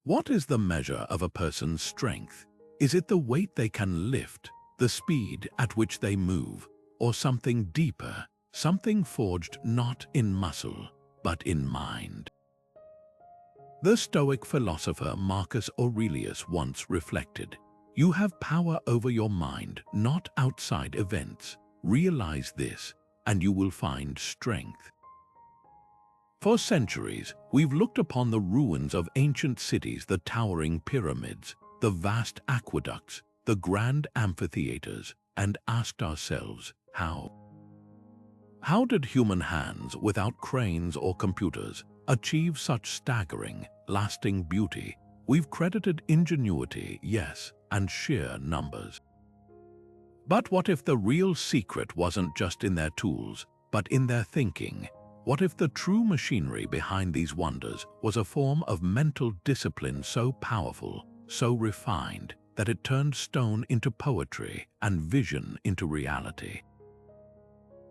What is the measure of a person's strength? Is it the weight they can lift, the speed at which they move, or something deeper, something forged not in muscle, but in mind? The Stoic philosopher Marcus Aurelius once reflected, "You have power over your mind, not outside events. Realize this, and you will find strength." For centuries, we've looked upon the ruins of ancient cities, the towering pyramids, the vast aqueducts, the grand amphitheaters, and asked ourselves, how? How did human hands, without cranes or computers, achieve such staggering, lasting beauty? We've credited ingenuity, yes, and sheer numbers. But what if the real secret wasn't just in their tools, but in their thinking? What if the true machinery behind these wonders was a form of mental discipline so powerful, so refined, that it turned stone into poetry and vision into reality?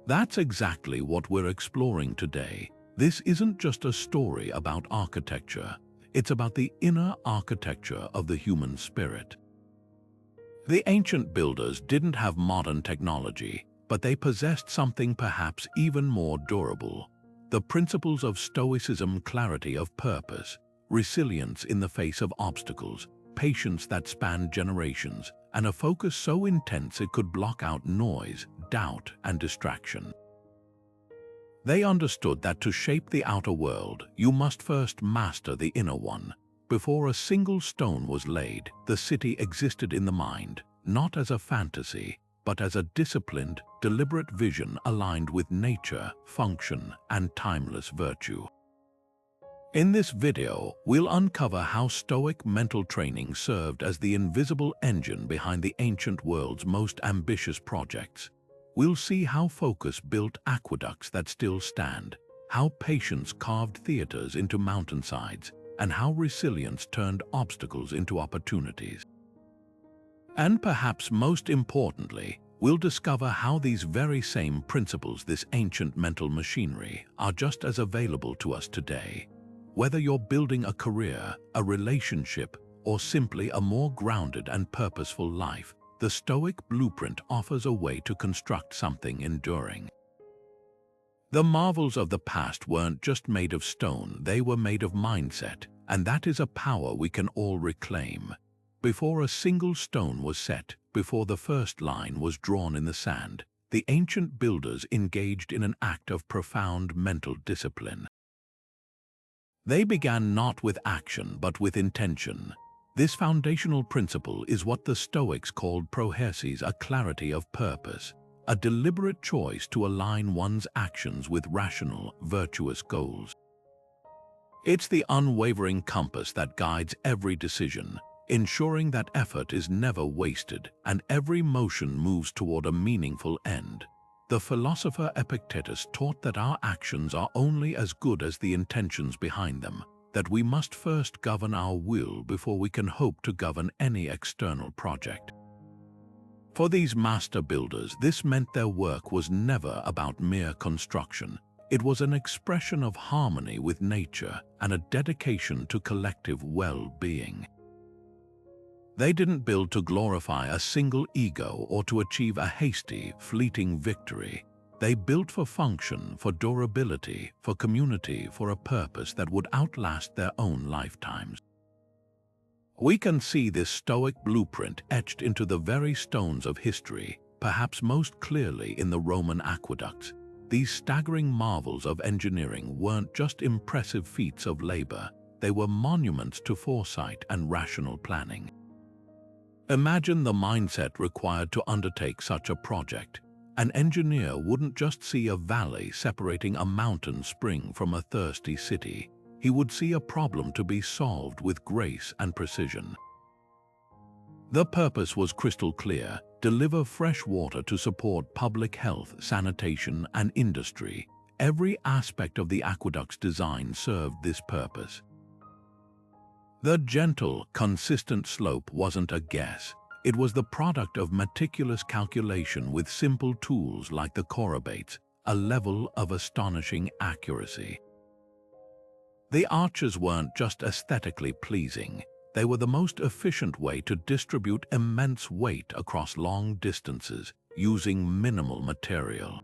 That's exactly what we're exploring today. This isn't just a story about architecture. It's about the inner architecture of the human spirit. The ancient builders didn't have modern technology, but they possessed something perhaps even more durable: the principles of Stoicism, clarity of purpose, resilience in the face of obstacles, patience that spanned generations, and a focus so intense it could block out noise, doubt, and distraction. They understood that to shape the outer world, you must first master the inner one. Before a single stone was laid, the city existed in the mind, not as a fantasy, but as a disciplined, deliberate vision aligned with nature, function, and timeless virtue. In this video, we'll uncover how Stoic mental training served as the invisible engine behind the ancient world's most ambitious projects. We'll see how focus built aqueducts that still stand, how patience carved theaters into mountainsides, and how resilience turned obstacles into opportunities. And perhaps most importantly, we'll discover how these very same principles, this ancient mental machinery, are just as available to us today. Whether you're building a career, a relationship, or simply a more grounded and purposeful life, the Stoic blueprint offers a way to construct something enduring. The marvels of the past weren't just made of stone, they were made of mindset, and that is a power we can all reclaim. Before a single stone was set, before the first line was drawn in the sand, the ancient builders engaged in an act of profound mental discipline. They began not with action, but with intention. This foundational principle is what the Stoics called prohesis, a clarity of purpose, a deliberate choice to align one's actions with rational, virtuous goals. It's the unwavering compass that guides every decision, ensuring that effort is never wasted and every motion moves toward a meaningful end. The philosopher Epictetus taught that our actions are only as good as the intentions behind them, that we must first govern our will before we can hope to govern any external project. For these master builders, this meant their work was never about mere construction. It was an expression of harmony with nature and a dedication to collective well-being. They didn't build to glorify a single ego or to achieve a hasty, fleeting victory. They built for function, for durability, for community, for a purpose that would outlast their own lifetimes. We can see this Stoic blueprint etched into the very stones of history, perhaps most clearly in the Roman aqueducts. These staggering marvels of engineering weren't just impressive feats of labor, they were monuments to foresight and rational planning. Imagine the mindset required to undertake such a project. An engineer wouldn't just see a valley separating a mountain spring from a thirsty city. He would see a problem to be solved with grace and precision. The purpose was crystal clear: deliver fresh water to support public health, sanitation, and industry. Every aspect of the aqueduct's design served this purpose. The gentle, consistent slope wasn't a guess. It was the product of meticulous calculation with simple tools like the chorobates, a level of astonishing accuracy. The arches weren't just aesthetically pleasing, they were the most efficient way to distribute immense weight across long distances using minimal material.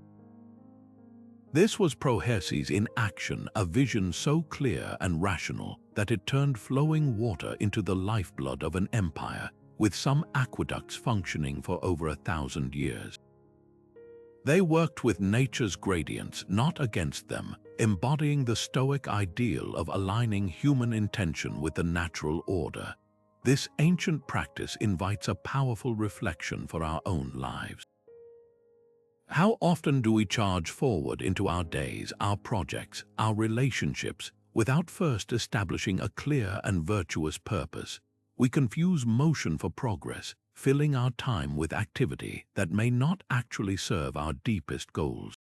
This was Proherses in action, a vision so clear and rational that it turned flowing water into the lifeblood of an empire, with some aqueducts functioning for over 1,000 years. They worked with nature's gradients, not against them, embodying the Stoic ideal of aligning human intention with the natural order. This ancient practice invites a powerful reflection for our own lives. How often do we charge forward into our days, our projects, our relationships, without first establishing a clear and virtuous purpose? We confuse motion for progress, filling our time with activity that may not actually serve our deepest goals.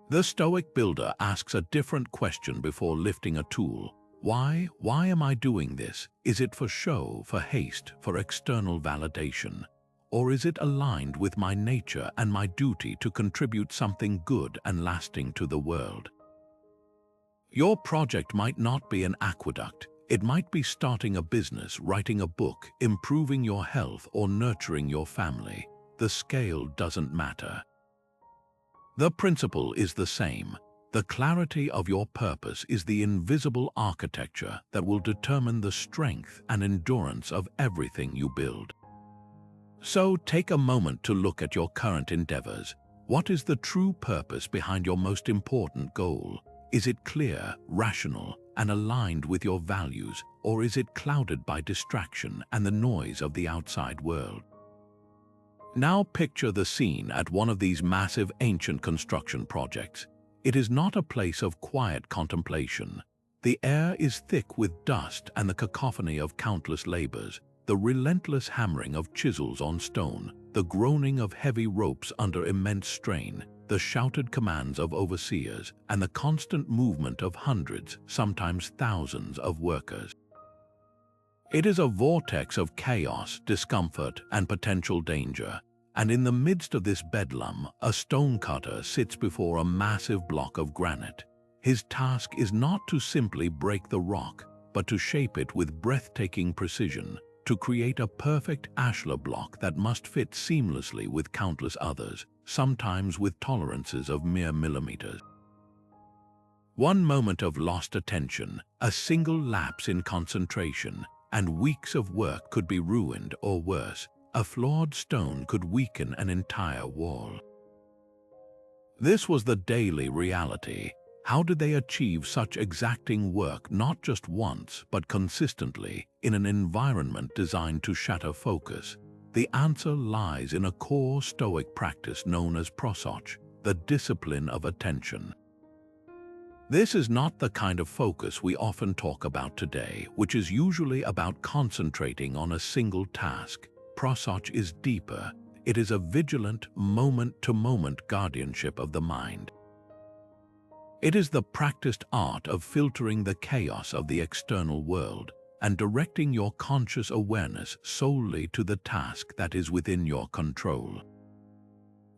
The Stoic builder asks a different question before lifting a tool. Why am I doing this? Is it for show, for haste, for external validation? Or is it aligned with my nature and my duty to contribute something good and lasting to the world? Your project might not be an aqueduct. It might be starting a business, writing a book, improving your health, or nurturing your family. The scale doesn't matter. The principle is the same. The clarity of your purpose is the invisible architecture that will determine the strength and endurance of everything you build. So take a moment to look at your current endeavors. What is the true purpose behind your most important goal? Is it clear, rational, and aligned with your values, or is it clouded by distraction and the noise of the outside world? Now picture the scene at one of these massive ancient construction projects. It is not a place of quiet contemplation. The air is thick with dust and the cacophony of countless labors, the relentless hammering of chisels on stone, the groaning of heavy ropes under immense strain, the shouted commands of overseers, and the constant movement of hundreds, sometimes thousands of workers. It is a vortex of chaos, discomfort, and potential danger, and in the midst of this bedlam, a stonecutter sits before a massive block of granite. His task is not to simply break the rock, but to shape it with breathtaking precision, to create a perfect ashlar block that must fit seamlessly with countless others, sometimes with tolerances of mere millimeters. One moment of lost attention, a single lapse in concentration, and weeks of work could be ruined, or worse, a flawed stone could weaken an entire wall. This was the daily reality. How did they achieve such exacting work not just once, but consistently, in an environment designed to shatter focus? The answer lies in a core Stoic practice known as prosoch, the discipline of attention. This is not the kind of focus we often talk about today, which is usually about concentrating on a single task. Prosoch is deeper. It is a vigilant, moment-to-moment guardianship of the mind. It is the practiced art of filtering the chaos of the external world and directing your conscious awareness solely to the task that is within your control.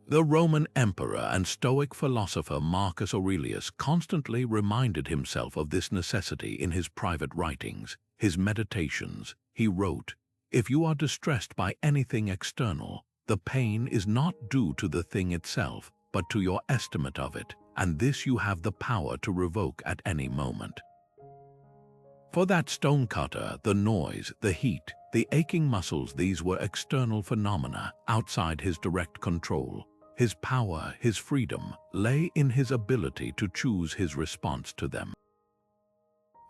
The Roman emperor and Stoic philosopher Marcus Aurelius constantly reminded himself of this necessity in his private writings, his meditations. He wrote, "If you are distressed by anything external, the pain is not due to the thing itself, but to your estimate of it, and this you have the power to revoke at any moment." For that stonecutter, the noise, the heat, the aching muscles, these were external phenomena outside his direct control. His power, his freedom, lay in his ability to choose his response to them.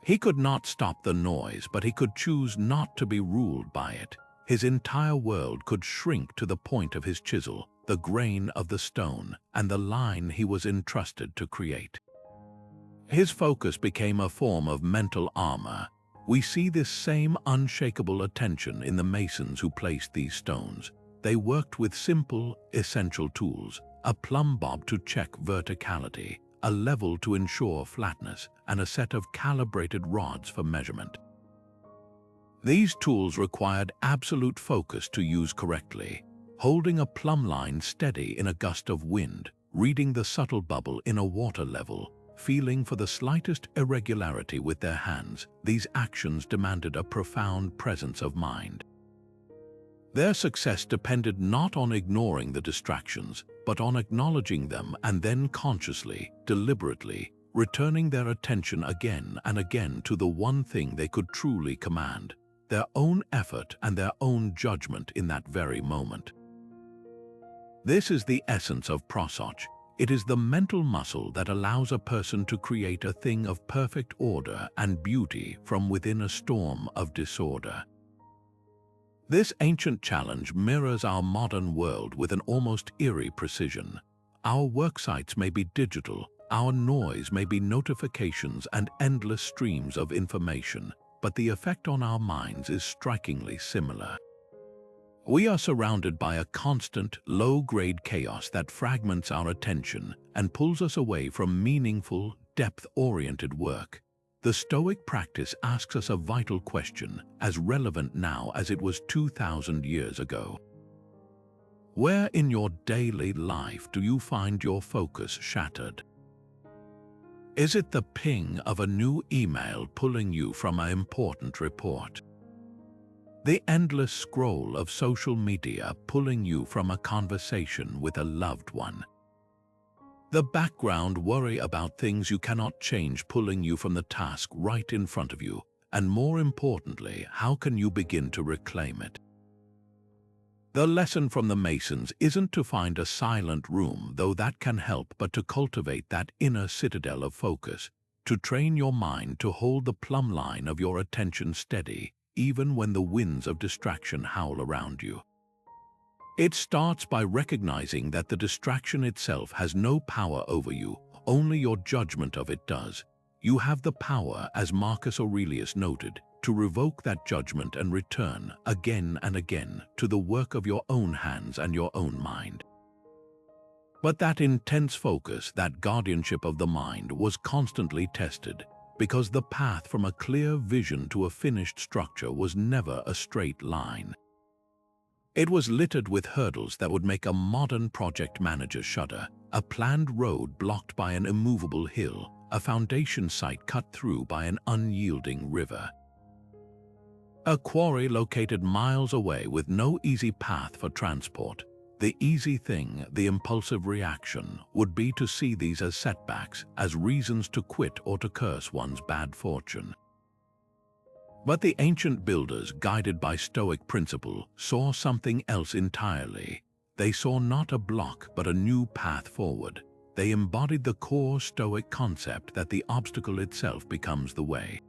He could not stop the noise, but he could choose not to be ruled by it. His entire world could shrink to the point of his chisel, the grain of the stone, and the line he was entrusted to create. His focus became a form of mental armor. We see this same unshakable attention in the masons who placed these stones. They worked with simple, essential tools, a plumb bob to check verticality, a level to ensure flatness, and a set of calibrated rods for measurement. These tools required absolute focus to use correctly, holding a plumb line steady in a gust of wind, reading the subtle bubble in a water level, feeling for the slightest irregularity with their hands. These actions demanded a profound presence of mind. Their success depended not on ignoring the distractions, but on acknowledging them and then consciously, deliberately, returning their attention again and again to the one thing they could truly command, their own effort and their own judgment in that very moment. This is the essence of prosody. It is the mental muscle that allows a person to create a thing of perfect order and beauty from within a storm of disorder. This ancient challenge mirrors our modern world with an almost eerie precision. Our worksites may be digital, our noise may be notifications and endless streams of information, but the effect on our minds is strikingly similar. We are surrounded by a constant, low-grade chaos that fragments our attention and pulls us away from meaningful, depth-oriented work. The Stoic practice asks us a vital question, as relevant now as it was 2,000 years ago. Where in your daily life do you find your focus shattered? Is it the ping of a new email pulling you from an important report? The endless scroll of social media pulling you from a conversation with a loved one? The background worry about things you cannot change pulling you from the task right in front of you, and more importantly, how can you begin to reclaim it? The lesson from the Masons isn't to find a silent room, though that can help, but to cultivate that inner citadel of focus, to train your mind to hold the plumb line of your attention steady, even when the winds of distraction howl around you. It starts by recognizing that the distraction itself has no power over you, only your judgment of it does. You have the power, as Marcus Aurelius noted, to revoke that judgment and return, again and again, to the work of your own hands and your own mind. But that intense focus, that guardianship of the mind, was constantly tested, because the path from a clear vision to a finished structure was never a straight line. It was littered with hurdles that would make a modern project manager shudder: a planned road blocked by an immovable hill, a foundation site cut through by an unyielding river, a quarry located miles away with no easy path for transport. The easy thing, the impulsive reaction, would be to see these as setbacks, as reasons to quit or to curse one's bad fortune. But the ancient builders, guided by Stoic principle, saw something else entirely. They saw not a block but a new path forward. They embodied the core Stoic concept that the obstacle itself becomes the way.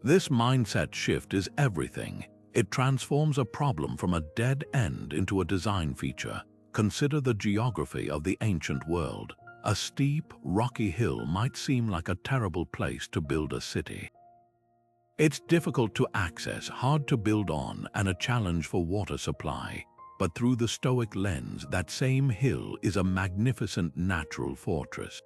This mindset shift is everything. It transforms a problem from a dead end into a design feature. Consider the geography of the ancient world. A steep, rocky hill might seem like a terrible place to build a city. It's difficult to access, hard to build on, and a challenge for water supply. But through the Stoic lens, that same hill is a magnificent natural fortress.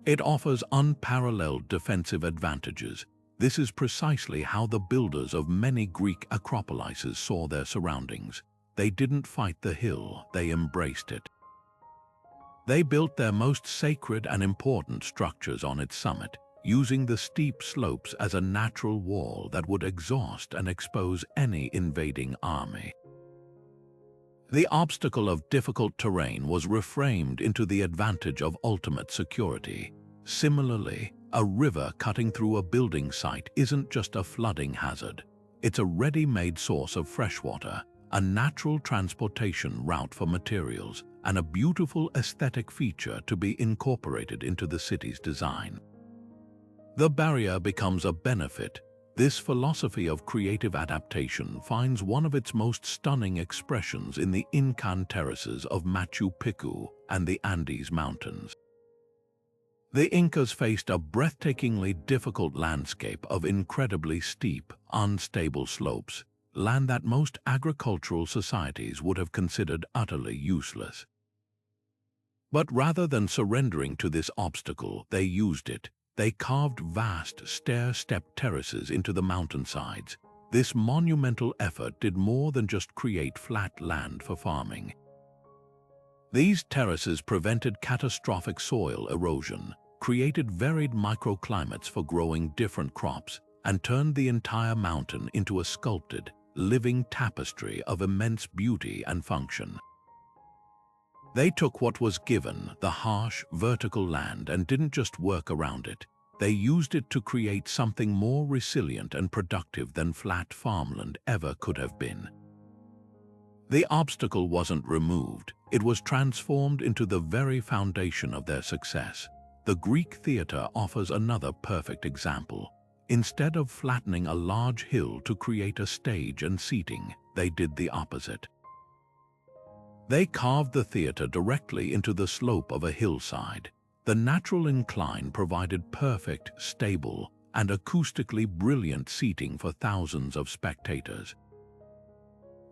It offers unparalleled defensive advantages. This is precisely how the builders of many Greek acropolises saw their surroundings. They didn't fight the hill, they embraced it. They built their most sacred and important structures on its summit, using the steep slopes as a natural wall that would exhaust and expose any invading army. The obstacle of difficult terrain was reframed into the advantage of ultimate security. Similarly, a river cutting through a building site isn't just a flooding hazard. It's a ready-made source of freshwater, a natural transportation route for materials, and a beautiful aesthetic feature to be incorporated into the city's design. The barrier becomes a benefit. This philosophy of creative adaptation finds one of its most stunning expressions in the Incan terraces of Machu Picchu and the Andes Mountains. The Incas faced a breathtakingly difficult landscape of incredibly steep, unstable slopes, land that most agricultural societies would have considered utterly useless. But rather than surrendering to this obstacle, they used it. They carved vast, stair-stepped terraces into the mountainsides. This monumental effort did more than just create flat land for farming. These terraces prevented catastrophic soil erosion. created varied microclimates for growing different crops, and turned the entire mountain into a sculpted, living tapestry of immense beauty and function. They took what was given, the harsh, vertical land, and didn't just work around it. They used it to create something more resilient and productive than flat farmland ever could have been. The obstacle wasn't removed, it was transformed into the very foundation of their success. The Greek theater offers another perfect example. Instead of flattening a large hill to create a stage and seating, they did the opposite. They carved the theater directly into the slope of a hillside. The natural incline provided perfect, stable, and acoustically brilliant seating for thousands of spectators.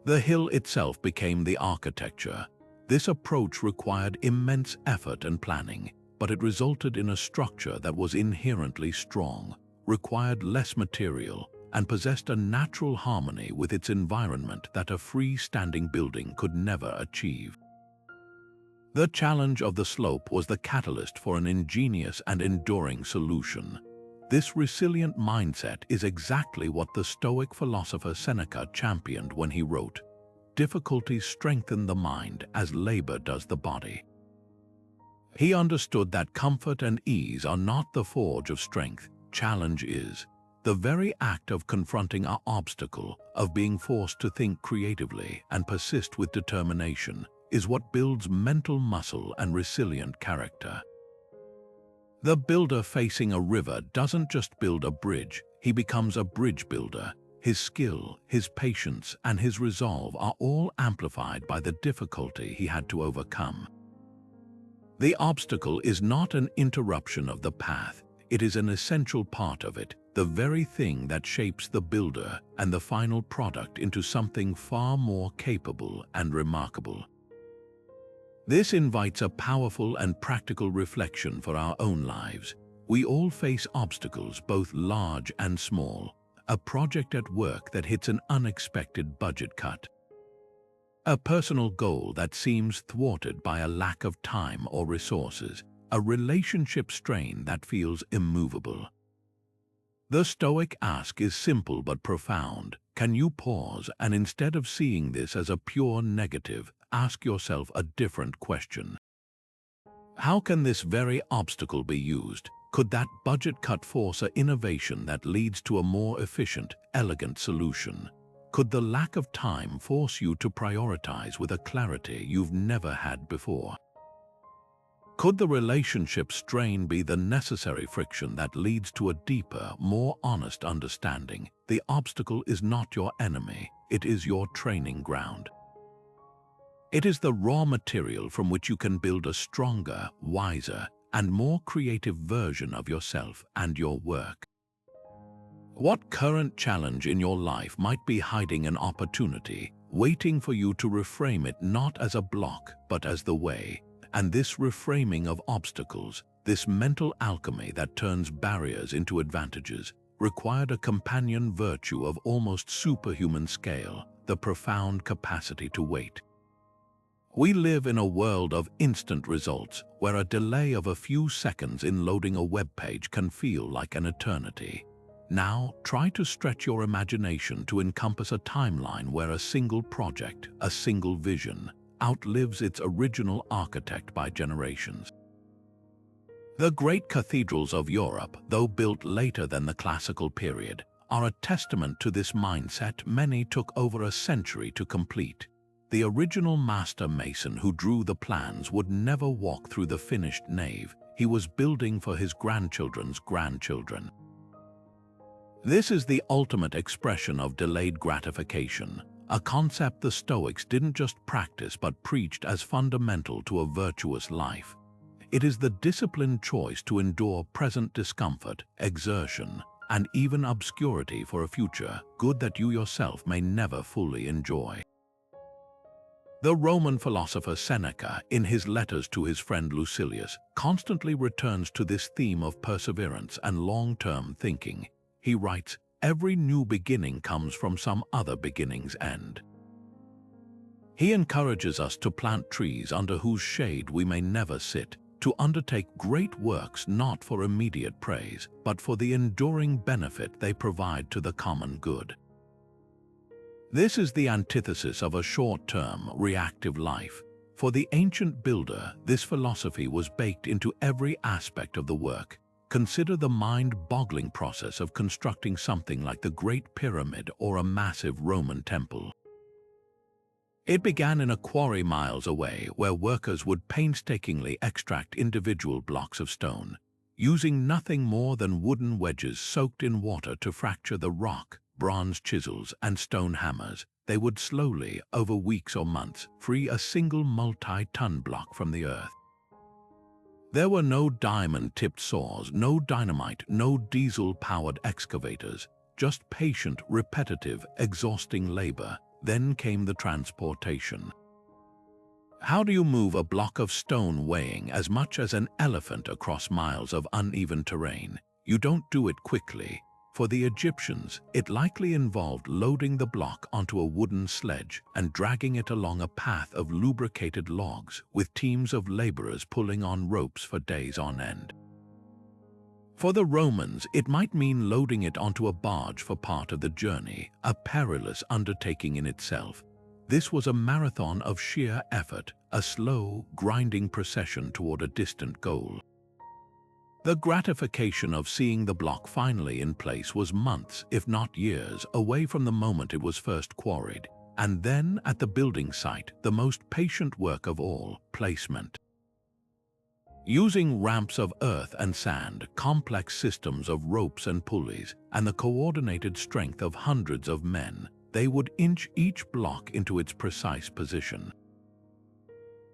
The hill itself became the architecture. This approach required immense effort and planning, but it resulted in a structure that was inherently strong, required less material, and possessed a natural harmony with its environment that a freestanding building could never achieve. The challenge of the slope was the catalyst for an ingenious and enduring solution. This resilient mindset is exactly what the Stoic philosopher Seneca championed when he wrote, "Difficulties strengthen the mind as labor does the body." He understood that comfort and ease are not the forge of strength. Challenge is. The very act of confronting our obstacle, of being forced to think creatively and persist with determination, is what builds mental muscle and resilient character. The builder facing a river doesn't just build a bridge, he becomes a bridge builder. His skill, his patience, and his resolve are all amplified by the difficulty he had to overcome. The obstacle is not an interruption of the path, it is an essential part of it, the very thing that shapes the builder and the final product into something far more capable and remarkable. This invites a powerful and practical reflection for our own lives. We all face obstacles, both large and small. A project at work that hits an unexpected budget cut. A personal goal that seems thwarted by a lack of time or resources. A relationship strain that feels immovable. The Stoic ask is simple but profound. Can you pause and, instead of seeing this as a pure negative, ask yourself a different question? How can this very obstacle be used? Could that budget cut force an innovation that leads to a more efficient, elegant solution? Could the lack of time force you to prioritize with a clarity you've never had before? Could the relationship strain be the necessary friction that leads to a deeper, more honest understanding? The obstacle is not your enemy, it is your training ground. It is the raw material from which you can build a stronger, wiser, and more creative version of yourself and your work. What current challenge in your life might be hiding an opportunity, waiting for you to reframe it not as a block, but as the way? And this reframing of obstacles, this mental alchemy that turns barriers into advantages, required a companion virtue of almost superhuman scale, the profound capacity to wait. We live in a world of instant results, where a delay of a few seconds in loading a web page can feel like an eternity. Now, try to stretch your imagination to encompass a timeline where a single project, a single vision, outlives its original architect by generations. The great cathedrals of Europe, though built later than the classical period, are a testament to this mindset. Many took over a century to complete. The original master mason who drew the plans would never walk through the finished nave. He was building for his grandchildren's grandchildren. This is the ultimate expression of delayed gratification, a concept the Stoics didn't just practice but preached as fundamental to a virtuous life. It is the disciplined choice to endure present discomfort, exertion, and even obscurity for a future good that you yourself may never fully enjoy. The Roman philosopher Seneca, in his letters to his friend Lucilius, constantly returns to this theme of perseverance and long-term thinking. He writes, "Every new beginning comes from some other beginning's end." He encourages us to plant trees under whose shade we may never sit, to undertake great works not for immediate praise, but for the enduring benefit they provide to the common good. This is the antithesis of a short-term, reactive life. For the ancient builder, this philosophy was baked into every aspect of the work. Consider the mind-boggling process of constructing something like the Great Pyramid or a massive Roman temple. It began in a quarry miles away, where workers would painstakingly extract individual blocks of stone, using nothing more than wooden wedges soaked in water to fracture the rock. Bronze chisels and stone hammers, they would slowly, over weeks or months, free a single multi-ton block from the earth. There were no diamond-tipped saws, no dynamite, no diesel-powered excavators, just patient, repetitive, exhausting labor. Then came the transportation. How do you move a block of stone weighing as much as an elephant across miles of uneven terrain? You don't do it quickly. For the Egyptians, it likely involved loading the block onto a wooden sledge and dragging it along a path of lubricated logs, with teams of laborers pulling on ropes for days on end. For the Romans, it might mean loading it onto a barge for part of the journey, a perilous undertaking in itself. This was a marathon of sheer effort, a slow, grinding procession toward a distant goal. The gratification of seeing the block finally in place was months, if not years, away from the moment it was first quarried. And then, at the building site, the most patient work of all, placement. Using ramps of earth and sand, complex systems of ropes and pulleys, and the coordinated strength of hundreds of men, they would inch each block into its precise position.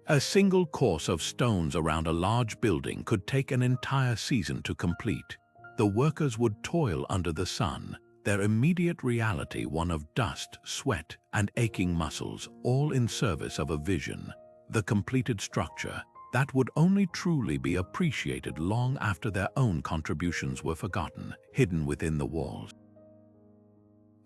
A single course of stones around a large building could take an entire season to complete. The workers would toil under the sun, their immediate reality one of dust, sweat, and aching muscles, all in service of a vision, the completed structure, that would only truly be appreciated long after their own contributions were forgotten, hidden within the walls.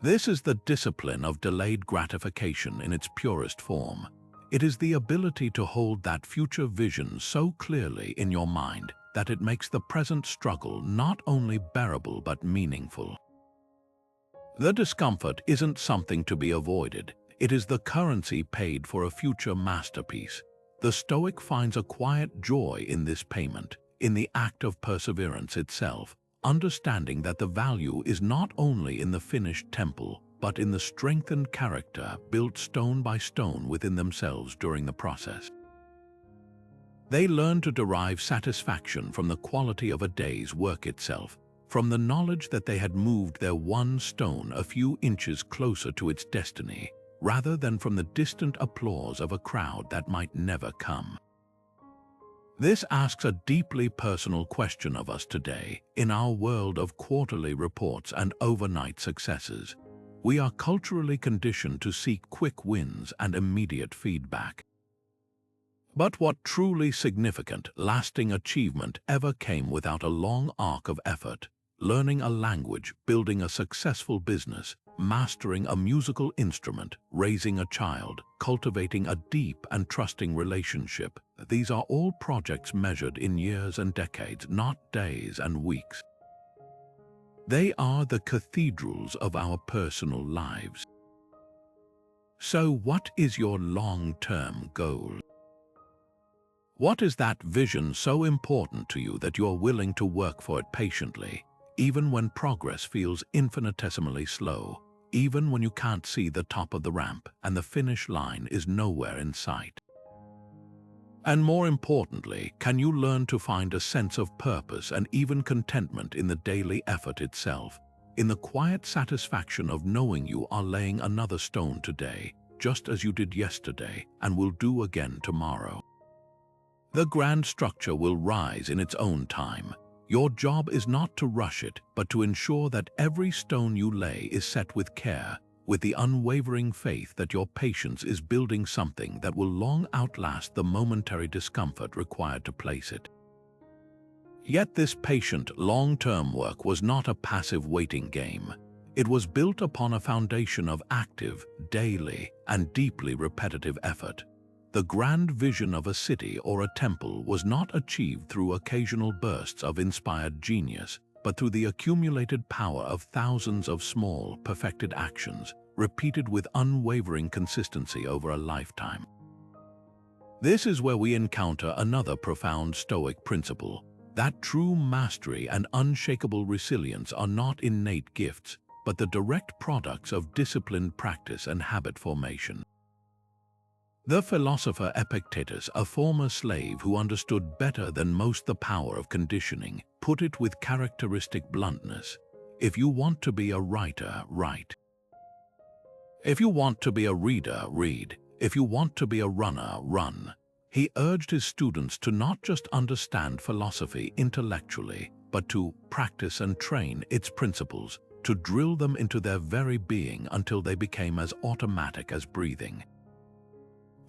This is the discipline of delayed gratification in its purest form. It is the ability to hold that future vision so clearly in your mind that it makes the present struggle not only bearable but meaningful. The discomfort isn't something to be avoided. It is the currency paid for a future masterpiece. The Stoic finds a quiet joy in this payment, in the act of perseverance itself, understanding that the value is not only in the finished temple, but in the strengthened character built stone by stone within themselves during the process. They learn to derive satisfaction from the quality of a day's work itself, from the knowledge that they had moved their one stone a few inches closer to its destiny, rather than from the distant applause of a crowd that might never come. This asks a deeply personal question of us today. In our world of quarterly reports and overnight successes, we are culturally conditioned to seek quick wins and immediate feedback. But what truly significant, lasting achievement ever came without a long arc of effort? Learning a language, building a successful business, mastering a musical instrument, raising a child, cultivating a deep and trusting relationship. These are all projects measured in years and decades, not days and weeks. They are the cathedrals of our personal lives. So what is your long-term goal? What is that vision so important to you that you're willing to work for it patiently, even when progress feels infinitesimally slow, even when you can't see the top of the ramp and the finish line is nowhere in sight? And more importantly, can you learn to find a sense of purpose and even contentment in the daily effort itself, in the quiet satisfaction of knowing you are laying another stone today, just as you did yesterday and will do again tomorrow? The grand structure will rise in its own time. Your job is not to rush it, but to ensure that every stone you lay is set with care, with the unwavering faith that your patience is building something that will long outlast the momentary discomfort required to place it. Yet this patient, long-term work was not a passive waiting game. It was built upon a foundation of active, daily, and deeply repetitive effort. The grand vision of a city or a temple was not achieved through occasional bursts of inspired genius, but through the accumulated power of thousands of small, perfected actions, repeated with unwavering consistency over a lifetime. This is where we encounter another profound Stoic principle, that true mastery and unshakable resilience are not innate gifts, but the direct products of disciplined practice and habit formation. The philosopher Epictetus, a former slave who understood better than most the power of conditioning, put it with characteristic bluntness: if you want to be a writer, write. If you want to be a reader, read. If you want to be a runner, run. He urged his students to not just understand philosophy intellectually, but to practice and train its principles, to drill them into their very being until they became as automatic as breathing.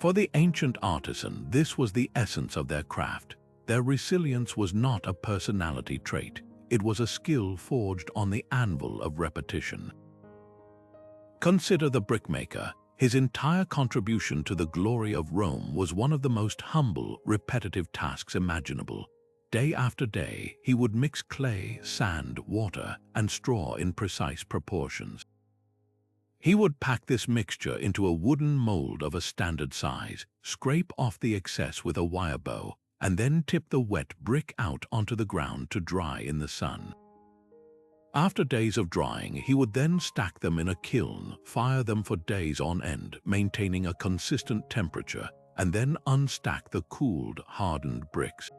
For the ancient artisan, this was the essence of their craft. Their resilience was not a personality trait. It was a skill forged on the anvil of repetition. Consider the brickmaker. His entire contribution to the glory of Rome was one of the most humble, repetitive tasks imaginable. Day after day, he would mix clay, sand, water, and straw in precise proportions. He would pack this mixture into a wooden mold of a standard size, scrape off the excess with a wire bow, and then tip the wet brick out onto the ground to dry in the sun. After days of drying, he would then stack them in a kiln, fire them for days on end, maintaining a consistent temperature, and then unstack the cooled, hardened bricks.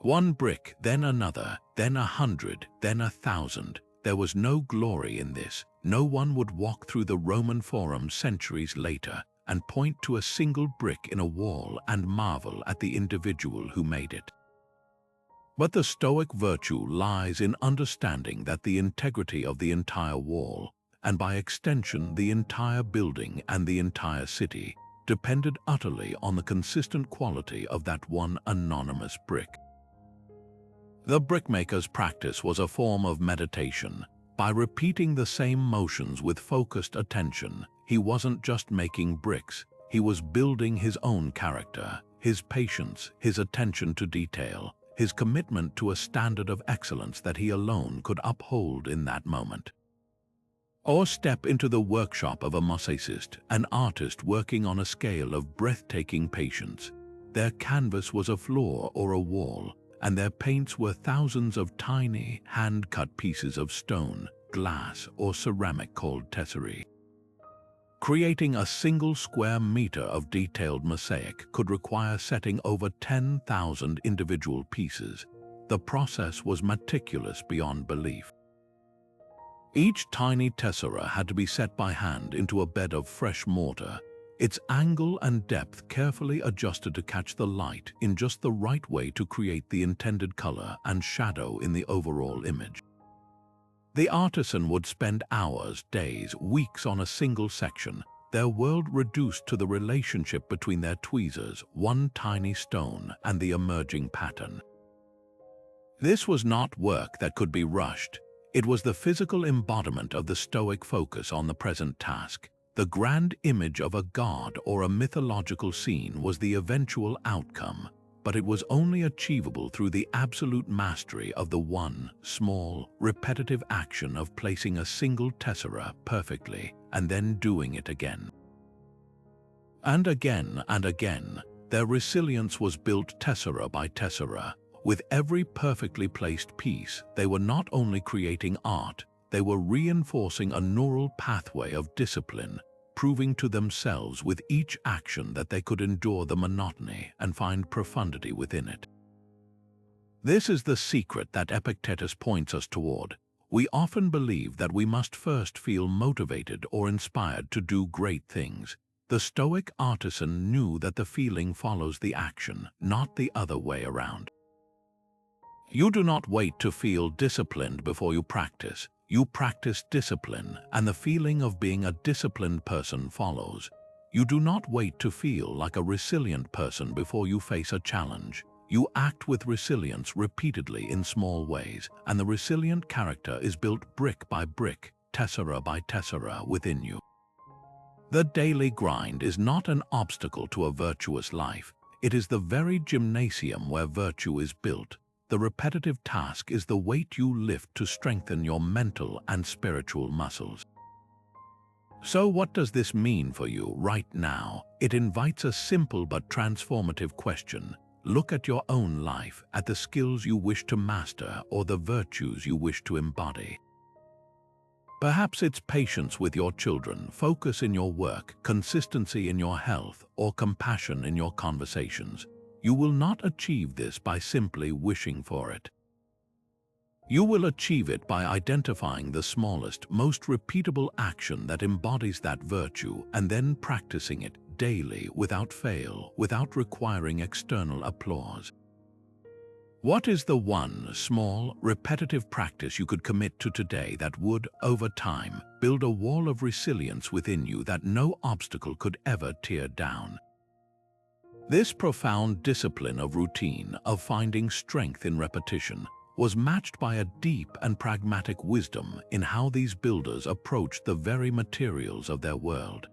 One brick, then another, then 100, then 1,000. There was no glory in this. No one would walk through the Roman Forum centuries later and point to a single brick in a wall and marvel at the individual who made it. But the Stoic virtue lies in understanding that the integrity of the entire wall, and by extension the entire building and the entire city, depended utterly on the consistent quality of that one anonymous brick. The brickmaker's practice was a form of meditation. By repeating the same motions with focused attention, he wasn't just making bricks, he was building his own character, his patience, his attention to detail, his commitment to a standard of excellence that he alone could uphold in that moment. Or step into the workshop of a mosaicist, an artist working on a scale of breathtaking patience. Their canvas was a floor or a wall, and their paints were thousands of tiny, hand-cut pieces of stone, glass, or ceramic called tesserae. Creating a single square meter of detailed mosaic could require setting over 10,000 individual pieces. The process was meticulous beyond belief. Each tiny tessera had to be set by hand into a bed of fresh mortar, its angle and depth carefully adjusted to catch the light in just the right way to create the intended color and shadow in the overall image. The artisan would spend hours, days, weeks on a single section, their world reduced to the relationship between their tweezers, one tiny stone, and the emerging pattern. This was not work that could be rushed. It was the physical embodiment of the Stoic focus on the present task. The grand image of a god or a mythological scene was the eventual outcome, but it was only achievable through the absolute mastery of the one, small, repetitive action of placing a single tessera perfectly and then doing it again. And again and again, their resilience was built tessera by tessera. With every perfectly placed piece, they were not only creating art, they were reinforcing a neural pathway of discipline, proving to themselves with each action that they could endure the monotony and find profundity within it. This is the secret that Epictetus points us toward. We often believe that we must first feel motivated or inspired to do great things. The Stoic artisan knew that the feeling follows the action, not the other way around. You do not wait to feel disciplined before you practice. You practice discipline, and the feeling of being a disciplined person follows. You do not wait to feel like a resilient person before you face a challenge. You act with resilience repeatedly in small ways, and the resilient character is built brick by brick, tessera by tessera within you. The daily grind is not an obstacle to a virtuous life. It is the very gymnasium where virtue is built. The repetitive task is the weight you lift to strengthen your mental and spiritual muscles. So what does this mean for you right now? It invites a simple but transformative question. Look at your own life, at the skills you wish to master or the virtues you wish to embody. Perhaps it's patience with your children, focus in your work, consistency in your health, or compassion in your conversations. You will not achieve this by simply wishing for it. You will achieve it by identifying the smallest, most repeatable action that embodies that virtue and then practicing it daily without fail, without requiring external applause. What is the one small, repetitive practice you could commit to today that would, over time, build a wall of resilience within you that no obstacle could ever tear down? This profound discipline of routine, of finding strength in repetition, was matched by a deep and pragmatic wisdom in how these builders approached the very materials of their world.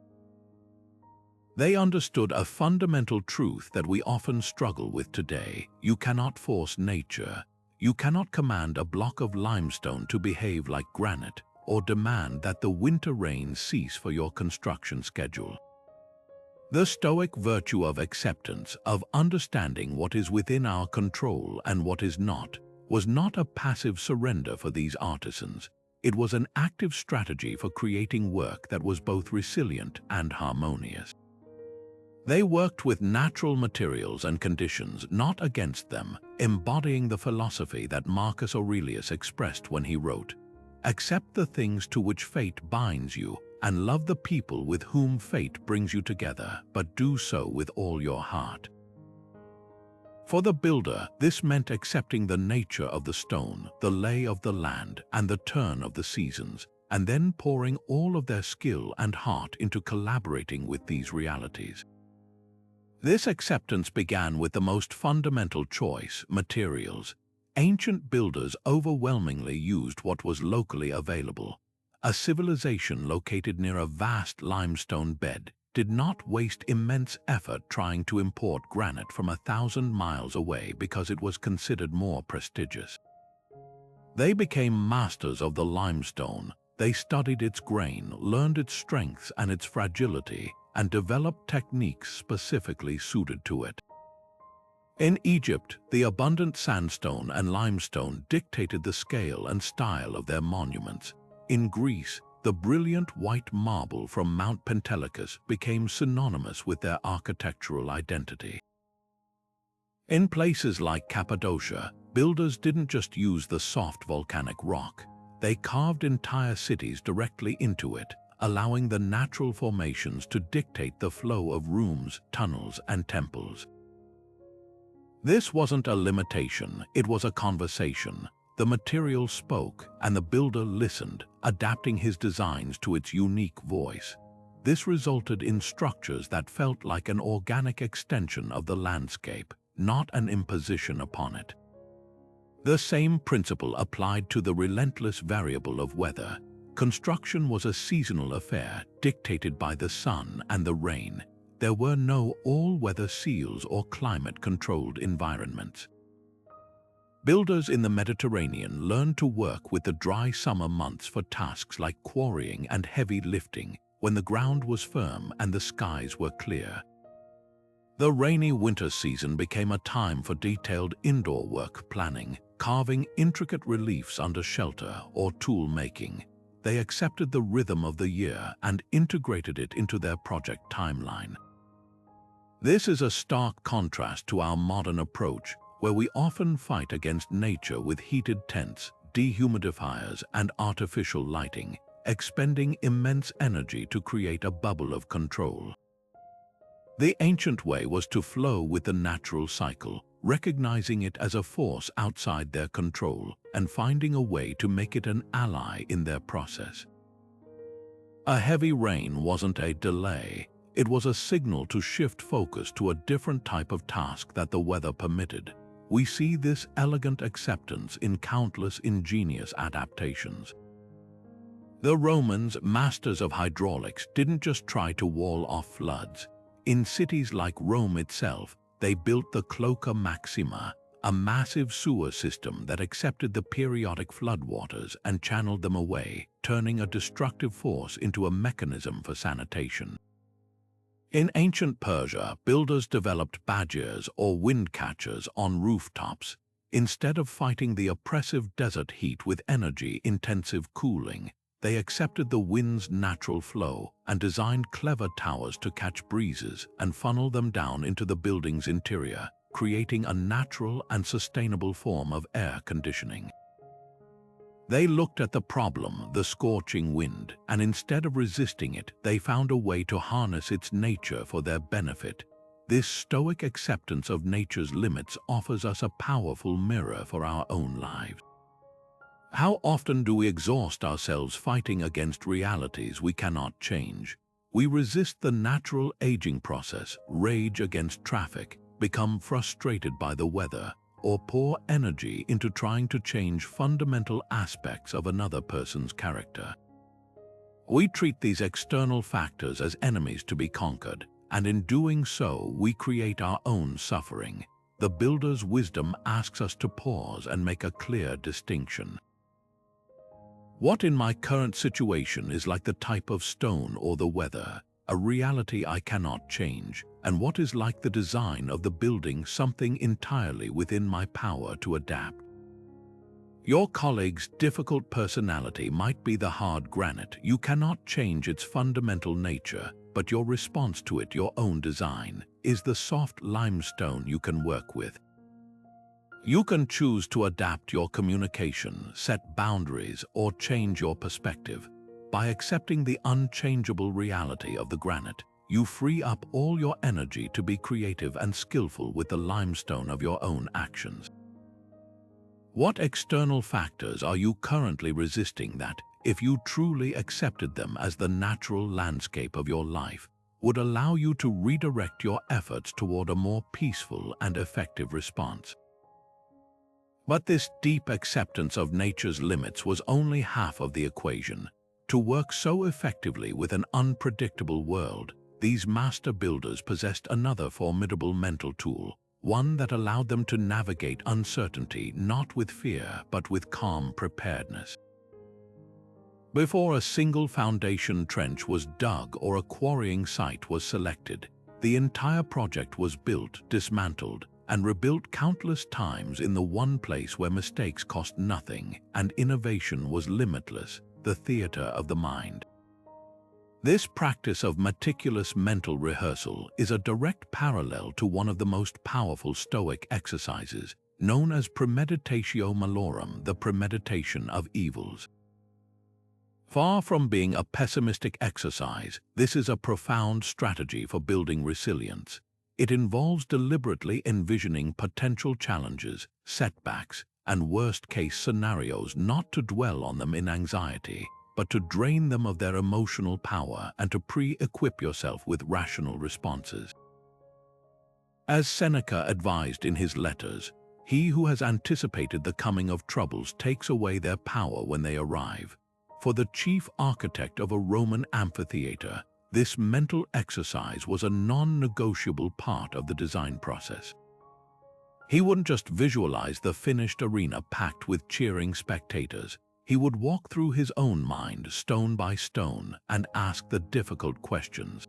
They understood a fundamental truth that we often struggle with today. You cannot force nature. You cannot command a block of limestone to behave like granite or demand that the winter rains cease for your construction schedule. The Stoic virtue of acceptance, of understanding what is within our control and what is not, was not a passive surrender for these artisans. It was an active strategy for creating work that was both resilient and harmonious. They worked with natural materials and conditions, not against them, embodying the philosophy that Marcus Aurelius expressed when he wrote, "Accept the things to which fate binds you, and love the people with whom fate brings you together, but do so with all your heart." For the builder, this meant accepting the nature of the stone, the lay of the land, and the turn of the seasons, and then pouring all of their skill and heart into collaborating with these realities. This acceptance began with the most fundamental choice, materials. Ancient builders overwhelmingly used what was locally available. A civilization located near a vast limestone bed did not waste immense effort trying to import granite from 1,000 miles away because it was considered more prestigious. They became masters of the limestone. They studied its grain, learned its strengths and its fragility, and developed techniques specifically suited to it. In Egypt, the abundant sandstone and limestone dictated the scale and style of their monuments. In Greece, the brilliant white marble from Mount Pentelicus became synonymous with their architectural identity. In places like Cappadocia, builders didn't just use the soft volcanic rock. They carved entire cities directly into it, allowing the natural formations to dictate the flow of rooms, tunnels, and temples. This wasn't a limitation, it was a conversation. The material spoke, and the builder listened, adapting his designs to its unique voice. This resulted in structures that felt like an organic extension of the landscape, not an imposition upon it. The same principle applied to the relentless variable of weather. Construction was a seasonal affair dictated by the sun and the rain. There were no all-weather seals or climate-controlled environments. Builders in the Mediterranean learned to work with the dry summer months for tasks like quarrying and heavy lifting when the ground was firm and the skies were clear. The rainy winter season became a time for detailed indoor work planning, carving intricate reliefs under shelter or tool making. They accepted the rhythm of the year and integrated it into their project timeline. This is a stark contrast to our modern approach, where we often fight against nature with heated tents, dehumidifiers, and artificial lighting, expending immense energy to create a bubble of control. The ancient way was to flow with the natural cycle, recognizing it as a force outside their control and finding a way to make it an ally in their process. A heavy rain wasn't a delay, it was a signal to shift focus to a different type of task that the weather permitted. We see this elegant acceptance in countless ingenious adaptations. The Romans, masters of hydraulics, didn't just try to wall off floods. In cities like Rome itself, they built the Cloaca Maxima, a massive sewer system that accepted the periodic floodwaters and channeled them away, turning a destructive force into a mechanism for sanitation. In ancient Persia, builders developed badgers or wind catchers on rooftops. Instead of fighting the oppressive desert heat with energy-intensive cooling, they accepted the wind's natural flow and designed clever towers to catch breezes and funnel them down into the building's interior, creating a natural and sustainable form of air conditioning. They looked at the problem, the scorching wind, and instead of resisting it, they found a way to harness its nature for their benefit. This Stoic acceptance of nature's limits offers us a powerful mirror for our own lives. How often do we exhaust ourselves fighting against realities we cannot change? We resist the natural aging process, rage against traffic, become frustrated by the weather, or pour energy into trying to change fundamental aspects of another person's character. We treat these external factors as enemies to be conquered, and in doing so, we create our own suffering. The builder's wisdom asks us to pause and make a clear distinction. What in my current situation is like the type of stone or the weather, a reality I cannot change, and what is like the design of the building, something entirely within my power to adapt. Your colleague's difficult personality might be the hard granite. You cannot change its fundamental nature, but your response to it, your own design, is the soft limestone you can work with. You can choose to adapt your communication, set boundaries, or change your perspective. By accepting the unchangeable reality of the granite, you free up all your energy to be creative and skillful with the limestone of your own actions. What external factors are you currently resisting that, if you truly accepted them as the natural landscape of your life, would allow you to redirect your efforts toward a more peaceful and effective response? But this deep acceptance of nature's limits was only half of the equation. To work so effectively with an unpredictable world, these master builders possessed another formidable mental tool, one that allowed them to navigate uncertainty not with fear but with calm preparedness. Before a single foundation trench was dug or a quarrying site was selected, the entire project was built, dismantled, and rebuilt countless times in the one place where mistakes cost nothing and innovation was limitless, the theater of the mind. This practice of meticulous mental rehearsal is a direct parallel to one of the most powerful Stoic exercises, known as premeditatio malorum, the premeditation of evils. Far from being a pessimistic exercise, this is a profound strategy for building resilience. It involves deliberately envisioning potential challenges, setbacks, and worst-case scenarios, not to dwell on them in anxiety, but to drain them of their emotional power and to pre-equip yourself with rational responses. As Seneca advised in his letters, he who has anticipated the coming of troubles takes away their power when they arrive. For the chief architect of a Roman amphitheater, this mental exercise was a non-negotiable part of the design process. He wouldn't just visualize the finished arena packed with cheering spectators. He would walk through his own mind, stone by stone, and ask the difficult questions.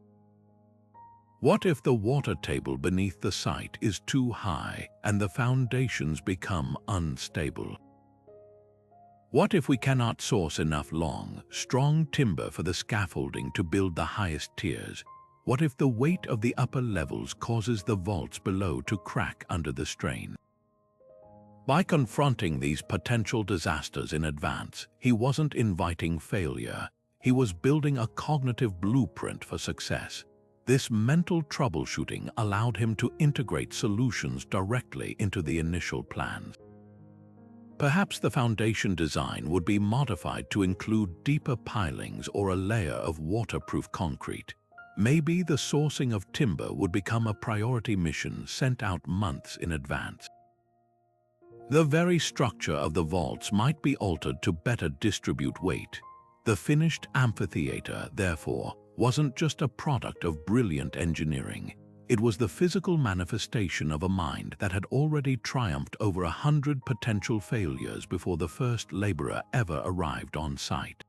What if the water table beneath the site is too high and the foundations become unstable? What if we cannot source enough long, strong timber for the scaffolding to build the highest tiers? What if the weight of the upper levels causes the vaults below to crack under the strain? By confronting these potential disasters in advance, he wasn't inviting failure. He was building a cognitive blueprint for success. This mental troubleshooting allowed him to integrate solutions directly into the initial plans. Perhaps the foundation design would be modified to include deeper pilings or a layer of waterproof concrete. Maybe the sourcing of timber would become a priority mission sent out months in advance. The very structure of the vaults might be altered to better distribute weight. The finished amphitheater, therefore, wasn't just a product of brilliant engineering. It was the physical manifestation of a mind that had already triumphed over 100 potential failures before the first laborer ever arrived on site.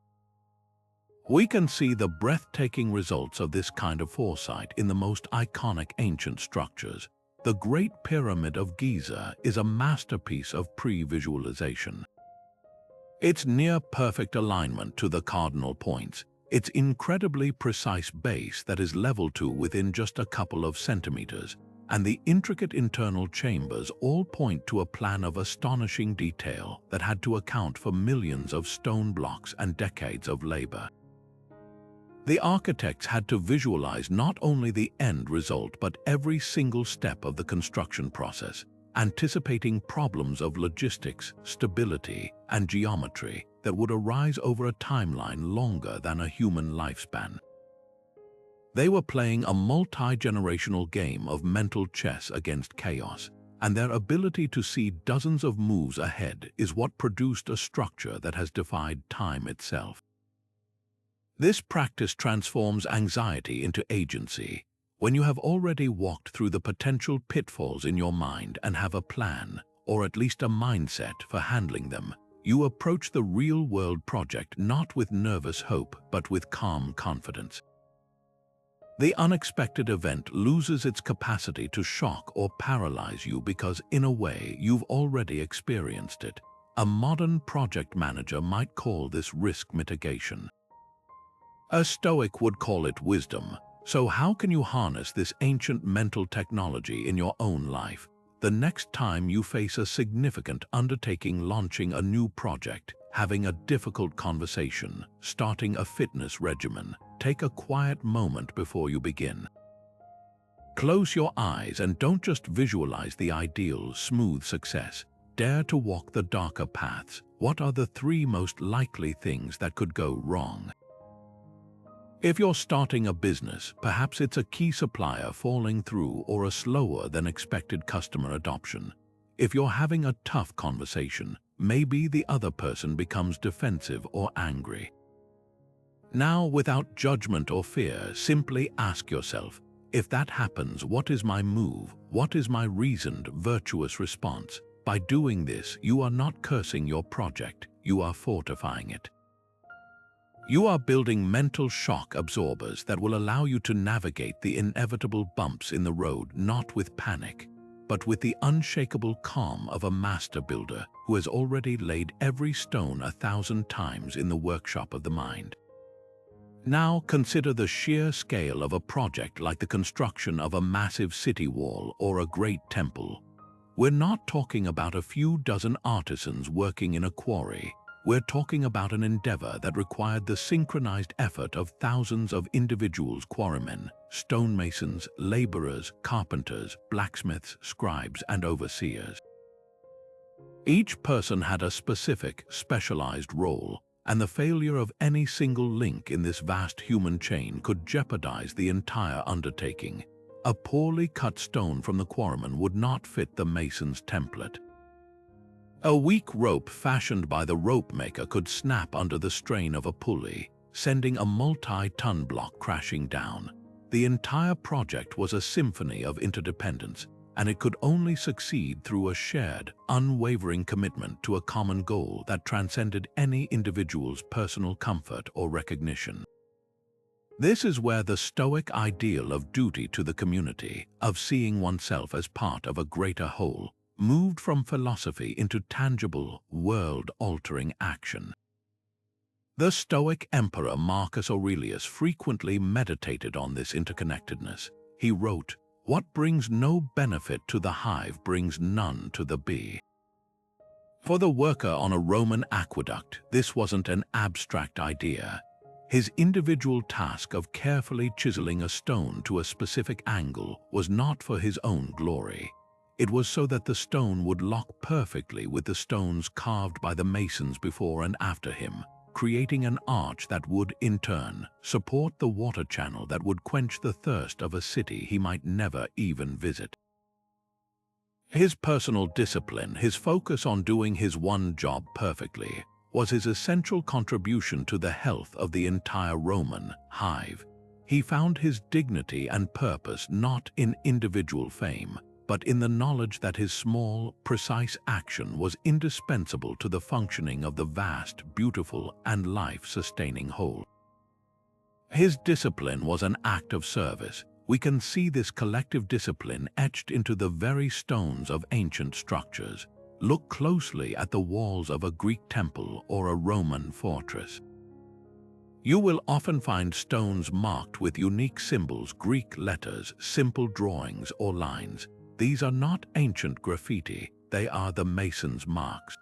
We can see the breathtaking results of this kind of foresight in the most iconic ancient structures. The Great Pyramid of Giza is a masterpiece of pre-visualization. Its near-perfect alignment to the cardinal points, its incredibly precise base that is level to within just a couple of centimeters, and the intricate internal chambers all point to a plan of astonishing detail that had to account for millions of stone blocks and decades of labor. The architects had to visualize not only the end result but every single step of the construction process, anticipating problems of logistics, stability, and geometry that would arise over a timeline longer than a human lifespan. They were playing a multi-generational game of mental chess against chaos, and their ability to see dozens of moves ahead is what produced a structure that has defied time itself. This practice transforms anxiety into agency. When you have already walked through the potential pitfalls in your mind and have a plan, or at least a mindset for handling them, you approach the real-world project not with nervous hope but with calm confidence. The unexpected event loses its capacity to shock or paralyze you because, in a way, you've already experienced it. A modern project manager might call this risk mitigation. A Stoic would call it wisdom. So how can you harness this ancient mental technology in your own life? The next time you face a significant undertaking, launching a new project, having a difficult conversation, starting a fitness regimen, take a quiet moment before you begin. Close your eyes and don't just visualize the ideal, smooth success. Dare to walk the darker paths. What are the 3 most likely things that could go wrong? If you're starting a business, perhaps it's a key supplier falling through or a slower than expected customer adoption. If you're having a tough conversation, maybe the other person becomes defensive or angry. Now, without judgment or fear, simply ask yourself, if that happens, what is my move? What is my reasoned, virtuous response? By doing this, you are not cursing your project, you are fortifying it. You are building mental shock absorbers that will allow you to navigate the inevitable bumps in the road not with panic, but with the unshakable calm of a master builder who has already laid every stone 1,000 times in the workshop of the mind. Now consider the sheer scale of a project like the construction of a massive city wall or a great temple. We're not talking about a few dozen artisans working in a quarry. We're talking about an endeavor that required the synchronized effort of thousands of individuals: quarrymen, stonemasons, laborers, carpenters, blacksmiths, scribes, and overseers. Each person had a specific, specialized role, and the failure of any single link in this vast human chain could jeopardize the entire undertaking. A poorly cut stone from the quarryman would not fit the mason's template. A weak rope fashioned by the rope maker could snap under the strain of a pulley, sending a multi-ton block crashing down. The entire project was a symphony of interdependence, and it could only succeed through a shared, unwavering commitment to a common goal that transcended any individual's personal comfort or recognition. This is where the Stoic ideal of duty to the community, of seeing oneself as part of a greater whole, moved from philosophy into tangible, world-altering action. The Stoic Emperor Marcus Aurelius frequently meditated on this interconnectedness. He wrote, "What brings no benefit to the hive brings none to the bee." For the worker on a Roman aqueduct, this wasn't an abstract idea. His individual task of carefully chiseling a stone to a specific angle was not for his own glory. It was so that the stone would lock perfectly with the stones carved by the masons before and after him, creating an arch that would, in turn, support the water channel that would quench the thirst of a city he might never even visit. His personal discipline, his focus on doing his one job perfectly, was his essential contribution to the health of the entire Roman hive. He found his dignity and purpose not in individual fame, but in the knowledge that his small, precise action was indispensable to the functioning of the vast, beautiful, and life-sustaining whole. His discipline was an act of service. We can see this collective discipline etched into the very stones of ancient structures. Look closely at the walls of a Greek temple or a Roman fortress. You will often find stones marked with unique symbols, Greek letters, simple drawings, or lines. These are not ancient graffiti, they are the mason's marks.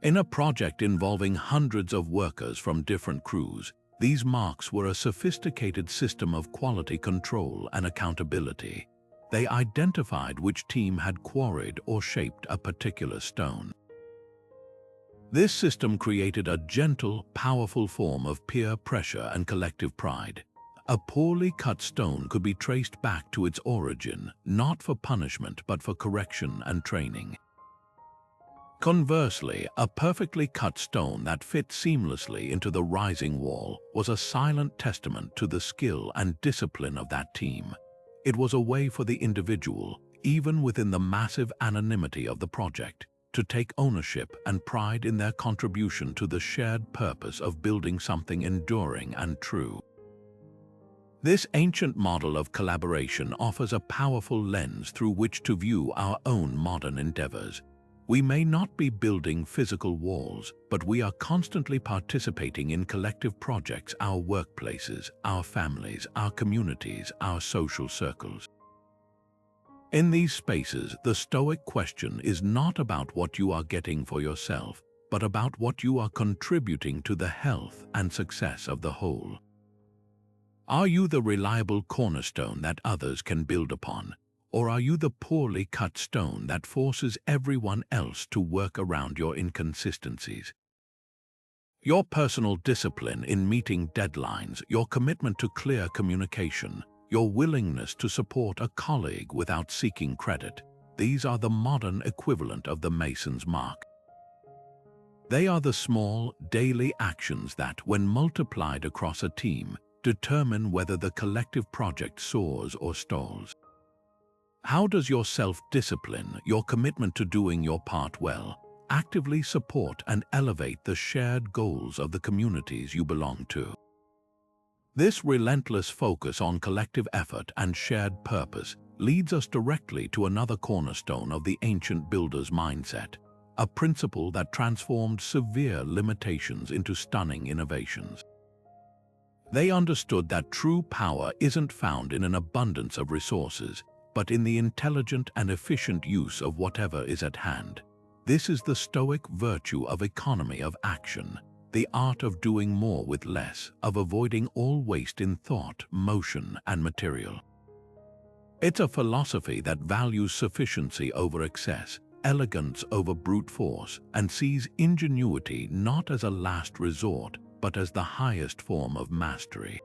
In a project involving hundreds of workers from different crews, these marks were a sophisticated system of quality control and accountability. They identified which team had quarried or shaped a particular stone. This system created a gentle, powerful form of peer pressure and collective pride. A poorly cut stone could be traced back to its origin, not for punishment but for correction and training. Conversely, a perfectly cut stone that fit seamlessly into the rising wall was a silent testament to the skill and discipline of that team. It was a way for the individual, even within the massive anonymity of the project, to take ownership and pride in their contribution to the shared purpose of building something enduring and true. This ancient model of collaboration offers a powerful lens through which to view our own modern endeavors. We may not be building physical walls, but we are constantly participating in collective projects, our workplaces, our families, our communities, our social circles. In these spaces, the Stoic question is not about what you are getting for yourself, but about what you are contributing to the health and success of the whole. Are you the reliable cornerstone that others can build upon, or are you the poorly cut stone that forces everyone else to work around your inconsistencies? Your personal discipline in meeting deadlines, your commitment to clear communication, your willingness to support a colleague without seeking credit, these are the modern equivalent of the mason's mark. They are the small, daily actions that, when multiplied across a team, determine whether the collective project soars or stalls. How does your self-discipline, your commitment to doing your part well, actively support and elevate the shared goals of the communities you belong to? This relentless focus on collective effort and shared purpose leads us directly to another cornerstone of the ancient builder's mindset, a principle that transformed severe limitations into stunning innovations. They understood that true power isn't found in an abundance of resources, but in the intelligent and efficient use of whatever is at hand. This is the Stoic virtue of economy of action, the art of doing more with less, of avoiding all waste in thought, motion, and material. It's a philosophy that values sufficiency over excess, elegance over brute force, and sees ingenuity not as a last resort, but as the highest form of mastery.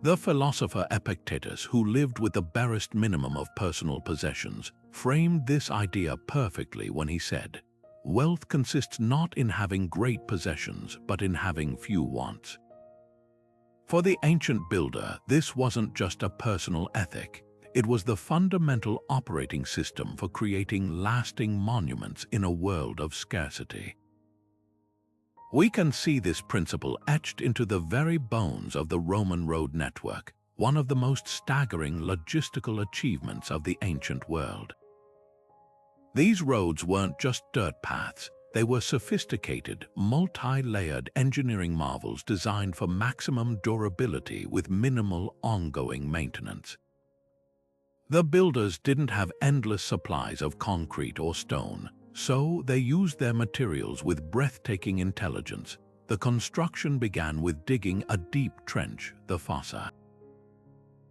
The philosopher Epictetus, who lived with the barest minimum of personal possessions, framed this idea perfectly when he said, "Wealth consists not in having great possessions, but in having few wants." For the ancient builder, this wasn't just a personal ethic. It was the fundamental operating system for creating lasting monuments in a world of scarcity. We can see this principle etched into the very bones of the Roman road network, one of the most staggering logistical achievements of the ancient world. These roads weren't just dirt paths, they were sophisticated, multi-layered engineering marvels designed for maximum durability with minimal ongoing maintenance. The builders didn't have endless supplies of concrete or stone, so they used their materials with breathtaking intelligence. The construction began with digging a deep trench, the fossa.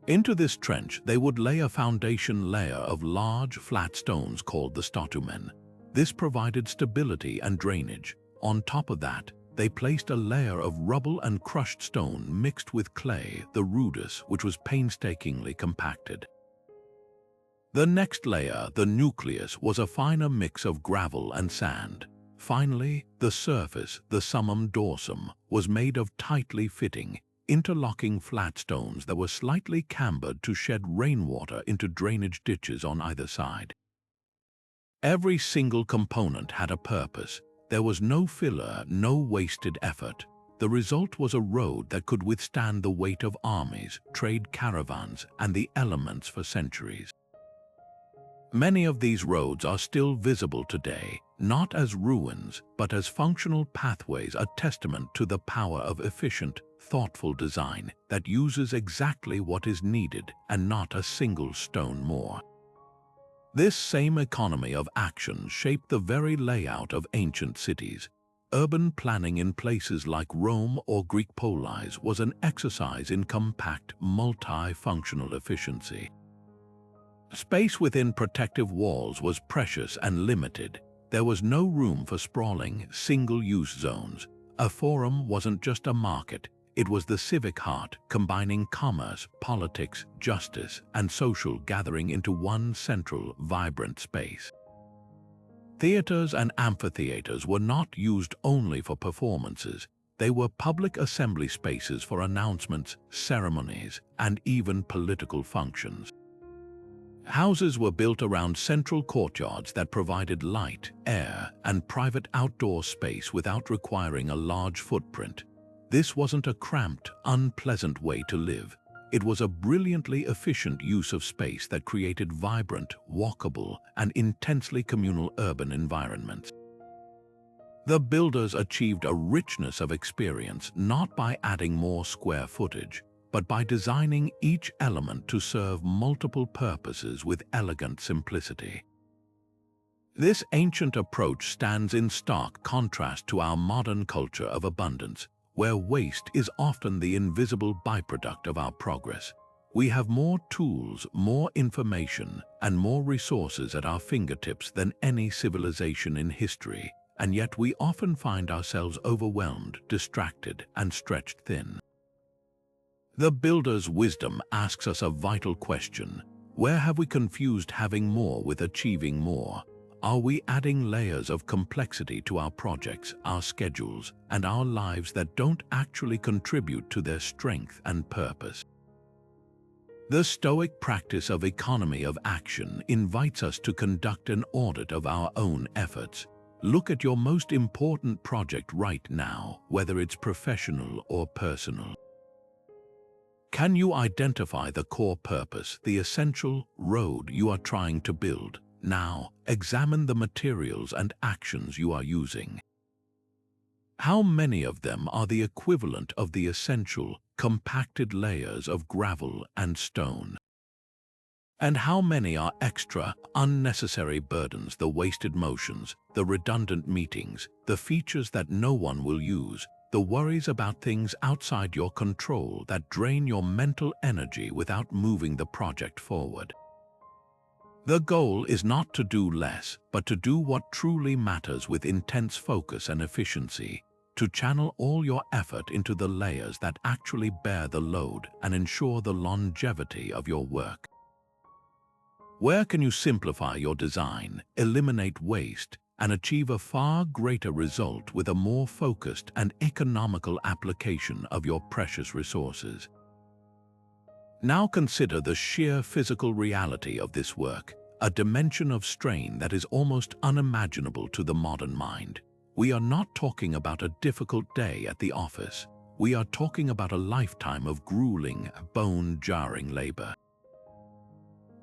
Into this trench, they would lay a foundation layer of large, flat stones called the statumen. This provided stability and drainage. On top of that, they placed a layer of rubble and crushed stone mixed with clay, the rudus, which was painstakingly compacted. The next layer, the nucleus, was a finer mix of gravel and sand. Finally, the surface, the summum dorsum, was made of tightly fitting, interlocking flat stones that were slightly cambered to shed rainwater into drainage ditches on either side. Every single component had a purpose. There was no filler, no wasted effort. The result was a road that could withstand the weight of armies, trade caravans, and the elements for centuries. Many of these roads are still visible today, not as ruins, but as functional pathways, a testament to the power of efficient, thoughtful design that uses exactly what is needed and not a single stone more. This same economy of action shaped the very layout of ancient cities. Urban planning in places like Rome or Greek polis was an exercise in compact, multi-functional efficiency. Space within protective walls was precious and limited. There was no room for sprawling, single-use zones. A forum wasn't just a market, it was the civic heart, combining commerce, politics, justice, and social gathering into one central, vibrant space. Theaters and amphitheaters were not used only for performances. They were public assembly spaces for announcements, ceremonies, and even political functions. Houses were built around central courtyards that provided light, air, and private outdoor space without requiring a large footprint. This wasn't a cramped, unpleasant way to live. It was a brilliantly efficient use of space that created vibrant, walkable, and intensely communal urban environments. The builders achieved a richness of experience not by adding more square footage, but by designing each element to serve multiple purposes with elegant simplicity. This ancient approach stands in stark contrast to our modern culture of abundance, where waste is often the invisible byproduct of our progress. We have more tools, more information, and more resources at our fingertips than any civilization in history, and yet we often find ourselves overwhelmed, distracted, and stretched thin. The builder's wisdom asks us a vital question. Where have we confused having more with achieving more? Are we adding layers of complexity to our projects, our schedules, and our lives that don't actually contribute to their strength and purpose? The Stoic practice of economy of action invites us to conduct an audit of our own efforts. Look at your most important project right now, whether it's professional or personal. Can you identify the core purpose, the essential road you are trying to build? Now, examine the materials and actions you are using. How many of them are the equivalent of the essential, compacted layers of gravel and stone? And how many are extra, unnecessary burdens, the wasted motions, the redundant meetings, the features that no one will use, the worries about things outside your control that drain your mental energy without moving the project forward? The goal is not to do less, but to do what truly matters with intense focus and efficiency, to channel all your effort into the layers that actually bear the load and ensure the longevity of your work. Where can you simplify your design, eliminate waste, and achieve a far greater result with a more focused and economical application of your precious resources? Now consider the sheer physical reality of this work, a dimension of strain that is almost unimaginable to the modern mind. We are not talking about a difficult day at the office. We are talking about a lifetime of grueling, bone-jarring labor.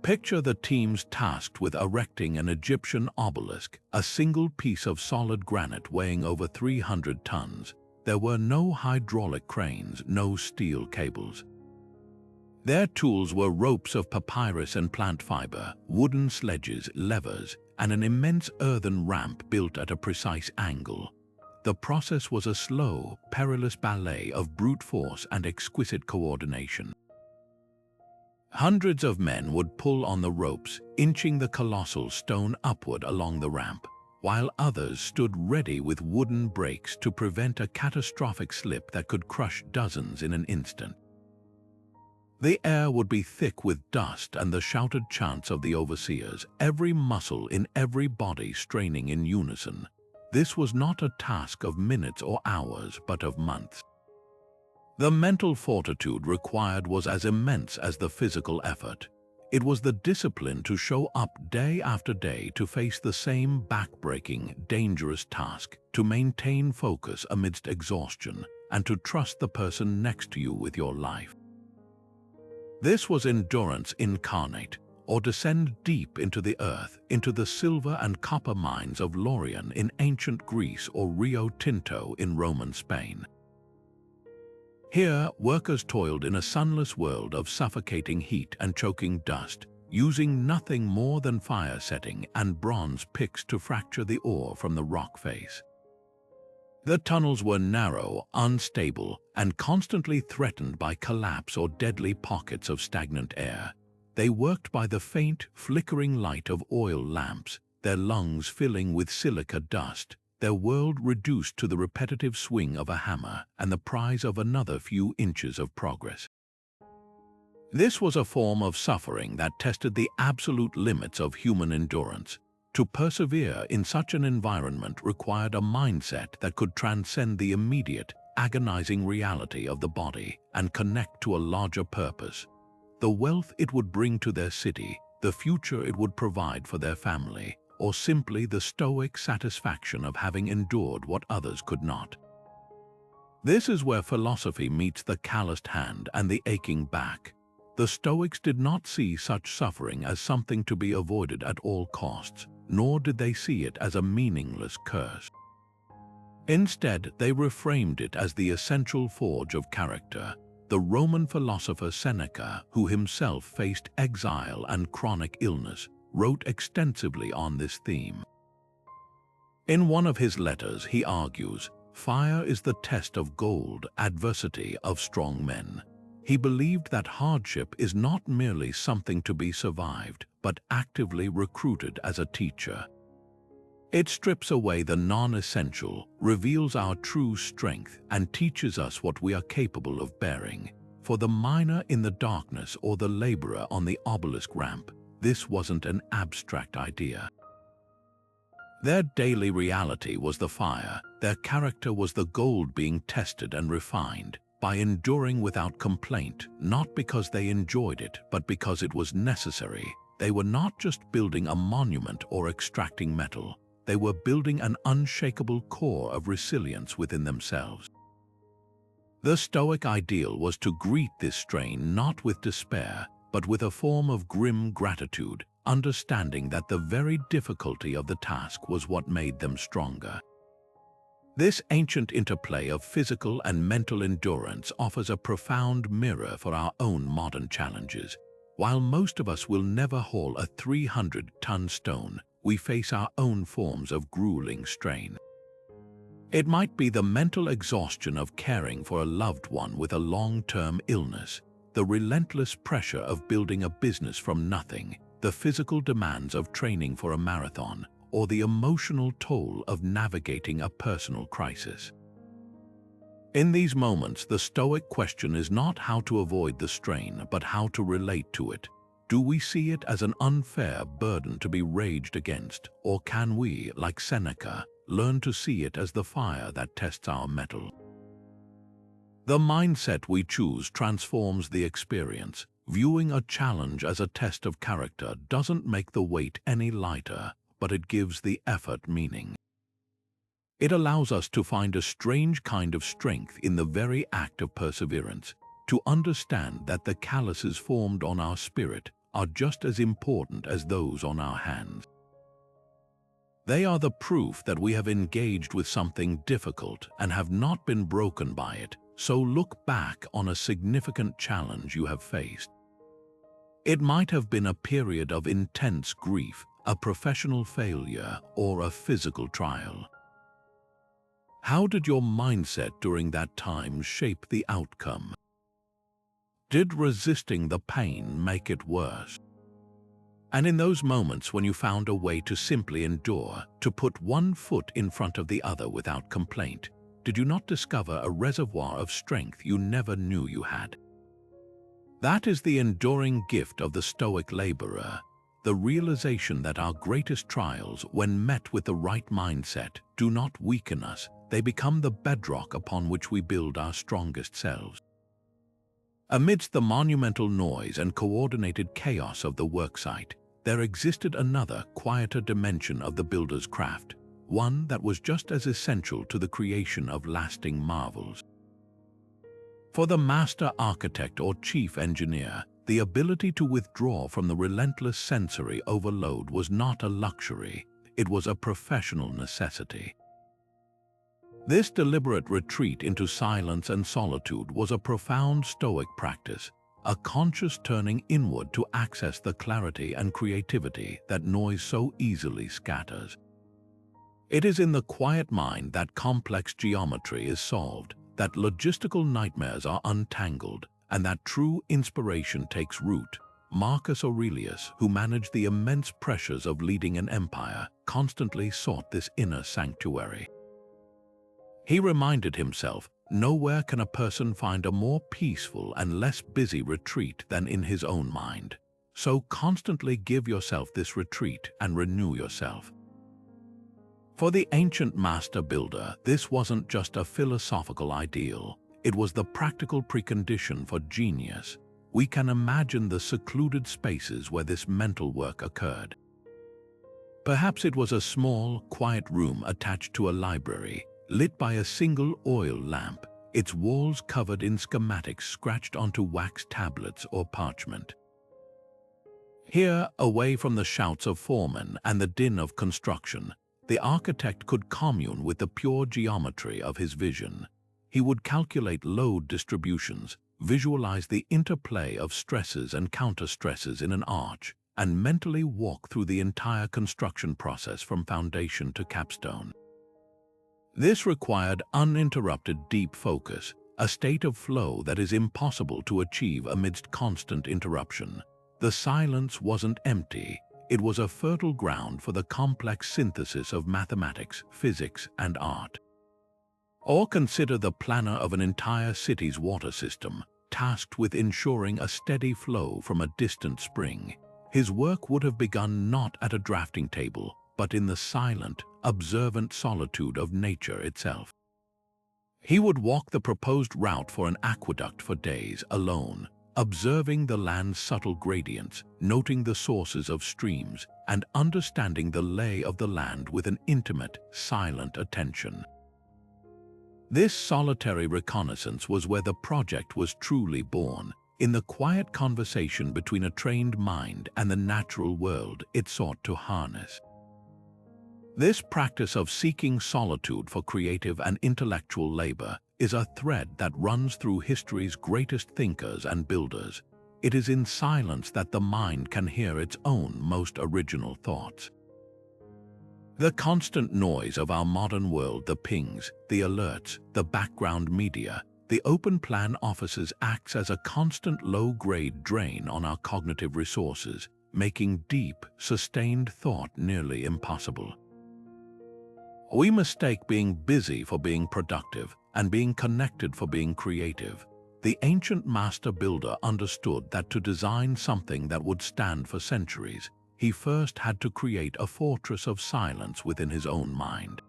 Picture the teams tasked with erecting an Egyptian obelisk, a single piece of solid granite weighing over 300 tons. There were no hydraulic cranes, no steel cables. Their tools were ropes of papyrus and plant fiber, wooden sledges, levers, and an immense earthen ramp built at a precise angle. The process was a slow, perilous ballet of brute force and exquisite coordination. Hundreds of men would pull on the ropes, inching the colossal stone upward along the ramp, while others stood ready with wooden brakes to prevent a catastrophic slip that could crush dozens in an instant. The air would be thick with dust and the shouted chants of the overseers, every muscle in every body straining in unison. This was not a task of minutes or hours, but of months. The mental fortitude required was as immense as the physical effort. It was the discipline to show up day after day to face the same backbreaking, dangerous task, to maintain focus amidst exhaustion, and to trust the person next to you with your life. This was endurance incarnate, or descend deep into the earth, into the silver and copper mines of Lorient in ancient Greece or Rio Tinto in Roman Spain. Here, workers toiled in a sunless world of suffocating heat and choking dust, using nothing more than fire setting and bronze picks to fracture the ore from the rock face. The tunnels were narrow, unstable, and constantly threatened by collapse or deadly pockets of stagnant air. They worked by the faint, flickering light of oil lamps, their lungs filling with silica dust, their world reduced to the repetitive swing of a hammer and the prize of another few inches of progress. This was a form of suffering that tested the absolute limits of human endurance. To persevere in such an environment required a mindset that could transcend the immediate, agonizing reality of the body and connect to a larger purpose. The wealth it would bring to their city, the future it would provide for their family, or simply the stoic satisfaction of having endured what others could not. This is where philosophy meets the calloused hand and the aching back. The Stoics did not see such suffering as something to be avoided at all costs, nor did they see it as a meaningless curse. Instead, they reframed it as the essential forge of character. The Roman philosopher Seneca, who himself faced exile and chronic illness, wrote extensively on this theme. In one of his letters, he argues, "Fire is the test of gold, adversity of strong men." He believed that hardship is not merely something to be survived, but actively recruited as a teacher. It strips away the non-essential, reveals our true strength, and teaches us what we are capable of bearing. For the miner in the darkness or the laborer on the obelisk ramp, this wasn't an abstract idea. Their daily reality was the fire, their character was the gold being tested and refined. By enduring without complaint, not because they enjoyed it, but because it was necessary, they were not just building a monument or extracting metal. They were building an unshakable core of resilience within themselves. The Stoic ideal was to greet this strain not with despair, but with a form of grim gratitude, understanding that the very difficulty of the task was what made them stronger. This ancient interplay of physical and mental endurance offers a profound mirror for our own modern challenges. While most of us will never haul a 300-ton stone, we face our own forms of grueling strain. It might be the mental exhaustion of caring for a loved one with a long-term illness, the relentless pressure of building a business from nothing, the physical demands of training for a marathon, or the emotional toll of navigating a personal crisis. In these moments, the Stoic question is not how to avoid the strain, but how to relate to it. Do we see it as an unfair burden to be raged against, or can we, like Seneca, learn to see it as the fire that tests our mettle? The mindset we choose transforms the experience. Viewing a challenge as a test of character doesn't make the weight any lighter, but it gives the effort meaning. It allows us to find a strange kind of strength in the very act of perseverance, to understand that the calluses formed on our spirit are just as important as those on our hands. They are the proof that we have engaged with something difficult and have not been broken by it, so look back on a significant challenge you have faced. It might have been a period of intense grief, a professional failure, or a physical trial. How did your mindset during that time shape the outcome? Did resisting the pain make it worse? And in those moments when you found a way to simply endure, to put one foot in front of the other without complaint, did you not discover a reservoir of strength you never knew you had? That is the enduring gift of the Stoic laborer. the realization that our greatest trials, when met with the right mindset, do not weaken us. They become the bedrock upon which we build our strongest selves. Amidst the monumental noise and coordinated chaos of the worksite, there existed another, quieter dimension of the builder's craft, one that was just as essential to the creation of lasting marvels. For the master architect or chief engineer, the ability to withdraw from the relentless sensory overload was not a luxury, it was a professional necessity. This deliberate retreat into silence and solitude was a profound Stoic practice, a conscious turning inward to access the clarity and creativity that noise so easily scatters. It is in the quiet mind that complex geometry is solved, that logistical nightmares are untangled, and that true inspiration takes root. Marcus Aurelius, who managed the immense pressures of leading an empire, constantly sought this inner sanctuary. He reminded himself, nowhere can a person find a more peaceful and less busy retreat than in his own mind. So constantly give yourself this retreat and renew yourself. For the ancient master builder, this wasn't just a philosophical ideal, it was the practical precondition for genius. We can imagine the secluded spaces where this mental work occurred. Perhaps it was a small, quiet room attached to a library, lit by a single oil lamp, its walls covered in schematics scratched onto wax tablets or parchment. Here, away from the shouts of foremen and the din of construction, the architect could commune with the pure geometry of his vision. He would calculate load distributions, visualize the interplay of stresses and counterstresses in an arch, and mentally walk through the entire construction process from foundation to capstone. This required uninterrupted deep focus, a state of flow that is impossible to achieve amidst constant interruption. The silence wasn't empty, it was a fertile ground for the complex synthesis of mathematics, physics, and art. Or consider the planner of an entire city's water system, tasked with ensuring a steady flow from a distant spring. His work would have begun not at a drafting table, but in the silent, observant solitude of nature itself. He would walk the proposed route for an aqueduct for days alone, observing the land's subtle gradients, noting the sources of streams, and understanding the lay of the land with an intimate, silent attention. This solitary reconnaissance was where the project was truly born, in the quiet conversation between a trained mind and the natural world it sought to harness. This practice of seeking solitude for creative and intellectual labor is a thread that runs through history's greatest thinkers and builders. It is in silence that the mind can hear its own most original thoughts. The constant noise of our modern world, the pings, the alerts, the background media, the open-plan offices acts as a constant low-grade drain on our cognitive resources, making deep, sustained thought nearly impossible. We mistake being busy for being productive and being connected for being creative. The ancient master builder understood that to design something that would stand for centuries, he first had to create a fortress of silence within his own mind.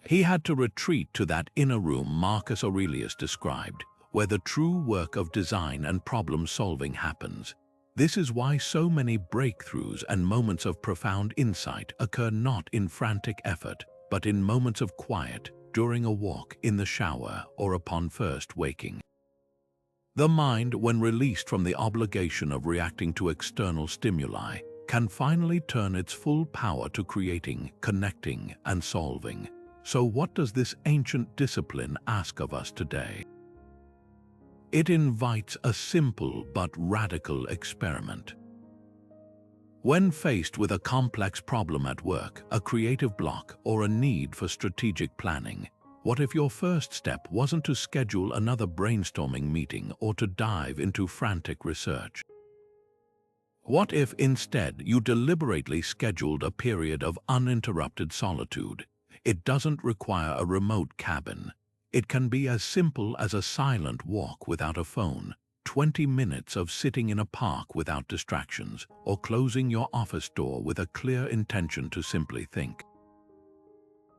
He had to retreat to that inner room Marcus Aurelius described, where the true work of design and problem-solving happens. This is why so many breakthroughs and moments of profound insight occur not in frantic effort, but in moments of quiet, during a walk, in the shower, or upon first waking. The mind, when released from the obligation of reacting to external stimuli, can finally turn its full power to creating, connecting, and solving. So what does this ancient discipline ask of us today? It invites a simple but radical experiment. When faced with a complex problem at work, a creative block, or a need for strategic planning, what if your first step wasn't to schedule another brainstorming meeting or to dive into frantic research? What if instead you deliberately scheduled a period of uninterrupted solitude? It doesn't require a remote cabin. It can be as simple as a silent walk without a phone, 20 minutes of sitting in a park without distractions, or closing your office door with a clear intention to simply think.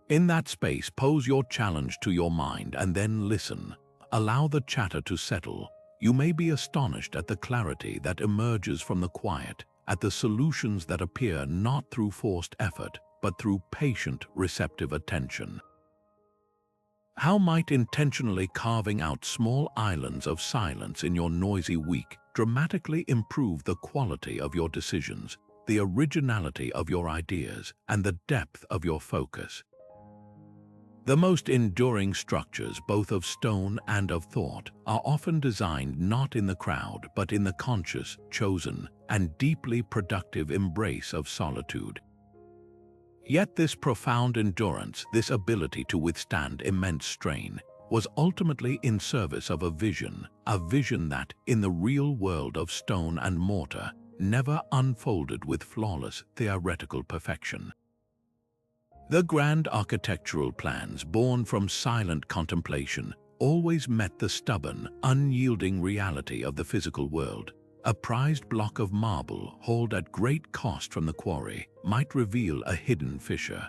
In that space, pose your challenge to your mind and then listen. Allow the chatter to settle. You may be astonished at the clarity that emerges from the quiet, at the solutions that appear not through forced effort, but through patient, receptive attention. How might intentionally carving out small islands of silence in your noisy week dramatically improve the quality of your decisions, the originality of your ideas, and the depth of your focus? The most enduring structures, both of stone and of thought, are often designed not in the crowd, but in the conscious, chosen, and deeply productive embrace of solitude. Yet this profound endurance, this ability to withstand immense strain, was ultimately in service of a vision that, in the real world of stone and mortar, never unfolded with flawless theoretical perfection. The grand architectural plans, born from silent contemplation, always met the stubborn, unyielding reality of the physical world. A prized block of marble, hauled at great cost from the quarry, might reveal a hidden fissure.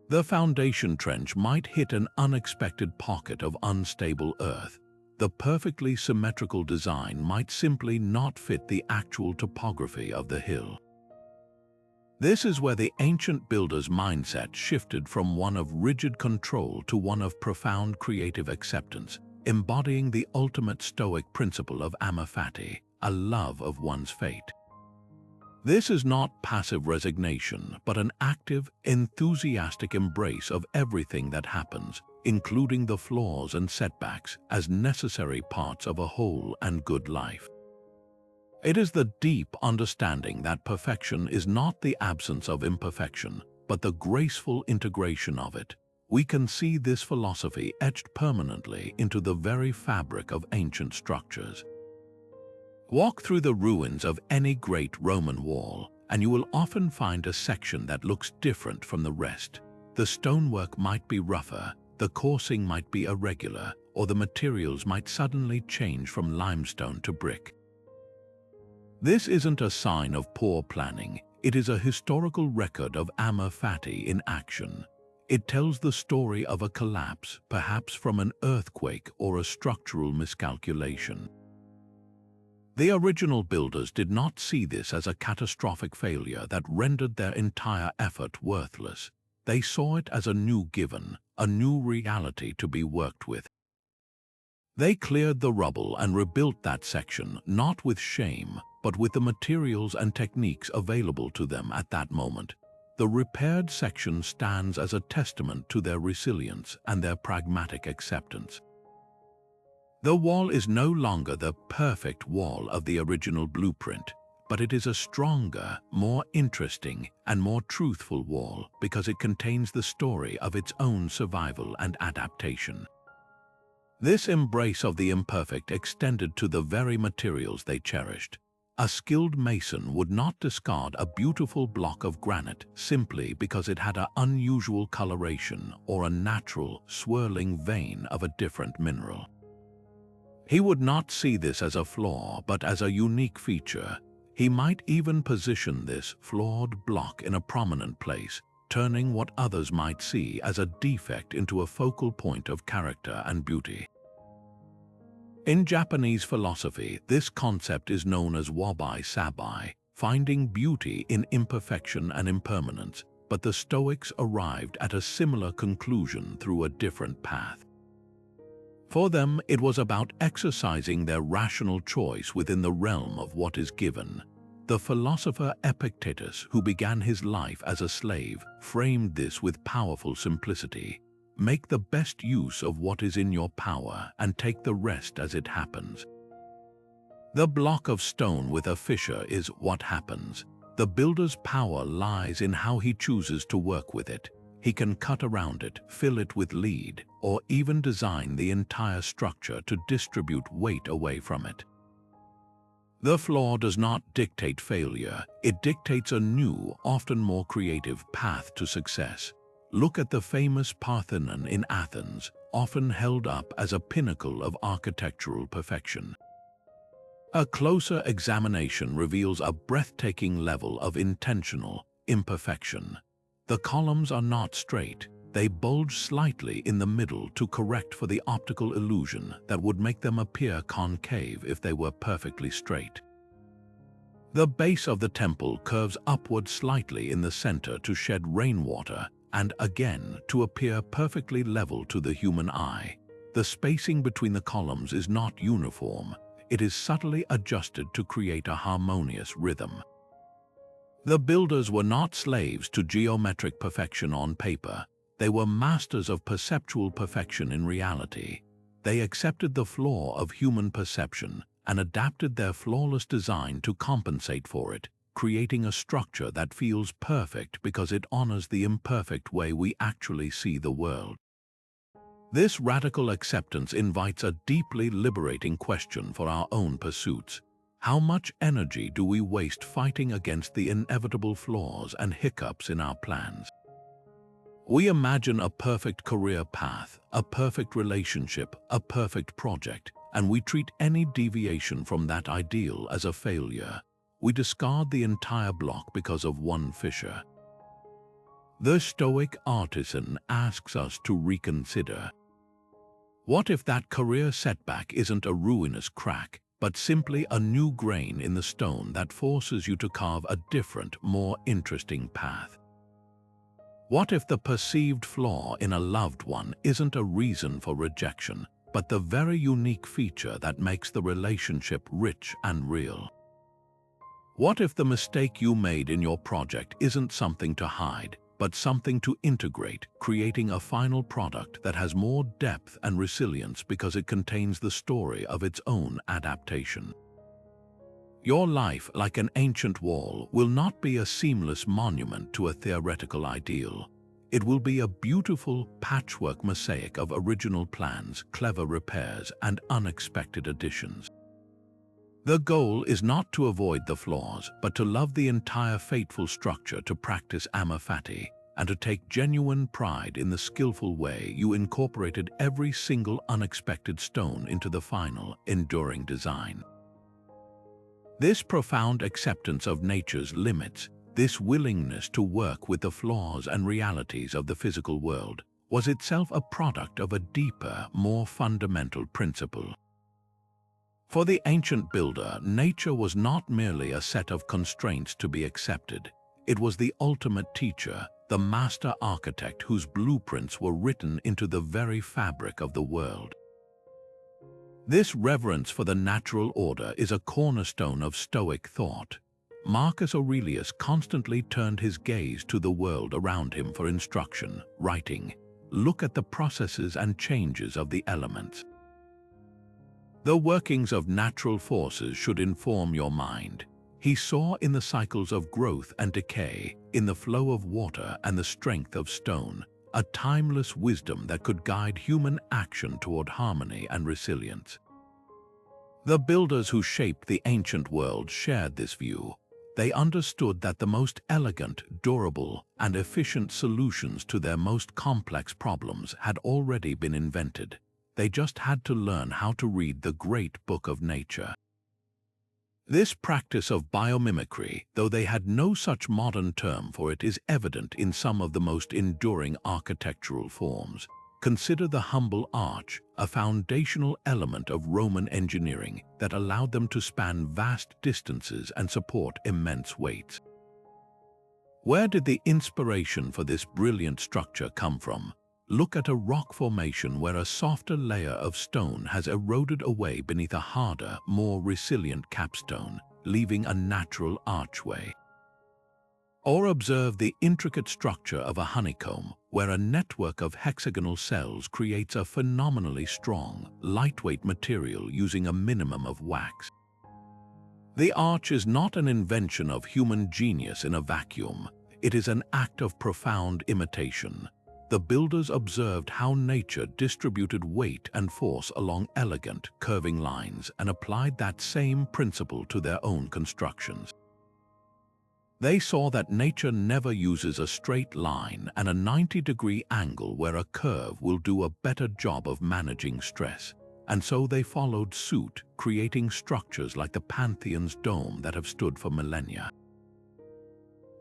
The foundation trench might hit an unexpected pocket of unstable earth. The perfectly symmetrical design might simply not fit the actual topography of the hill. This is where the ancient builder's mindset shifted from one of rigid control to one of profound creative acceptance, embodying the ultimate Stoic principle of amor fati, a love of one's fate. This is not passive resignation, but an active, enthusiastic embrace of everything that happens, including the flaws and setbacks, as necessary parts of a whole and good life. It is the deep understanding that perfection is not the absence of imperfection, but the graceful integration of it. We can see this philosophy etched permanently into the very fabric of ancient structures. Walk through the ruins of any great Roman wall, and you will often find a section that looks different from the rest. The stonework might be rougher, the coursing might be irregular, or the materials might suddenly change from limestone to brick. This isn't a sign of poor planning, it is a historical record of amor fati in action. It tells the story of a collapse, perhaps from an earthquake or a structural miscalculation. The original builders did not see this as a catastrophic failure that rendered their entire effort worthless. They saw it as a new given, a new reality to be worked with. They cleared the rubble and rebuilt that section, not with shame, but with the materials and techniques available to them at that moment. The repaired section stands as a testament to their resilience and their pragmatic acceptance. The wall is no longer the perfect wall of the original blueprint, but it is a stronger, more interesting, and more truthful wall because it contains the story of its own survival and adaptation. This embrace of the imperfect extended to the very materials they cherished. A skilled mason would not discard a beautiful block of granite simply because it had an unusual coloration or a natural, swirling vein of a different mineral. He would not see this as a flaw, but as a unique feature. He might even position this flawed block in a prominent place, turning what others might see as a defect into a focal point of character and beauty. In Japanese philosophy, this concept is known as wabi-sabi, finding beauty in imperfection and impermanence, but the Stoics arrived at a similar conclusion through a different path. For them, it was about exercising their rational choice within the realm of what is given. The philosopher Epictetus, who began his life as a slave, framed this with powerful simplicity. Make the best use of what is in your power and take the rest as it happens. The block of stone with a fissure is what happens. The builder's power lies in how he chooses to work with it. He can cut around it, fill it with lead, or even design the entire structure to distribute weight away from it. The flaw does not dictate failure, it dictates a new, often more creative path to success. Look at the famous Parthenon in Athens, often held up as a pinnacle of architectural perfection. A closer examination reveals a breathtaking level of intentional imperfection. The columns are not straight. They bulge slightly in the middle to correct for the optical illusion that would make them appear concave if they were perfectly straight. The base of the temple curves upward slightly in the center to shed rainwater and again to appear perfectly level to the human eye. The spacing between the columns is not uniform. It is subtly adjusted to create a harmonious rhythm. The builders were not slaves to geometric perfection on paper. They were masters of perceptual perfection in reality. They accepted the flaw of human perception and adapted their flawless design to compensate for it, creating a structure that feels perfect because it honors the imperfect way we actually see the world. This radical acceptance invites a deeply liberating question for our own pursuits. How much energy do we waste fighting against the inevitable flaws and hiccups in our plans? We imagine a perfect career path, a perfect relationship, a perfect project, and we treat any deviation from that ideal as a failure. We discard the entire block because of one fissure. The Stoic artisan asks us to reconsider. What if that career setback isn't a ruinous crack, but simply a new grain in the stone that forces you to carve a different, more interesting path? What if the perceived flaw in a loved one isn't a reason for rejection, but the very unique feature that makes the relationship rich and real? What if the mistake you made in your project isn't something to hide, but something to integrate, creating a final product that has more depth and resilience because it contains the story of its own adaptation? Your life, like an ancient wall, will not be a seamless monument to a theoretical ideal. It will be a beautiful patchwork mosaic of original plans, clever repairs, and unexpected additions. The goal is not to avoid the flaws, but to love the entire fateful structure, to practice amor fati, and to take genuine pride in the skillful way you incorporated every single unexpected stone into the final, enduring design. This profound acceptance of nature's limits, this willingness to work with the flaws and realities of the physical world, was itself a product of a deeper, more fundamental principle. For the ancient builder, nature was not merely a set of constraints to be accepted. It was the ultimate teacher, the master architect whose blueprints were written into the very fabric of the world. This reverence for the natural order is a cornerstone of Stoic thought. Marcus Aurelius constantly turned his gaze to the world around him for instruction, writing, "Look at the processes and changes of the elements. The workings of natural forces should inform your mind." He saw in the cycles of growth and decay, in the flow of water and the strength of stone, a timeless wisdom that could guide human action toward harmony and resilience. The builders who shaped the ancient world shared this view. They understood that the most elegant, durable, and efficient solutions to their most complex problems had already been invented. They just had to learn how to read the great book of nature. This practice of biomimicry, though they had no such modern term for it, is evident in some of the most enduring architectural forms. Consider the humble arch, a foundational element of Roman engineering that allowed them to span vast distances and support immense weights. Where did the inspiration for this brilliant structure come from? Look at a rock formation where a softer layer of stone has eroded away beneath a harder, more resilient capstone, leaving a natural archway. Or observe the intricate structure of a honeycomb, where a network of hexagonal cells creates a phenomenally strong, lightweight material using a minimum of wax. The arch is not an invention of human genius in a vacuum. It is an act of profound imitation. The builders observed how nature distributed weight and force along elegant, curving lines and applied that same principle to their own constructions. They saw that nature never uses a straight line and a 90-degree angle where a curve will do a better job of managing stress. and so they followed suit, creating structures like the Pantheon's dome that have stood for millennia.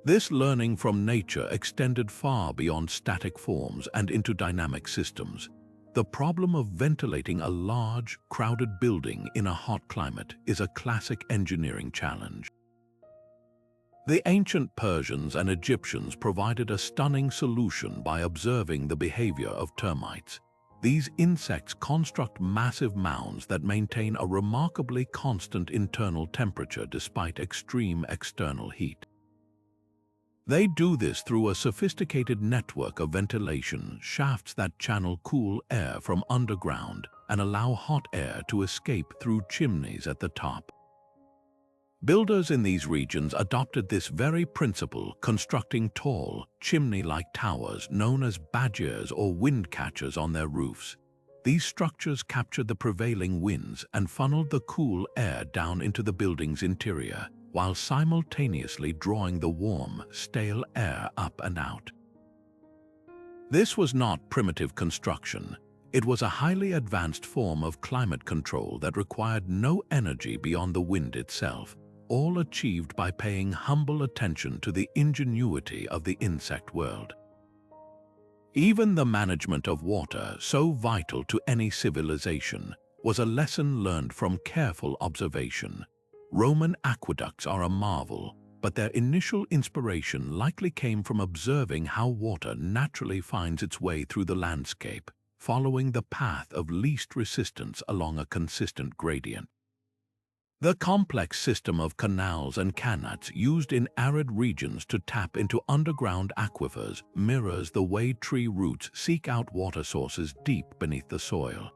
This learning from nature extended far beyond static forms and into dynamic systems. The problem of ventilating a large, crowded building in a hot climate is a classic engineering challenge. The ancient Persians and Egyptians provided a stunning solution by observing the behavior of termites. These insects construct massive mounds that maintain a remarkably constant internal temperature despite extreme external heat. They do this through a sophisticated network of ventilation shafts that channel cool air from underground and allow hot air to escape through chimneys at the top. Builders in these regions adopted this very principle, constructing tall, chimney-like towers known as badgers or wind catchers on their roofs. These structures captured the prevailing winds and funneled the cool air down into the building's interior, while simultaneously drawing the warm, stale air up and out. This was not primitive construction. It was a highly advanced form of climate control that required no energy beyond the wind itself, all achieved by paying humble attention to the ingenuity of the insect world. Even the management of water, so vital to any civilization, was a lesson learned from careful observation. Roman aqueducts are a marvel, but their initial inspiration likely came from observing how water naturally finds its way through the landscape, following the path of least resistance along a consistent gradient. The complex system of canals and canats used in arid regions to tap into underground aquifers mirrors the way tree roots seek out water sources deep beneath the soil.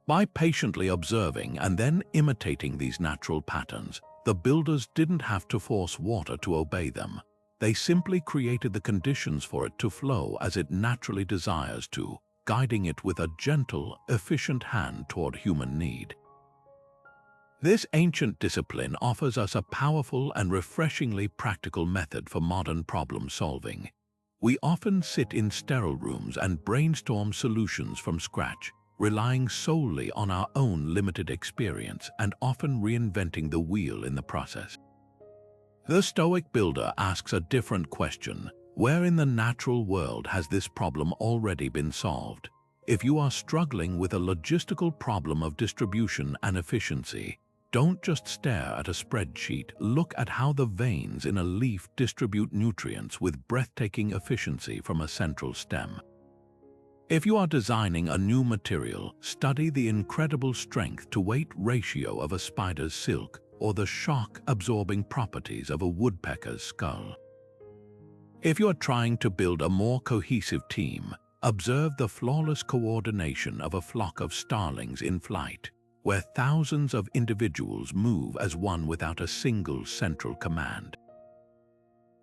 By patiently observing and then imitating these natural patterns, the builders didn't have to force water to obey them. They simply created the conditions for it to flow as it naturally desires to, guiding it with a gentle, efficient hand toward human need. This ancient discipline offers us a powerful and refreshingly practical method for modern problem solving. We often sit in sterile rooms and brainstorm solutions from scratch, relying solely on our own limited experience and often reinventing the wheel in the process. The Stoic builder asks a different question: where in the natural world has this problem already been solved? If you are struggling with a logistical problem of distribution and efficiency, don't just stare at a spreadsheet, look at how the veins in a leaf distribute nutrients with breathtaking efficiency from a central stem. If you are designing a new material, study the incredible strength-to-weight ratio of a spider's silk or the shock-absorbing properties of a woodpecker's skull. If you are trying to build a more cohesive team, observe the flawless coordination of a flock of starlings in flight, where thousands of individuals move as one without a single central command.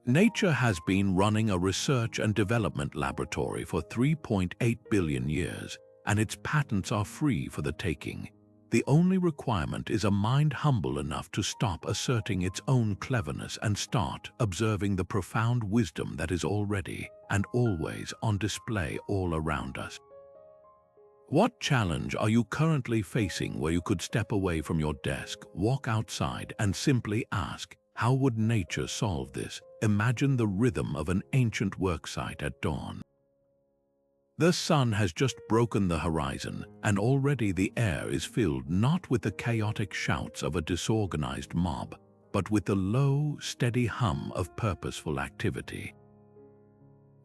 Nature has been running a research and development laboratory for 3.8 billion years, and its patents are free for the taking. The only requirement is a mind humble enough to stop asserting its own cleverness and start observing the profound wisdom that is already and always on display all around us. What challenge are you currently facing where you could step away from your desk, walk outside, and simply ask, how would nature solve this? Imagine the rhythm of an ancient worksite at dawn. The sun has just broken the horizon, and already the air is filled not with the chaotic shouts of a disorganized mob, but with the low, steady hum of purposeful activity.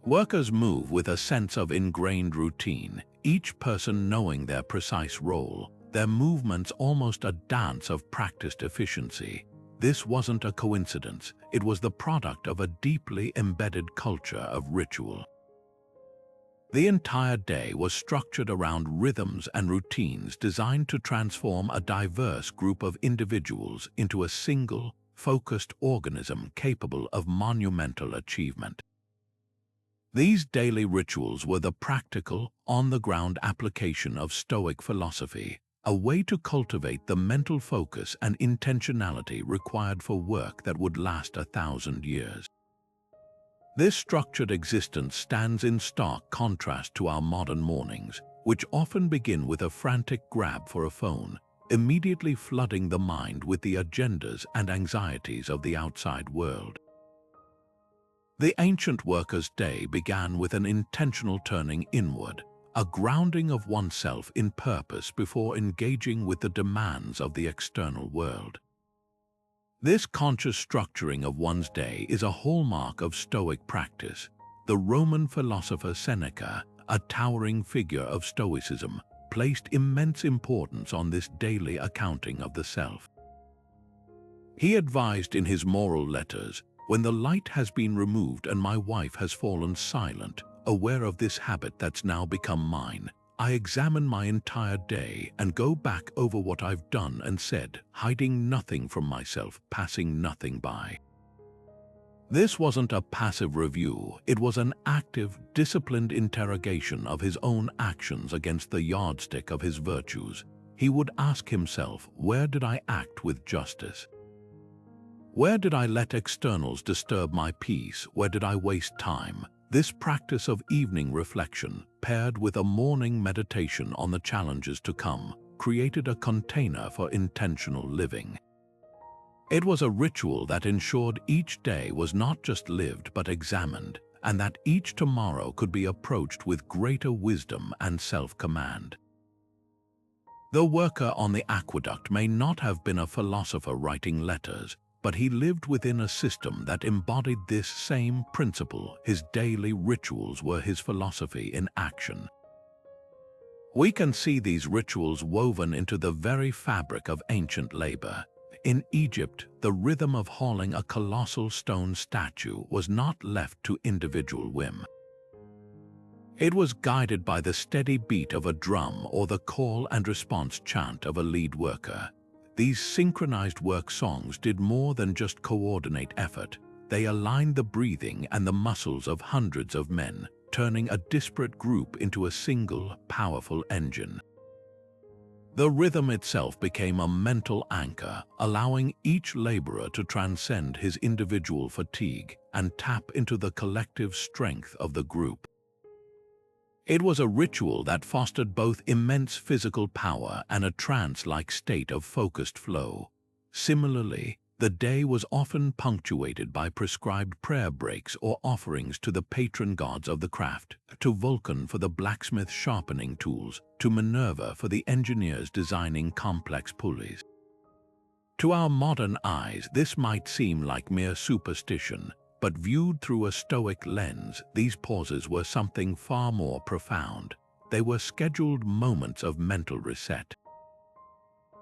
Workers move with a sense of ingrained routine, each person knowing their precise role, their movements almost a dance of practiced efficiency. This wasn't a coincidence, it was the product of a deeply embedded culture of ritual. The entire day was structured around rhythms and routines designed to transform a diverse group of individuals into a single, focused organism capable of monumental achievement. These daily rituals were the practical, on-the-ground application of Stoic philosophy, a way to cultivate the mental focus and intentionality required for work that would last 1,000 years. This structured existence stands in stark contrast to our modern mornings, which often begin with a frantic grab for a phone, immediately flooding the mind with the agendas and anxieties of the outside world. The ancient worker's day began with an intentional turning inward, a grounding of oneself in purpose before engaging with the demands of the external world. This conscious structuring of one's day is a hallmark of Stoic practice. The Roman philosopher Seneca, a towering figure of Stoicism, placed immense importance on this daily accounting of the self. He advised in his moral letters, "When the light has been removed and my wife has fallen silent, aware of this habit that's now become mine, I examine my entire day and go back over what I've done and said, hiding nothing from myself, passing nothing by." This wasn't a passive review, it was an active, disciplined interrogation of his own actions against the yardstick of his virtues. He would ask himself, where did I act with justice? Where did I let externals disturb my peace? Where did I waste time? This practice of evening reflection, paired with a morning meditation on the challenges to come, created a container for intentional living. It was a ritual that ensured each day was not just lived but examined, and that each tomorrow could be approached with greater wisdom and self-command. The worker on the aqueduct may not have been a philosopher writing letters, but he lived within a system that embodied this same principle. His daily rituals were his philosophy in action. We can see these rituals woven into the very fabric of ancient labor. In Egypt, the rhythm of hauling a colossal stone statue was not left to individual whim. It was guided by the steady beat of a drum or the call and response chant of a lead worker. These synchronized work songs did more than just coordinate effort. They aligned the breathing and the muscles of hundreds of men, turning a disparate group into a single, powerful engine. The rhythm itself became a mental anchor, allowing each laborer to transcend his individual fatigue and tap into the collective strength of the group. It was a ritual that fostered both immense physical power and a trance-like state of focused flow. Similarly, the day was often punctuated by prescribed prayer breaks or offerings to the patron gods of the craft, to Vulcan for the blacksmith sharpening tools, to Minerva for the engineers designing complex pulleys. To our modern eyes, this might seem like mere superstition, but viewed through a Stoic lens, these pauses were something far more profound. They were scheduled moments of mental reset.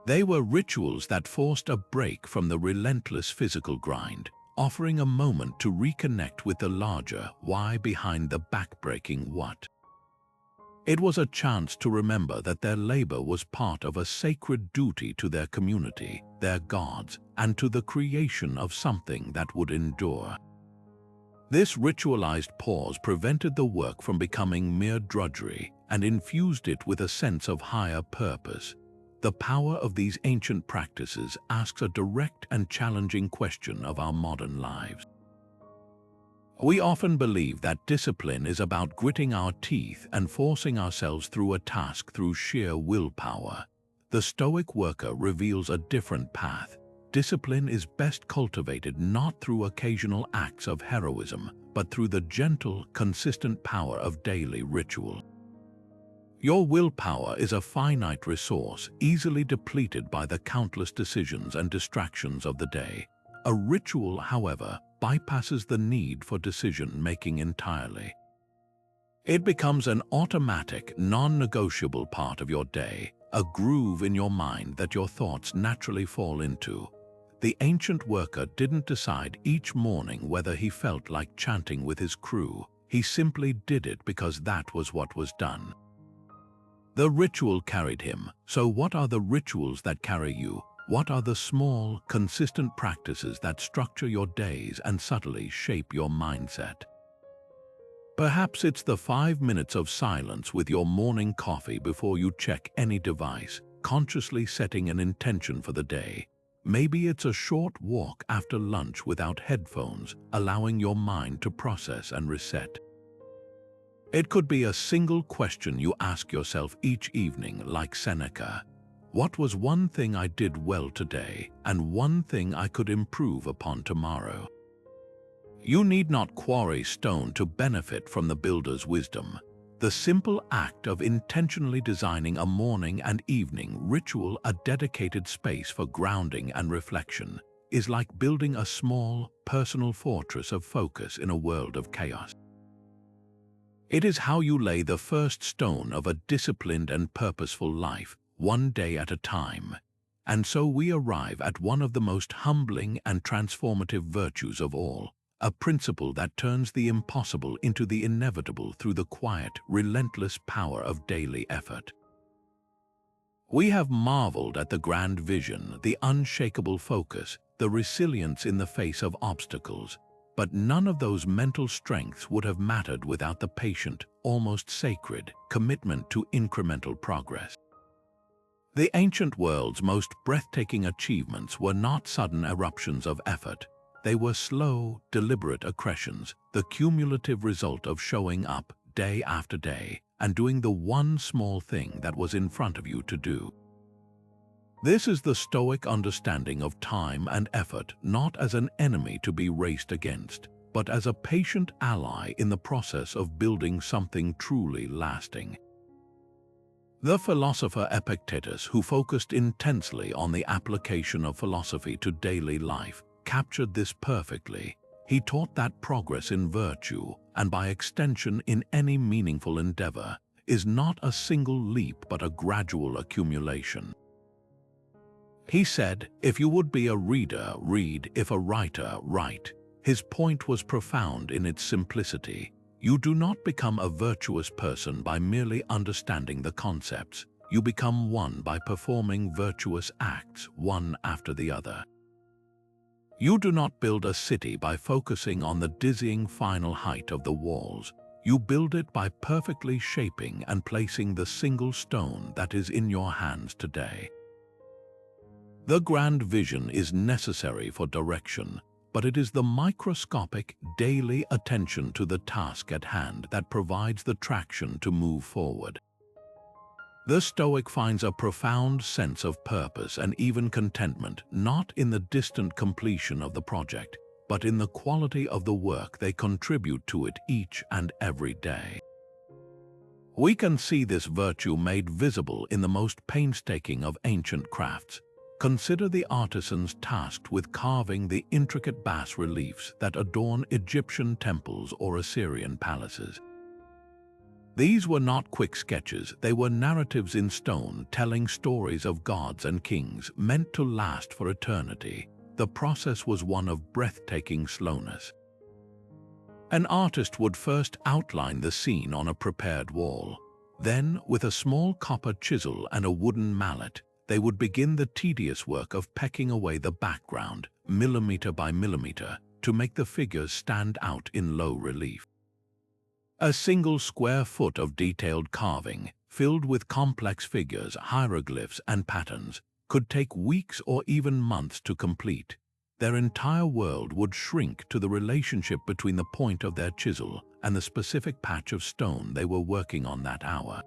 They were rituals that forced a break from the relentless physical grind, offering a moment to reconnect with the larger why behind the backbreaking what. It was a chance to remember that their labor was part of a sacred duty to their community, their gods, and to the creation of something that would endure. This ritualized pause prevented the work from becoming mere drudgery and infused it with a sense of higher purpose. The power of these ancient practices asks a direct and challenging question of our modern lives. We often believe that discipline is about gritting our teeth and forcing ourselves through a task through sheer willpower. The Stoic worker reveals a different path. Discipline is best cultivated not through occasional acts of heroism, but through the gentle, consistent power of daily ritual. Your willpower is a finite resource, easily depleted by the countless decisions and distractions of the day. A ritual, however, bypasses the need for decision-making entirely. It becomes an automatic, non-negotiable part of your day, a groove in your mind that your thoughts naturally fall into. The ancient worker didn't decide each morning whether he felt like chanting with his crew. He simply did it because that was what was done. The ritual carried him. So what are the rituals that carry you? What are the small, consistent practices that structure your days and subtly shape your mindset? Perhaps it's the 5 minutes of silence with your morning coffee before you check any device, consciously setting an intention for the day. Maybe it's a short walk after lunch without headphones, allowing your mind to process and reset. It could be a single question you ask yourself each evening, like Seneca. What was one thing I did well today, and one thing I could improve upon tomorrow? You need not quarry stone to benefit from the builder's wisdom. The simple act of intentionally designing a morning and evening ritual, a dedicated space for grounding and reflection, is like building a small, personal fortress of focus in a world of chaos. It is how you lay the first stone of a disciplined and purposeful life, one day at a time. And so we arrive at one of the most humbling and transformative virtues of all, a principle that turns the impossible into the inevitable through the quiet, relentless power of daily effort. We have marveled at the grand vision, the unshakable focus, the resilience in the face of obstacles, but none of those mental strengths would have mattered without the patient, almost sacred, commitment to incremental progress. The ancient world's most breathtaking achievements were not sudden eruptions of effort. They were slow, deliberate accretions, the cumulative result of showing up day after day and doing the one small thing that was in front of you to do. This is the Stoic understanding of time and effort, not as an enemy to be raced against, but as a patient ally in the process of building something truly lasting. The philosopher Epictetus, who focused intensely on the application of philosophy to daily life, captured this perfectly. He taught that progress in virtue, and by extension in any meaningful endeavor, is not a single leap but a gradual accumulation. He said, "If you would be a reader, read; if a writer, write." His point was profound in its simplicity. You do not become a virtuous person by merely understanding the concepts. You become one by performing virtuous acts, one after the other. You do not build a city by focusing on the dizzying final height of the walls. You build it by perfectly shaping and placing the single stone that is in your hands today. The grand vision is necessary for direction, but it is the microscopic, daily attention to the task at hand that provides the traction to move forward. The Stoic finds a profound sense of purpose and even contentment, not in the distant completion of the project, but in the quality of the work they contribute to it each and every day. We can see this virtue made visible in the most painstaking of ancient crafts. Consider the artisans tasked with carving the intricate bas-reliefs that adorn Egyptian temples or Assyrian palaces. These were not quick sketches, they were narratives in stone telling stories of gods and kings meant to last for eternity. The process was one of breathtaking slowness. An artist would first outline the scene on a prepared wall. Then, with a small copper chisel and a wooden mallet, they would begin the tedious work of pecking away the background, millimeter by millimeter, to make the figures stand out in low relief. A single square foot of detailed carving, filled with complex figures, hieroglyphs, and patterns, could take weeks or even months to complete. Their entire world would shrink to the relationship between the point of their chisel and the specific patch of stone they were working on that hour.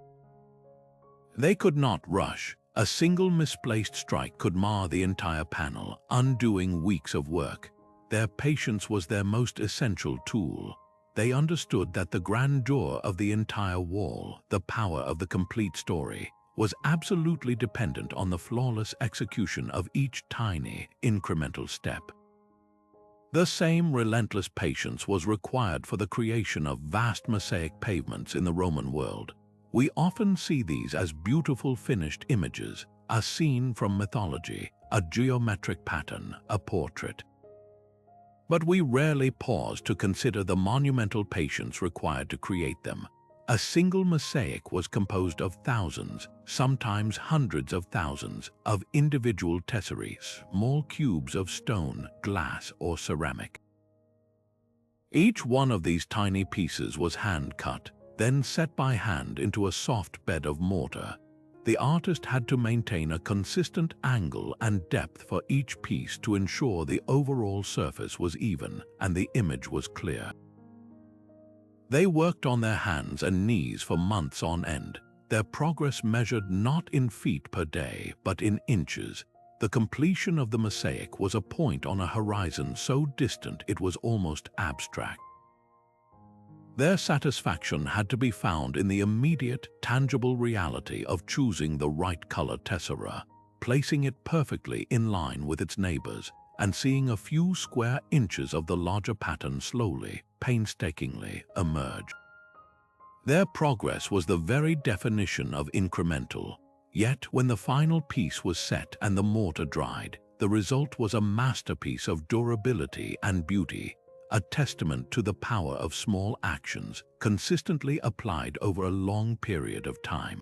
They could not rush. A single misplaced strike could mar the entire panel, undoing weeks of work. Their patience was their most essential tool. They understood that the grandeur of the entire wall, the power of the complete story, was absolutely dependent on the flawless execution of each tiny, incremental step. The same relentless patience was required for the creation of vast mosaic pavements in the Roman world. We often see these as beautiful finished images, a scene from mythology, a geometric pattern, a portrait. But we rarely pause to consider the monumental patience required to create them. A single mosaic was composed of thousands, sometimes hundreds of thousands, of individual tesserae, small cubes of stone, glass, or ceramic. Each one of these tiny pieces was hand-cut, then set by hand into a soft bed of mortar. The artist had to maintain a consistent angle and depth for each piece to ensure the overall surface was even and the image was clear. They worked on their hands and knees for months on end, their progress measured not in feet per day, but in inches. The completion of the mosaic was a point on a horizon so distant it was almost abstract. Their satisfaction had to be found in the immediate, tangible reality of choosing the right color tessera, placing it perfectly in line with its neighbors, and seeing a few square inches of the larger pattern slowly, painstakingly emerge. Their progress was the very definition of incremental. Yet, when the final piece was set and the mortar dried, the result was a masterpiece of durability and beauty, a testament to the power of small actions consistently applied over a long period of time.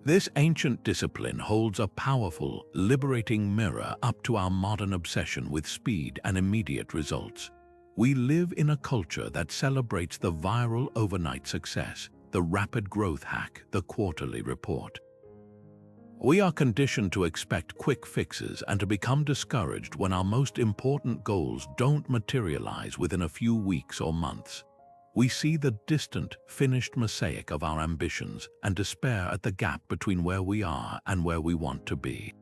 This ancient discipline holds a powerful, liberating mirror up to our modern obsession with speed and immediate results. We live in a culture that celebrates the viral overnight success, the rapid growth hack, the quarterly report. We are conditioned to expect quick fixes and to become discouraged when our most important goals don't materialize within a few weeks or months. We see the distant, finished mosaic of our ambitions and despair at the gap between where we are and where we want to be.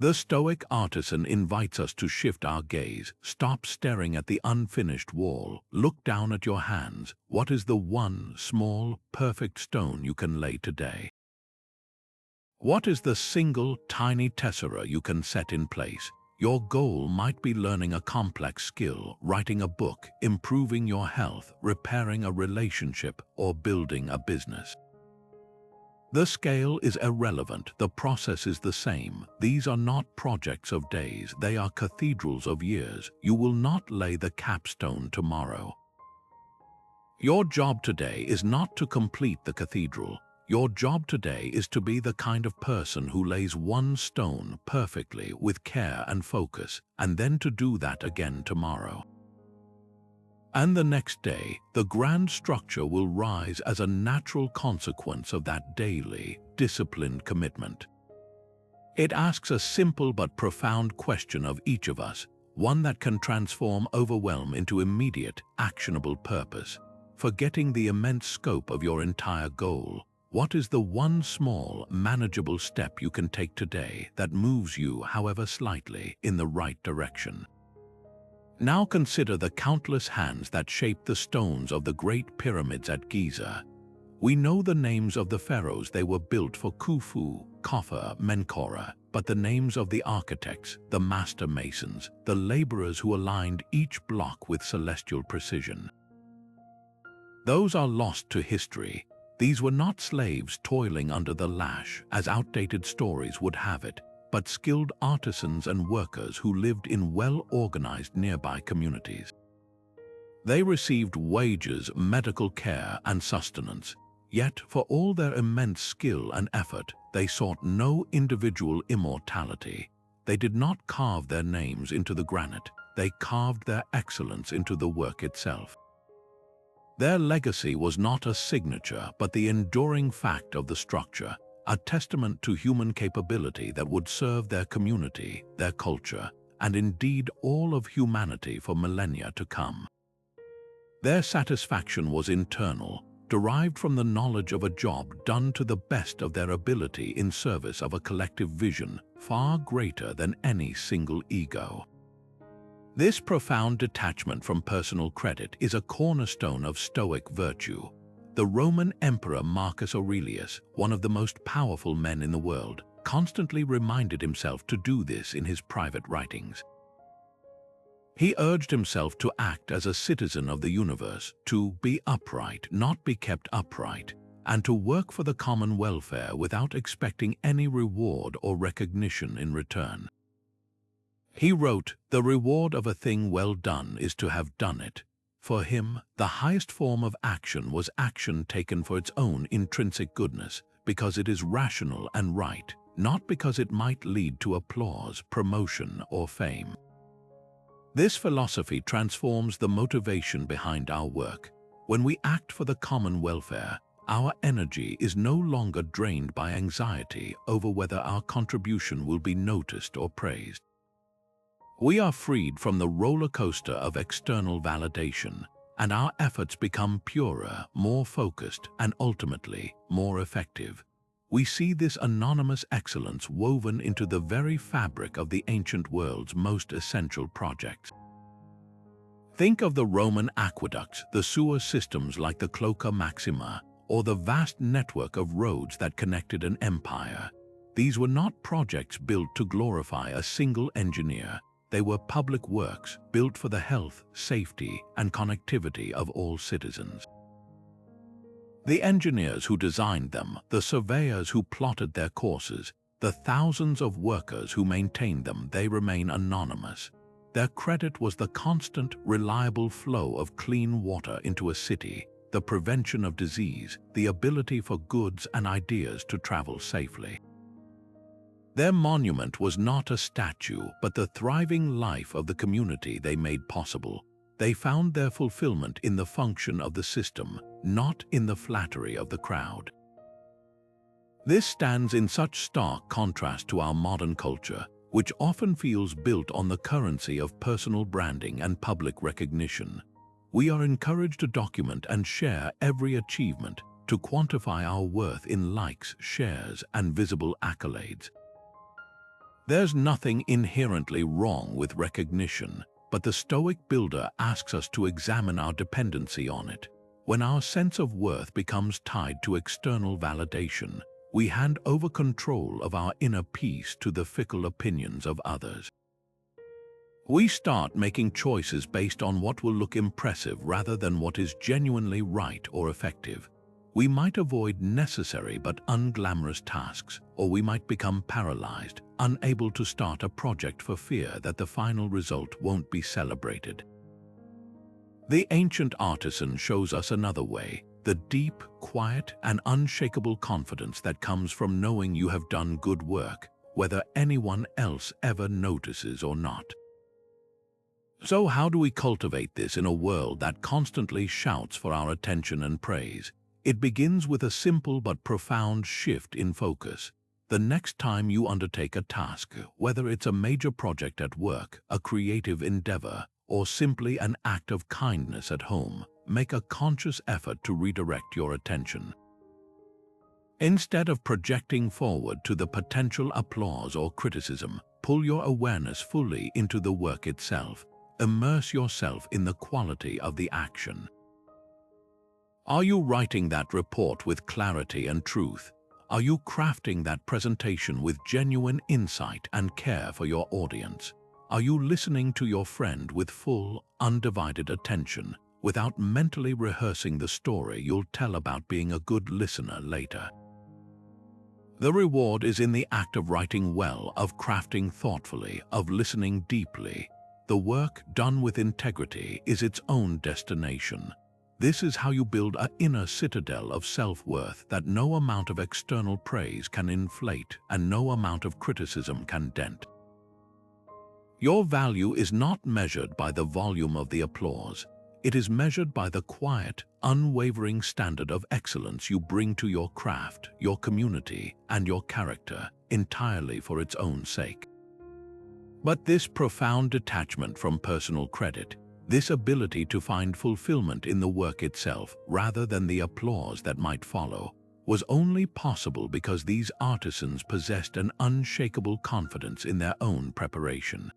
The Stoic artisan invites us to shift our gaze, stop staring at the unfinished wall, look down at your hands. What is the one small, perfect stone you can lay today? What is the single, tiny tessera you can set in place? Your goal might be learning a complex skill, writing a book, improving your health, repairing a relationship, or building a business. The scale is irrelevant, the process is the same. These are not projects of days, they are cathedrals of years. You will not lay the capstone tomorrow. Your job today is not to complete the cathedral. Your job today is to be the kind of person who lays one stone perfectly with care and focus, and then to do that again tomorrow. And the next day, the grand structure will rise as a natural consequence of that daily, disciplined commitment. It asks a simple but profound question of each of us, one that can transform overwhelm into immediate, actionable purpose. Forgetting the immense scope of your entire goal, what is the one small, manageable step you can take today that moves you, however slightly, in the right direction? Now consider the countless hands that shaped the stones of the great pyramids at Giza. We know the names of the pharaohs they were built for: Khufu, Khafre, Menkaure, but the names of the architects, the master masons, the laborers who aligned each block with celestial precision. Those are lost to history. These were not slaves toiling under the lash, as outdated stories would have it, but skilled artisans and workers who lived in well-organized nearby communities. They received wages, medical care, and sustenance, yet for all their immense skill and effort, they sought no individual immortality. They did not carve their names into the granite, they carved their excellence into the work itself. Their legacy was not a signature, but the enduring fact of the structure, a testament to human capability that would serve their community, their culture, and indeed all of humanity for millennia to come. Their satisfaction was internal, derived from the knowledge of a job done to the best of their ability in service of a collective vision far greater than any single ego. This profound detachment from personal credit is a cornerstone of Stoic virtue. The Roman Emperor Marcus Aurelius, one of the most powerful men in the world, constantly reminded himself to do this in his private writings. He urged himself to act as a citizen of the universe, to be upright, not be kept upright, and to work for the common welfare without expecting any reward or recognition in return. He wrote, "The reward of a thing well done is to have done it." For him, the highest form of action was action taken for its own intrinsic goodness, because it is rational and right, not because it might lead to applause, promotion, or fame. This philosophy transforms the motivation behind our work. When we act for the common welfare, our energy is no longer drained by anxiety over whether our contribution will be noticed or praised. We are freed from the roller coaster of external validation, and our efforts become purer, more focused, and ultimately more effective. We see this anonymous excellence woven into the very fabric of the ancient world's most essential projects. Think of the Roman aqueducts, the sewer systems like the Cloaca Maxima, or the vast network of roads that connected an empire. These were not projects built to glorify a single engineer. They were public works built for the health, safety, and connectivity of all citizens. The engineers who designed them, the surveyors who plotted their courses, the thousands of workers who maintained them, they remain anonymous. Their credit was the constant, reliable flow of clean water into a city, the prevention of disease, the ability for goods and ideas to travel safely. Their monument was not a statue, but the thriving life of the community they made possible. They found their fulfillment in the function of the system, not in the flattery of the crowd. This stands in such stark contrast to our modern culture, which often feels built on the currency of personal branding and public recognition. We are encouraged to document and share every achievement, to quantify our worth in likes, shares, and visible accolades. There's nothing inherently wrong with recognition, but the Stoic builder asks us to examine our dependency on it. When our sense of worth becomes tied to external validation, we hand over control of our inner peace to the fickle opinions of others. We start making choices based on what will look impressive rather than what is genuinely right or effective. We might avoid necessary but unglamorous tasks, or we might become paralyzed, unable to start a project for fear that the final result won't be celebrated. The ancient artisan shows us another way, the deep, quiet, and unshakable confidence that comes from knowing you have done good work, whether anyone else ever notices or not. So how do we cultivate this in a world that constantly shouts for our attention and praise? It begins with a simple but profound shift in focus. The next time you undertake a task, whether it's a major project at work, a creative endeavor, or simply an act of kindness at home, make a conscious effort to redirect your attention. Instead of projecting forward to the potential applause or criticism, pull your awareness fully into the work itself. Immerse yourself in the quality of the action. Are you writing that report with clarity and truth? Are you crafting that presentation with genuine insight and care for your audience? Are you listening to your friend with full, undivided attention, without mentally rehearsing the story you'll tell about being a good listener later? The reward is in the act of writing well, of crafting thoughtfully, of listening deeply. The work done with integrity is its own destination. This is how you build an inner citadel of self-worth that no amount of external praise can inflate and no amount of criticism can dent. Your value is not measured by the volume of the applause. It is measured by the quiet, unwavering standard of excellence you bring to your craft, your community, and your character, entirely for its own sake. But this profound detachment from personal credit, this ability to find fulfillment in the work itself rather than the applause that might follow, was only possible because these artisans possessed an unshakable confidence in their own preparation.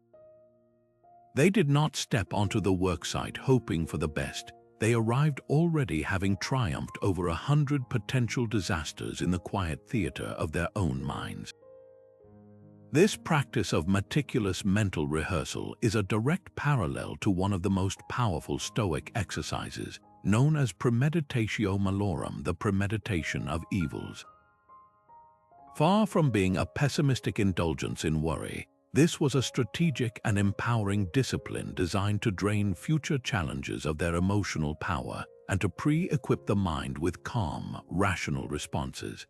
They did not step onto the worksite hoping for the best. They arrived already having triumphed over 100 potential disasters in the quiet theater of their own minds. This practice of meticulous mental rehearsal is a direct parallel to one of the most powerful Stoic exercises, known as Premeditatio Malorum, the premeditation of evils. Far from being a pessimistic indulgence in worry, this was a strategic and empowering discipline designed to drain future challenges of their emotional power and to pre-equip the mind with calm, rational responses.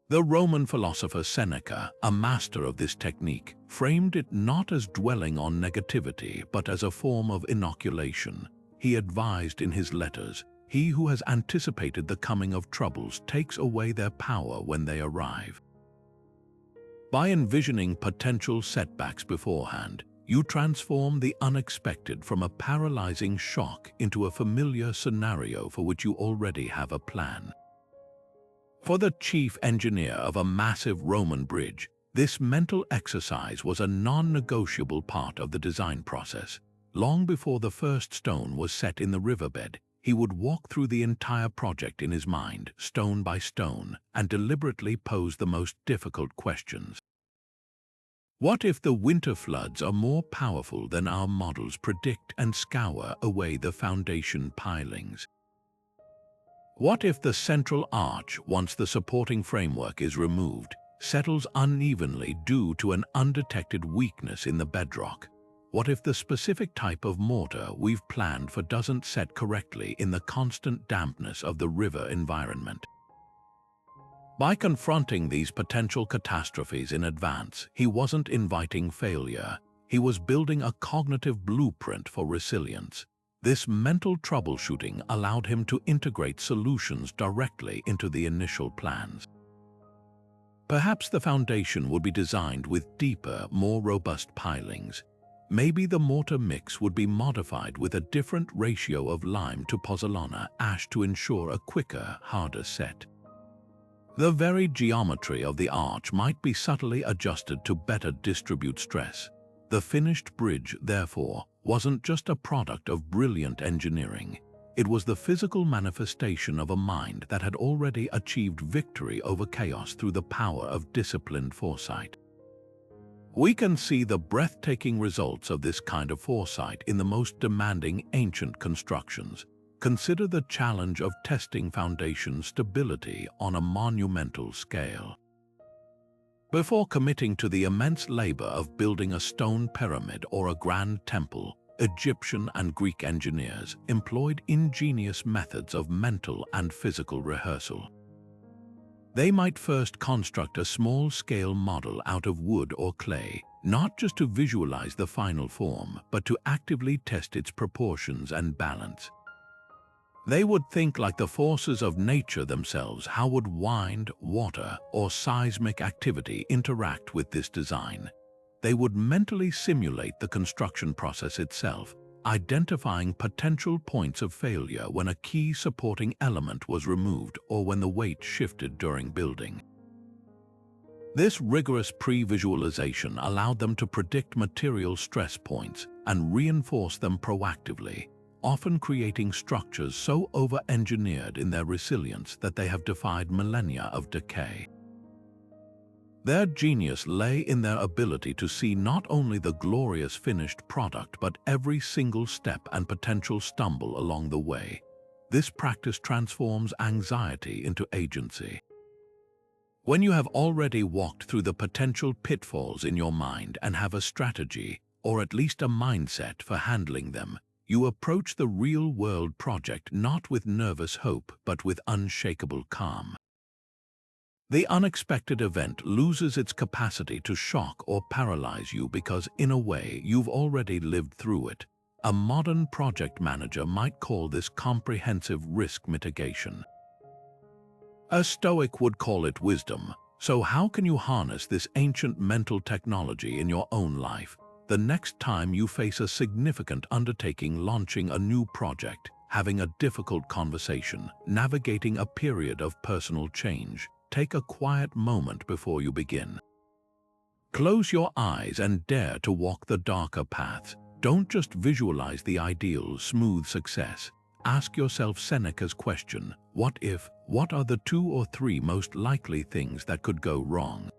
The Roman philosopher Seneca, a master of this technique, framed it not as dwelling on negativity but as a form of inoculation. He advised in his letters, "He who has anticipated the coming of troubles takes away their power when they arrive." By envisioning potential setbacks beforehand, You transform the unexpected from a paralyzing shock into a familiar scenario for which you already have a plan. For the chief engineer of a massive Roman bridge, this mental exercise was a non-negotiable part of the design process. Long before the first stone was set in the riverbed, he would walk through the entire project in his mind, stone by stone, and deliberately pose the most difficult questions. What if the winter floods are more powerful than our models predict and scour away the foundation pilings? What if the central arch, once the supporting framework is removed, settles unevenly due to an undetected weakness in the bedrock? What if the specific type of mortar we've planned for doesn't set correctly in the constant dampness of the river environment? By confronting these potential catastrophes in advance, he wasn't inviting failure. He was building a cognitive blueprint for resilience. This mental troubleshooting allowed him to integrate solutions directly into the initial plans. Perhaps the foundation would be designed with deeper, more robust pilings. Maybe the mortar mix would be modified with a different ratio of lime to pozzolana ash to ensure a quicker, harder set. The very geometry of the arch might be subtly adjusted to better distribute stress. The finished bridge, therefore, wasn't just a product of brilliant engineering. It was the physical manifestation of a mind that had already achieved victory over chaos through the power of disciplined foresight. We can see the breathtaking results of this kind of foresight in the most demanding ancient constructions. Consider the challenge of testing foundation stability on a monumental scale. Before committing to the immense labor of building a stone pyramid or a grand temple, Egyptian and Greek engineers employed ingenious methods of mental and physical rehearsal. They might first construct a small-scale model out of wood or clay, not just to visualize the final form, but to actively test its proportions and balance. They would think like the forces of nature themselves. How would wind, water, or seismic activity interact with this design? They would mentally simulate the construction process itself, identifying potential points of failure when a key supporting element was removed or when the weight shifted during building. This rigorous pre-visualization allowed them to predict material stress points and reinforce them proactively, often creating structures so over-engineered in their resilience that they have defied millennia of decay. Their genius lay in their ability to see not only the glorious finished product but every single step and potential stumble along the way. This practice transforms anxiety into agency. When you have already walked through the potential pitfalls in your mind and have a strategy, or at least a mindset for handling them, you approach the real-world project not with nervous hope but with unshakable calm. The unexpected event loses its capacity to shock or paralyze you because, in a way, you've already lived through it. A modern project manager might call this comprehensive risk mitigation. A Stoic would call it wisdom. So how can you harness this ancient mental technology in your own life? The next time you face a significant undertaking, launching a new project, having a difficult conversation, navigating a period of personal change, take a quiet moment before you begin. Close your eyes and dare to walk the darker paths. Don't just visualize the ideal, smooth success. Ask yourself Seneca's question, what if? What are the 2 or 3 most likely things that could go wrong?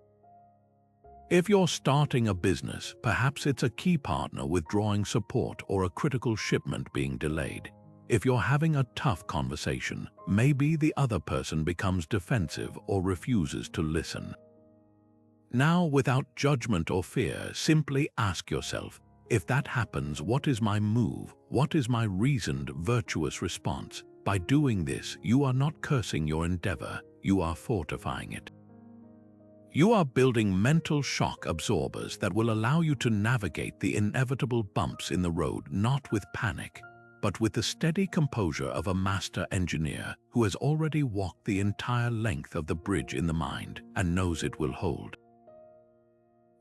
If you're starting a business, perhaps it's a key partner withdrawing support or a critical shipment being delayed. If you're having a tough conversation, maybe the other person becomes defensive or refuses to listen. Now, without judgment or fear, simply ask yourself, if that happens, what is my move? What is my reasoned, virtuous response? By doing this, you are not cursing your endeavor, you are fortifying it. You are building mental shock absorbers that will allow you to navigate the inevitable bumps in the road not with panic, but with the steady composure of a master engineer who has already walked the entire length of the bridge in the mind and knows it will hold.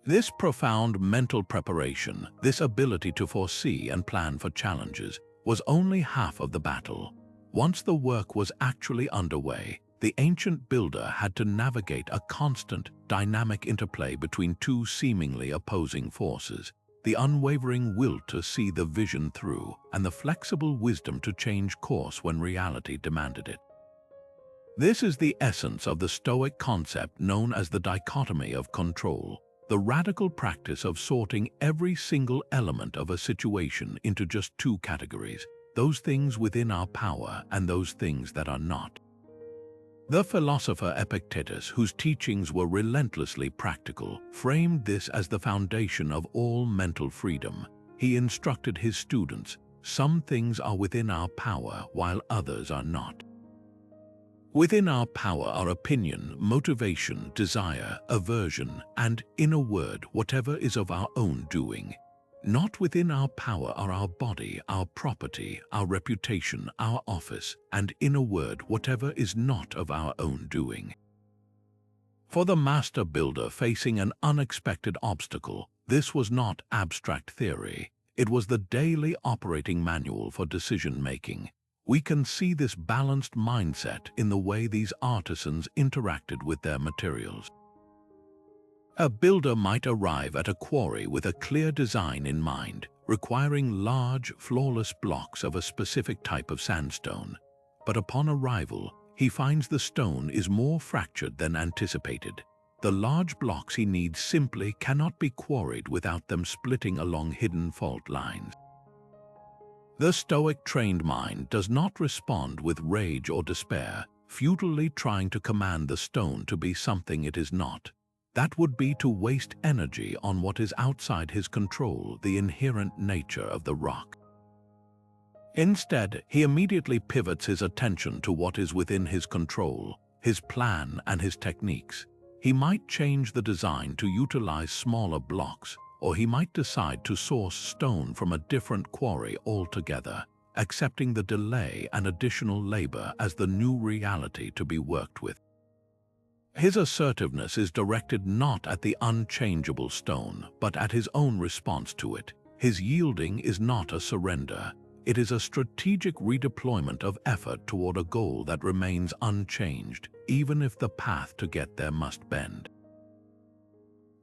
This profound mental preparation, this ability to foresee and plan for challenges, was only half of the battle. Once the work was actually underway, the ancient builder had to navigate a constant, dynamic interplay between two seemingly opposing forces: the unwavering will to see the vision through and the flexible wisdom to change course when reality demanded it. This is the essence of the Stoic concept known as the dichotomy of control, the radical practice of sorting every single element of a situation into just two categories: those things within our power and those things that are not. The philosopher Epictetus, whose teachings were relentlessly practical, framed this as the foundation of all mental freedom. He instructed his students, "Some things are within our power while others are not." Within our power are opinion, motivation, desire, aversion, and, in a word, whatever is of our own doing. Not within our power are our body, our property, our reputation, our office, and, in a word, whatever is not of our own doing. For the master builder facing an unexpected obstacle, this was not abstract theory. It was the daily operating manual for decision-making. We can see this balanced mindset in the way these artisans interacted with their materials. A builder might arrive at a quarry with a clear design in mind, requiring large, flawless blocks of a specific type of sandstone. But upon arrival, he finds the stone is more fractured than anticipated. The large blocks he needs simply cannot be quarried without them splitting along hidden fault lines. The Stoic trained mind does not respond with rage or despair, futilely trying to command the stone to be something it is not. That would be to waste energy on what is outside his control, the inherent nature of the rock. Instead, he immediately pivots his attention to what is within his control, his plan and his techniques. He might change the design to utilize smaller blocks, or he might decide to source stone from a different quarry altogether, accepting the delay and additional labor as the new reality to be worked with. His assertiveness is directed not at the unchangeable stone, but at his own response to it. His yielding is not a surrender. It is a strategic redeployment of effort toward a goal that remains unchanged, even if the path to get there must bend.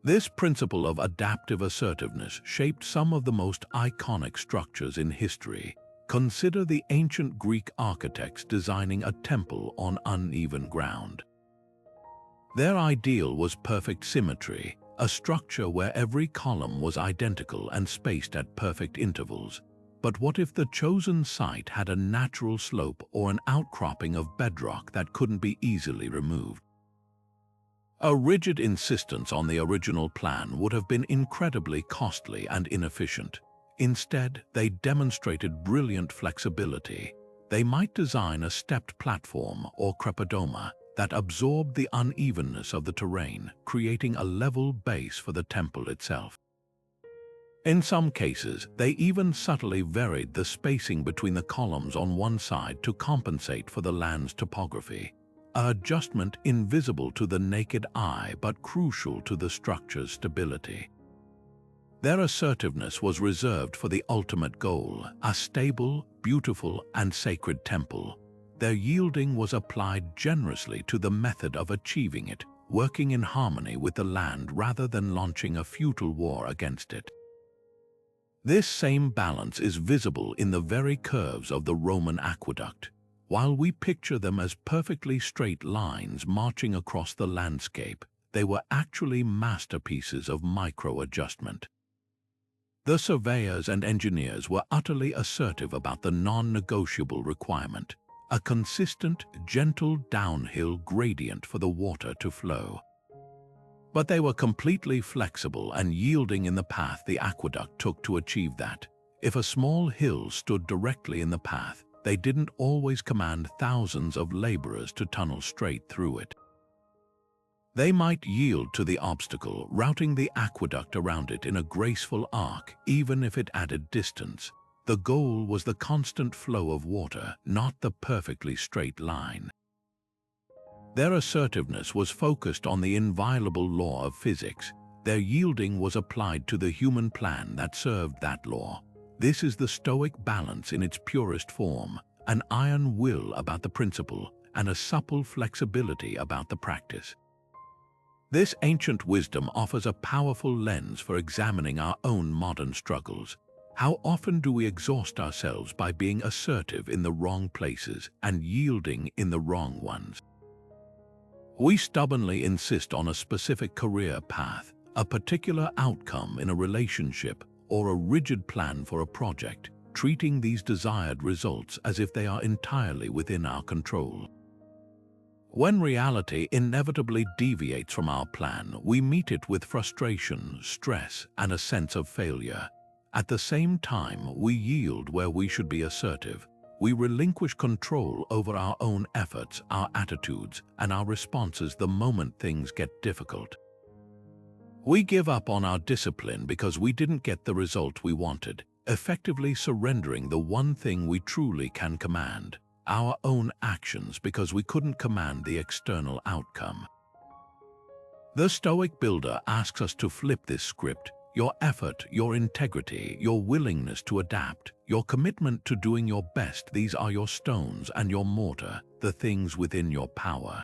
This principle of adaptive assertiveness shaped some of the most iconic structures in history. Consider the ancient Greek architects designing a temple on uneven ground. Their ideal was perfect symmetry, a structure where every column was identical and spaced at perfect intervals. But what if the chosen site had a natural slope or an outcropping of bedrock that couldn't be easily removed? A rigid insistence on the original plan would have been incredibly costly and inefficient. Instead, they demonstrated brilliant flexibility. They might design a stepped platform or crepidoma that absorbed the unevenness of the terrain, creating a level base for the temple itself. In some cases, they even subtly varied the spacing between the columns on one side to compensate for the land's topography. An adjustment invisible to the naked eye but crucial to the structure's stability. Their assertiveness was reserved for the ultimate goal, a stable, beautiful, and sacred temple. Their yielding was applied generously to the method of achieving it, working in harmony with the land rather than launching a futile war against it. This same balance is visible in the very curves of the Roman aqueduct. While we picture them as perfectly straight lines marching across the landscape, they were actually masterpieces of micro-adjustment. The surveyors and engineers were utterly assertive about the non-negotiable requirement: a consistent, gentle downhill gradient for the water to flow. But they were completely flexible and yielding in the path the aqueduct took to achieve that. If a small hill stood directly in the path, they didn't always command thousands of laborers to tunnel straight through it. They might yield to the obstacle, routing the aqueduct around it in a graceful arc, even if it added distance. The goal was the constant flow of water, not the perfectly straight line. Their assertiveness was focused on the inviolable law of physics. Their yielding was applied to the human plan that served that law. This is the Stoic balance in its purest form, an iron will about the principle and a supple flexibility about the practice. This ancient wisdom offers a powerful lens for examining our own modern struggles. How often do we exhaust ourselves by being assertive in the wrong places and yielding in the wrong ones? We stubbornly insist on a specific career path, a particular outcome in a relationship, or a rigid plan for a project, treating these desired results as if they are entirely within our control. When reality inevitably deviates from our plan, we meet it with frustration, stress, and a sense of failure. At the same time, we yield where we should be assertive. We relinquish control over our own efforts, our attitudes, and our responses the moment things get difficult. We give up on our discipline because we didn't get the result we wanted, effectively surrendering the one thing we truly can command, our own actions, because we couldn't command the external outcome. The Stoic builder asks us to flip this script. Your effort, your integrity, your willingness to adapt, your commitment to doing your best, these are your stones and your mortar, the things within your power.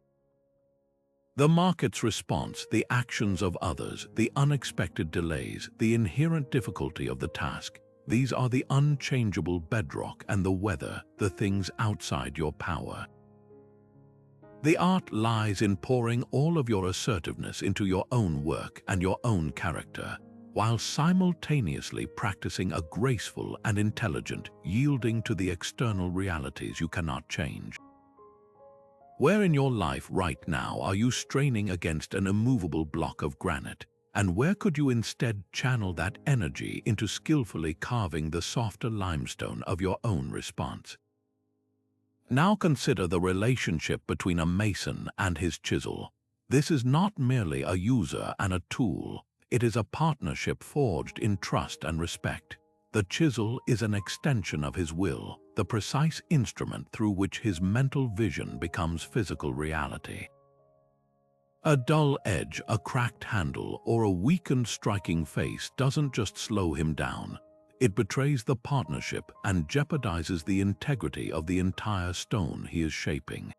The market's response, the actions of others, the unexpected delays, the inherent difficulty of the task, these are the unchangeable bedrock, and the weather, the things outside your power. The art lies in pouring all of your assertiveness into your own work and your own character, while simultaneously practicing a graceful and intelligent yielding to the external realities you cannot change. Where in your life right now are you straining against an immovable block of granite, and where could you instead channel that energy into skillfully carving the softer limestone of your own response? Now consider the relationship between a mason and his chisel. This is not merely a user and a tool. It is a partnership forged in trust and respect. The chisel is an extension of his will, the precise instrument through which his mental vision becomes physical reality. A dull edge, a cracked handle, or a weakened striking face doesn't just slow him down. It betrays the partnership and jeopardizes the integrity of the entire stone he is shaping.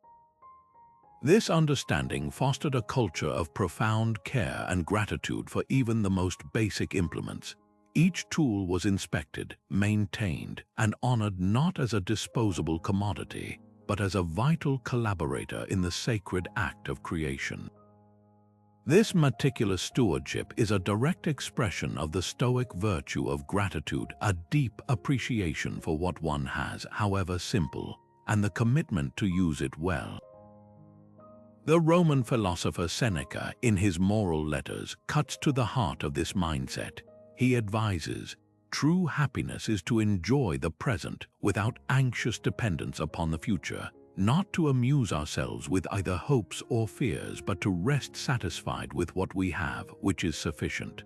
This understanding fostered a culture of profound care and gratitude for even the most basic implements. Each tool was inspected, maintained, and honored not as a disposable commodity, but as a vital collaborator in the sacred act of creation. This meticulous stewardship is a direct expression of the Stoic virtue of gratitude, a deep appreciation for what one has, however simple, and the commitment to use it well. The Roman philosopher Seneca, in his Moral Letters, cuts to the heart of this mindset. He advises, true happiness is to enjoy the present without anxious dependence upon the future, not to amuse ourselves with either hopes or fears, but to rest satisfied with what we have, which is sufficient.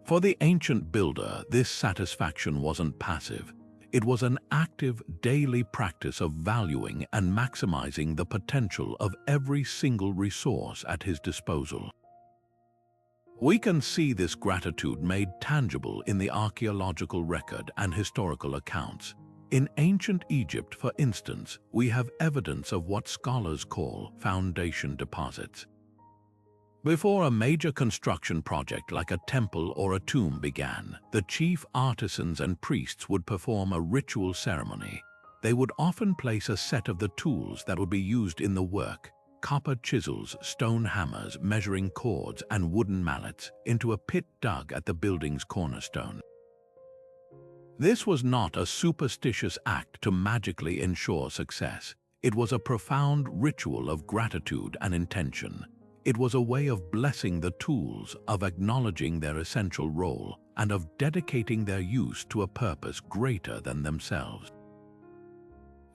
For the ancient builder, this satisfaction wasn't passive. It was an active, daily practice of valuing and maximizing the potential of every single resource at his disposal. We can see this gratitude made tangible in the archaeological record and historical accounts. In ancient Egypt, for instance, we have evidence of what scholars call foundation deposits. Before a major construction project like a temple or a tomb began, the chief artisans and priests would perform a ritual ceremony. They would often place a set of the tools that would be used in the work, copper chisels, stone hammers, measuring cords, and wooden mallets, into a pit dug at the building's cornerstone. This was not a superstitious act to magically ensure success. It was a profound ritual of gratitude and intention. It was a way of blessing the tools, of acknowledging their essential role, and of dedicating their use to a purpose greater than themselves.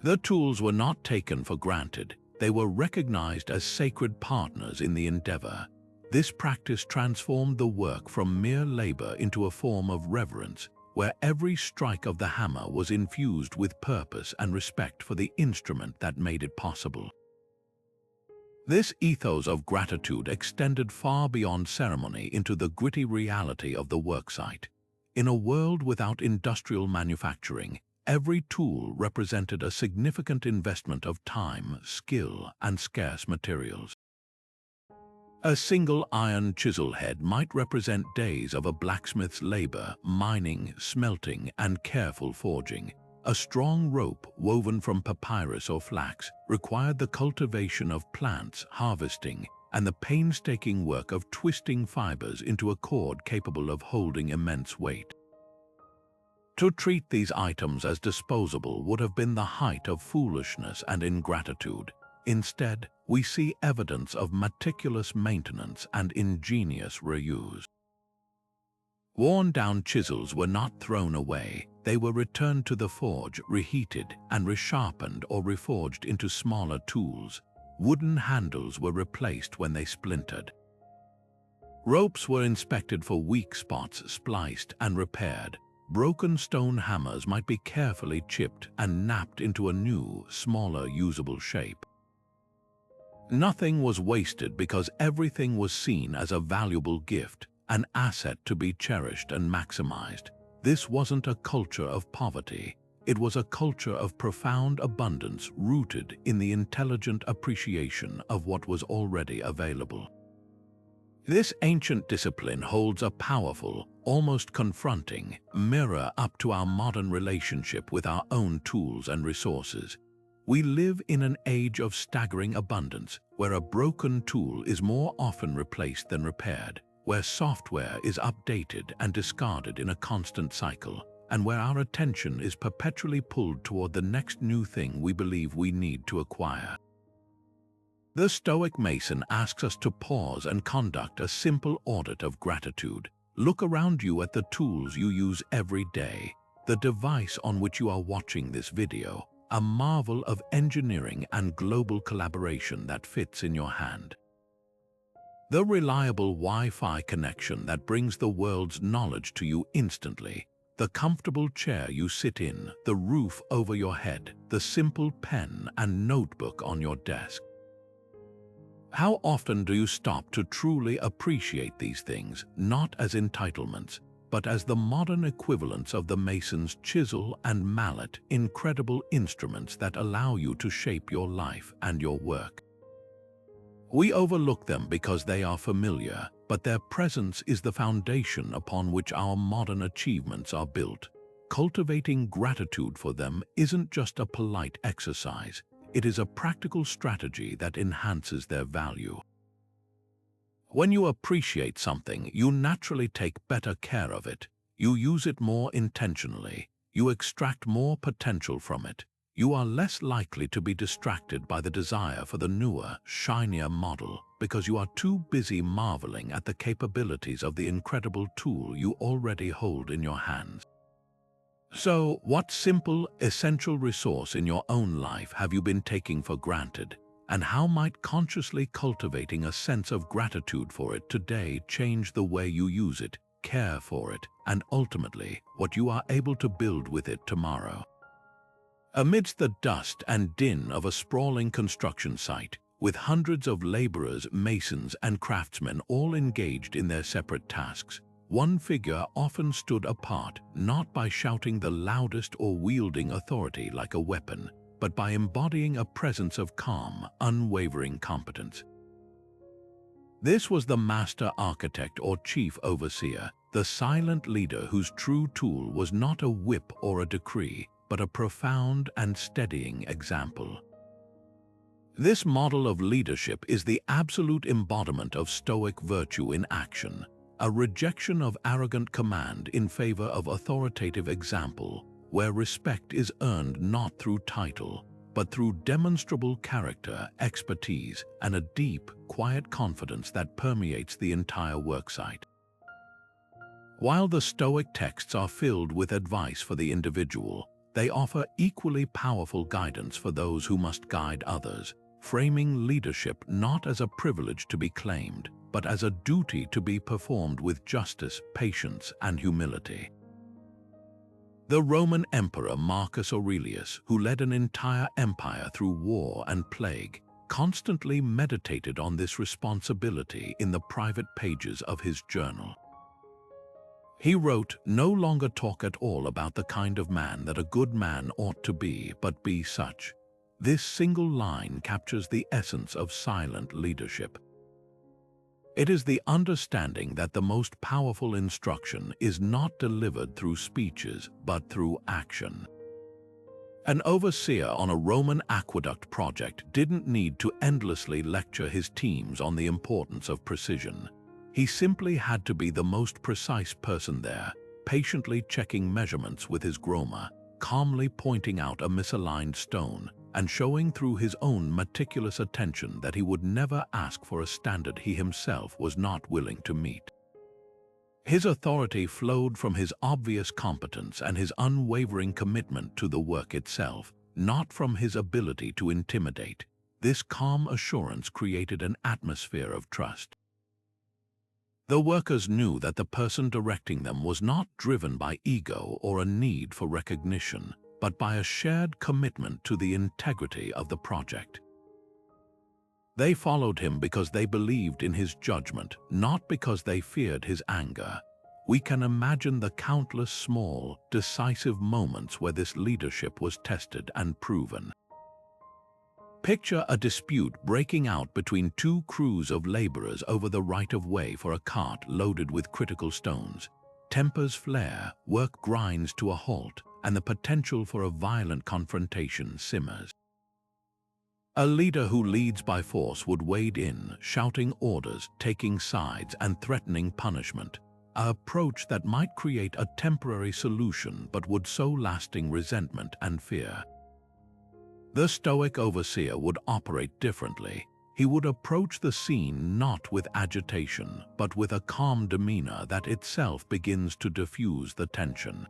The tools were not taken for granted. They were recognized as sacred partners in the endeavor. This practice transformed the work from mere labor into a form of reverence, where every strike of the hammer was infused with purpose and respect for the instrument that made it possible. This ethos of gratitude extended far beyond ceremony into the gritty reality of the worksite. In a world without industrial manufacturing, every tool represented a significant investment of time, skill, and scarce materials. A single iron chisel head might represent days of a blacksmith's labor, mining, smelting, and careful forging. A strong rope woven from papyrus or flax required the cultivation of plants, harvesting, and the painstaking work of twisting fibers into a cord capable of holding immense weight. To treat these items as disposable would have been the height of foolishness and ingratitude. Instead, we see evidence of meticulous maintenance and ingenious reuse. Worn-down chisels were not thrown away. They were returned to the forge, reheated, and resharpened or reforged into smaller tools. Wooden handles were replaced when they splintered. Ropes were inspected for weak spots, spliced, and repaired. Broken stone hammers might be carefully chipped and knapped into a new, smaller, usable shape. Nothing was wasted because everything was seen as a valuable gift, an asset to be cherished and maximized. This wasn't a culture of poverty. It was a culture of profound abundance rooted in the intelligent appreciation of what was already available. This ancient discipline holds a powerful, almost confronting, mirror up to our modern relationship with our own tools and resources. We live in an age of staggering abundance, where a broken tool is more often replaced than repaired, where software is updated and discarded in a constant cycle, and where our attention is perpetually pulled toward the next new thing we believe we need to acquire. The Stoic Mason asks us to pause and conduct a simple audit of gratitude. Look around you at the tools you use every day, the device on which you are watching this video, a marvel of engineering and global collaboration that fits in your hand. The reliable Wi-Fi connection that brings the world's knowledge to you instantly, the comfortable chair you sit in, the roof over your head, the simple pen and notebook on your desk. How often do you stop to truly appreciate these things, not as entitlements, but as the modern equivalents of the mason's chisel and mallet, incredible instruments that allow you to shape your life and your work? We overlook them because they are familiar, but their presence is the foundation upon which our modern achievements are built. Cultivating gratitude for them isn't just a polite exercise, it is a practical strategy that enhances their value. When you appreciate something, you naturally take better care of it. You use it more intentionally. You extract more potential from it. You are less likely to be distracted by the desire for the newer, shinier model because you are too busy marveling at the capabilities of the incredible tool you already hold in your hands. So, what simple, essential resource in your own life have you been taking for granted? And how might consciously cultivating a sense of gratitude for it today change the way you use it, care for it, and ultimately, what you are able to build with it tomorrow? Amidst the dust and din of a sprawling construction site, with hundreds of laborers, masons, and craftsmen all engaged in their separate tasks, one figure often stood apart, not by shouting the loudest or wielding authority like a weapon, but by embodying a presence of calm, unwavering competence. This was the master architect or chief overseer, the silent leader whose true tool was not a whip or a decree, but a profound and steadying example. This model of leadership is the absolute embodiment of Stoic virtue in action, a rejection of arrogant command in favor of authoritative example, where respect is earned not through title, but through demonstrable character, expertise, and a deep, quiet confidence that permeates the entire worksite. While the Stoic texts are filled with advice for the individual, they offer equally powerful guidance for those who must guide others, framing leadership not as a privilege to be claimed, but as a duty to be performed with justice, patience, and humility. The Roman Emperor Marcus Aurelius, who led an entire empire through war and plague, constantly meditated on this responsibility in the private pages of his journal. He wrote, "No longer talk at all about the kind of man that a good man ought to be, but be such." This single line captures the essence of silent leadership. It is the understanding that the most powerful instruction is not delivered through speeches, but through action. An overseer on a Roman aqueduct project didn't need to endlessly lecture his teams on the importance of precision. He simply had to be the most precise person there, patiently checking measurements with his groma, calmly pointing out a misaligned stone, and showing through his own meticulous attention that he would never ask for a standard he himself was not willing to meet. His authority flowed from his obvious competence and his unwavering commitment to the work itself, not from his ability to intimidate. This calm assurance created an atmosphere of trust. The workers knew that the person directing them was not driven by ego or a need for recognition, but by a shared commitment to the integrity of the project. They followed him because they believed in his judgment, not because they feared his anger. We can imagine the countless small, decisive moments where this leadership was tested and proven. Picture a dispute breaking out between two crews of laborers over the right-of-way for a cart loaded with critical stones. Tempers flare, work grinds to a halt, and the potential for a violent confrontation simmers. A leader who leads by force would wade in, shouting orders, taking sides, and threatening punishment, an approach that might create a temporary solution but would sow lasting resentment and fear. The Stoic overseer would operate differently. He would approach the scene not with agitation, but with a calm demeanor that itself begins to diffuse the tension.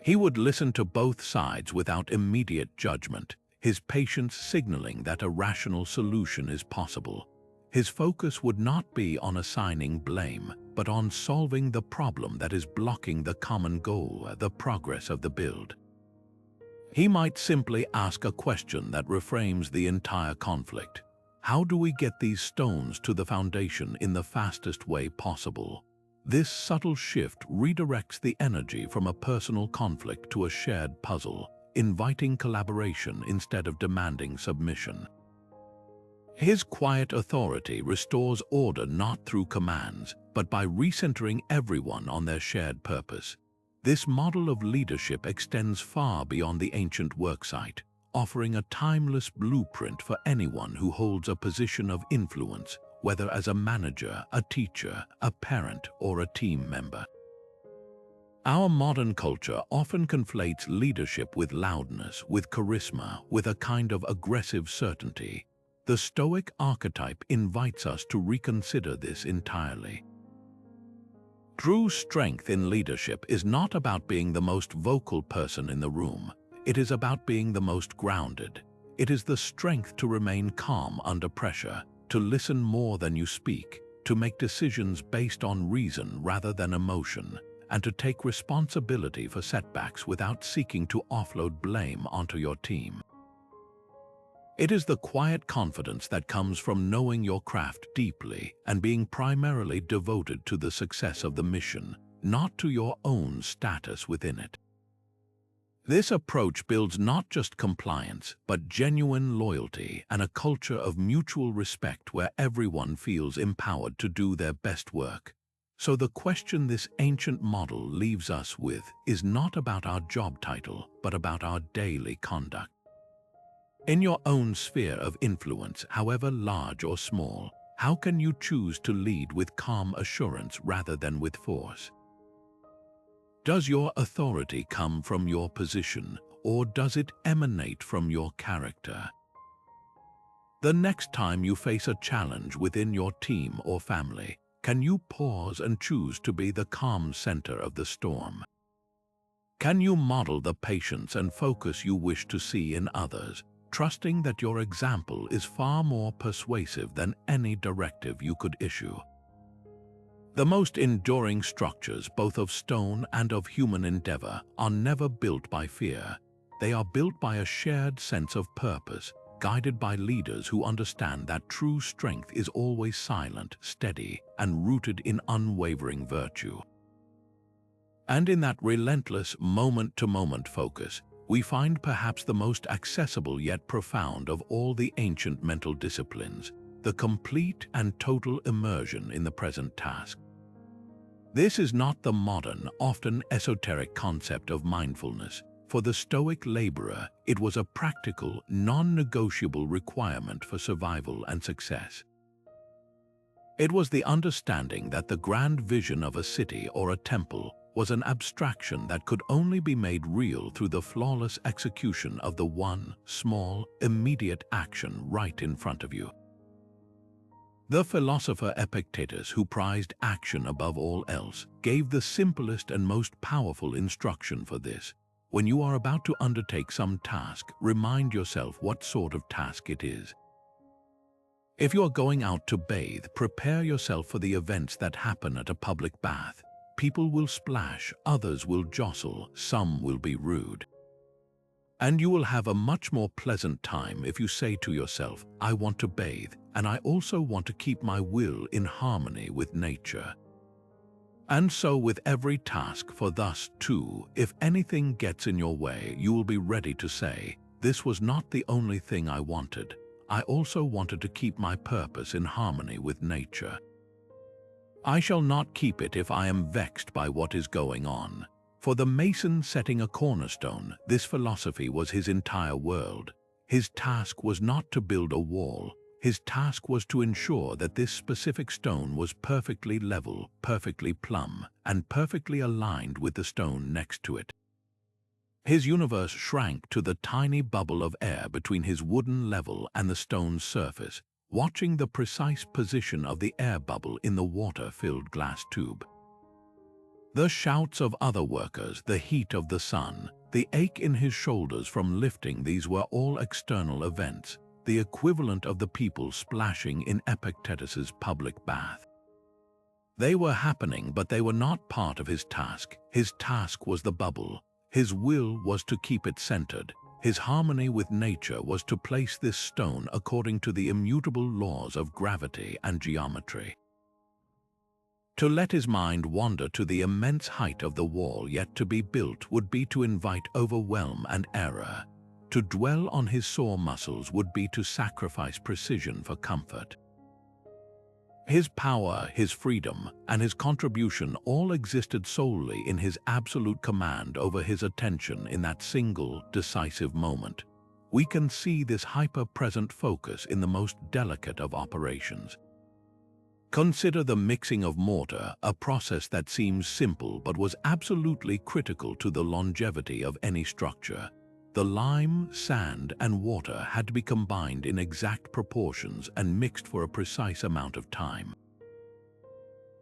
He would listen to both sides without immediate judgment, his patience signaling that a rational solution is possible. His focus would not be on assigning blame, but on solving the problem that is blocking the common goal, the progress of the build. He might simply ask a question that reframes the entire conflict. How do we get these stones to the foundation in the fastest way possible? This subtle shift redirects the energy from a personal conflict to a shared puzzle, inviting collaboration instead of demanding submission. His quiet authority restores order not through commands, but by recentering everyone on their shared purpose. This model of leadership extends far beyond the ancient worksite, offering a timeless blueprint for anyone who holds a position of influence, whether as a manager, a teacher, a parent, or a team member. Our modern culture often conflates leadership with loudness, with charisma, with a kind of aggressive certainty. The Stoic archetype invites us to reconsider this entirely. True strength in leadership is not about being the most vocal person in the room. It is about being the most grounded. It is the strength to remain calm under pressure, to listen more than you speak, to make decisions based on reason rather than emotion, and to take responsibility for setbacks without seeking to offload blame onto your team. It is the quiet confidence that comes from knowing your craft deeply and being primarily devoted to the success of the mission, not to your own status within it. This approach builds not just compliance, but genuine loyalty and a culture of mutual respect where everyone feels empowered to do their best work. So the question this ancient model leaves us with is not about our job title, but about our daily conduct. In your own sphere of influence, however large or small, how can you choose to lead with calm assurance rather than with force? Does your authority come from your position, or does it emanate from your character? The next time you face a challenge within your team or family, can you pause and choose to be the calm center of the storm? Can you model the patience and focus you wish to see in others, trusting that your example is far more persuasive than any directive you could issue? The most enduring structures, both of stone and of human endeavor, are never built by fear. They are built by a shared sense of purpose, guided by leaders who understand that true strength is always silent, steady, and rooted in unwavering virtue. And in that relentless moment-to-moment focus, we find perhaps the most accessible yet profound of all the ancient mental disciplines, the complete and total immersion in the present task. This is not the modern, often esoteric concept of mindfulness. For the Stoic laborer, it was a practical, non-negotiable requirement for survival and success. It was the understanding that the grand vision of a city or a temple was an abstraction that could only be made real through the flawless execution of the one, small, immediate action right in front of you. The philosopher Epictetus, who prized action above all else, gave the simplest and most powerful instruction for this. When you are about to undertake some task, remind yourself what sort of task it is. If you are going out to bathe, prepare yourself for the events that happen at a public bath. People will splash, others will jostle, some will be rude. And you will have a much more pleasant time if you say to yourself, I want to bathe, and I also want to keep my will in harmony with nature. And so with every task, for thus too, if anything gets in your way, you will be ready to say, this was not the only thing I wanted. I also wanted to keep my purpose in harmony with nature. I shall not keep it if I am vexed by what is going on. For the mason setting a cornerstone, this philosophy was his entire world. His task was not to build a wall. His task was to ensure that this specific stone was perfectly level, perfectly plumb, and perfectly aligned with the stone next to it. His universe shrank to the tiny bubble of air between his wooden level and the stone's surface, watching the precise position of the air bubble in the water-filled glass tube. The shouts of other workers, the heat of the sun, the ache in his shoulders from lifting these were all external events, the equivalent of the people splashing in Epictetus's public bath. They were happening, but they were not part of his task. His task was the bubble. His will was to keep it centered. His harmony with nature was to place this stone according to the immutable laws of gravity and geometry. To let his mind wander to the immense height of the wall yet to be built would be to invite overwhelm and error. To dwell on his sore muscles would be to sacrifice precision for comfort. His power, his freedom, and his contribution all existed solely in his absolute command over his attention in that single, decisive moment. We can see this hyper-present focus in the most delicate of operations. Consider the mixing of mortar, a process that seems simple but was absolutely critical to the longevity of any structure. The lime, sand, and water had to be combined in exact proportions and mixed for a precise amount of time.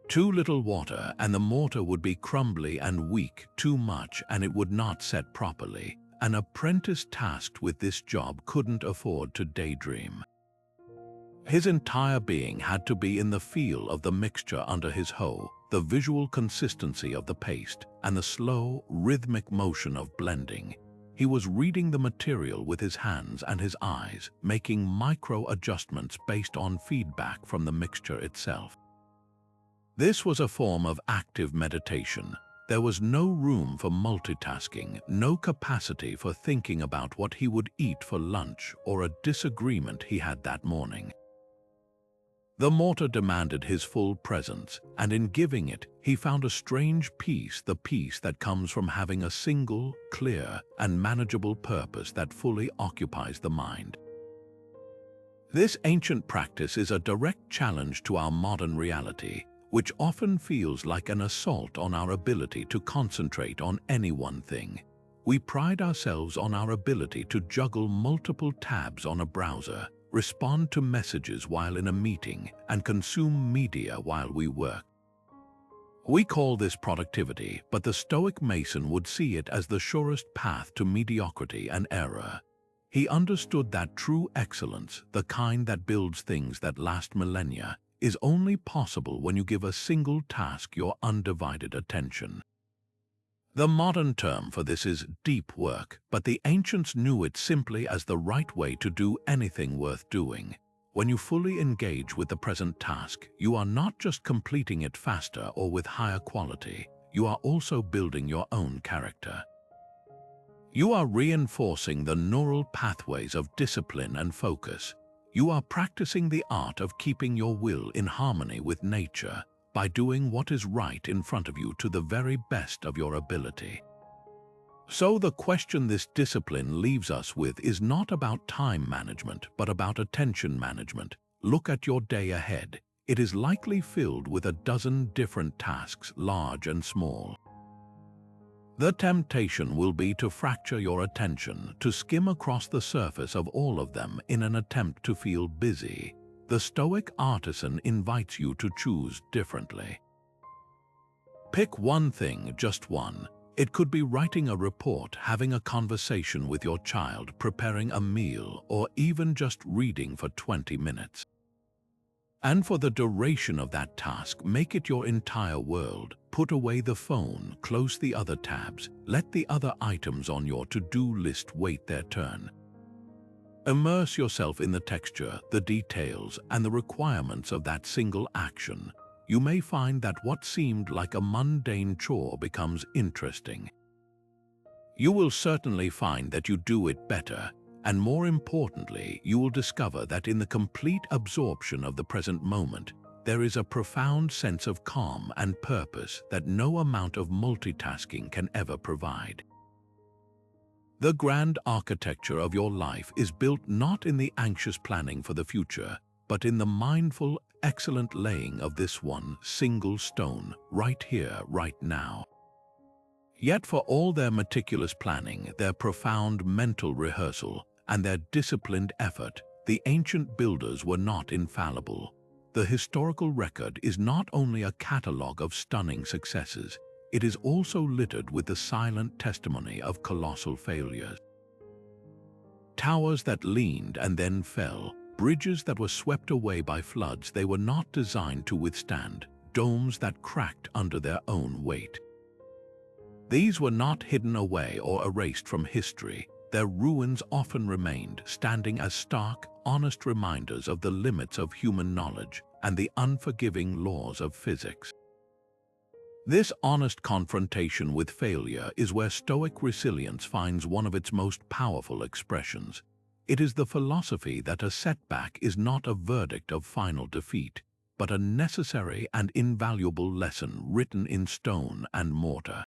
Too little water and the mortar would be crumbly and weak, too much and it would not set properly. An apprentice tasked with this job couldn't afford to daydream. His entire being had to be in the feel of the mixture under his hoe, the visual consistency of the paste, and the slow, rhythmic motion of blending. He was reading the material with his hands and his eyes, making micro-adjustments based on feedback from the mixture itself. This was a form of active meditation. There was no room for multitasking, no capacity for thinking about what he would eat for lunch or a disagreement he had that morning. The mortar demanded his full presence, and in giving it, he found a strange peace, the peace that comes from having a single, clear, and manageable purpose that fully occupies the mind. This ancient practice is a direct challenge to our modern reality, which often feels like an assault on our ability to concentrate on any one thing. We pride ourselves on our ability to juggle multiple tabs on a browser, respond to messages while in a meeting, and consume media while we work. We call this productivity, but the Stoic Mason would see it as the surest path to mediocrity and error. He understood that true excellence, the kind that builds things that last millennia, is only possible when you give a single task your undivided attention. The modern term for this is deep work, but the ancients knew it simply as the right way to do anything worth doing. When you fully engage with the present task, you are not just completing it faster or with higher quality, you are also building your own character. You are reinforcing the neural pathways of discipline and focus. You are practicing the art of keeping your will in harmony with nature by doing what is right in front of you to the very best of your ability. So the question this discipline leaves us with is not about time management, but about attention management. Look at your day ahead. It is likely filled with a dozen different tasks, large and small. The temptation will be to fracture your attention, to skim across the surface of all of them in an attempt to feel busy. The Stoic artisan invites you to choose differently. Pick one thing, just one. It could be writing a report, having a conversation with your child, preparing a meal, or even just reading for 20 minutes. And for the duration of that task, make it your entire world. Put away the phone, close the other tabs, let the other items on your to-do list wait their turn. Immerse yourself in the texture, the details, and the requirements of that single action. You may find that what seemed like a mundane chore becomes interesting. You will certainly find that you do it better, and more importantly, you will discover that in the complete absorption of the present moment, there is a profound sense of calm and purpose that no amount of multitasking can ever provide. The grand architecture of your life is built not in the anxious planning for the future, but in the mindful, excellent laying of this one single stone, right here, right now. Yet for all their meticulous planning, their profound mental rehearsal, and their disciplined effort, the ancient builders were not infallible. The historical record is not only a catalogue of stunning successes, it is also littered with the silent testimony of colossal failures. Towers that leaned and then fell, bridges that were swept away by floods they were not designed to withstand, domes that cracked under their own weight. These were not hidden away or erased from history. Their ruins often remained, standing as stark, honest reminders of the limits of human knowledge and the unforgiving laws of physics. This honest confrontation with failure is where Stoic resilience finds one of its most powerful expressions. It is the philosophy that a setback is not a verdict of final defeat, but a necessary and invaluable lesson written in stone and mortar.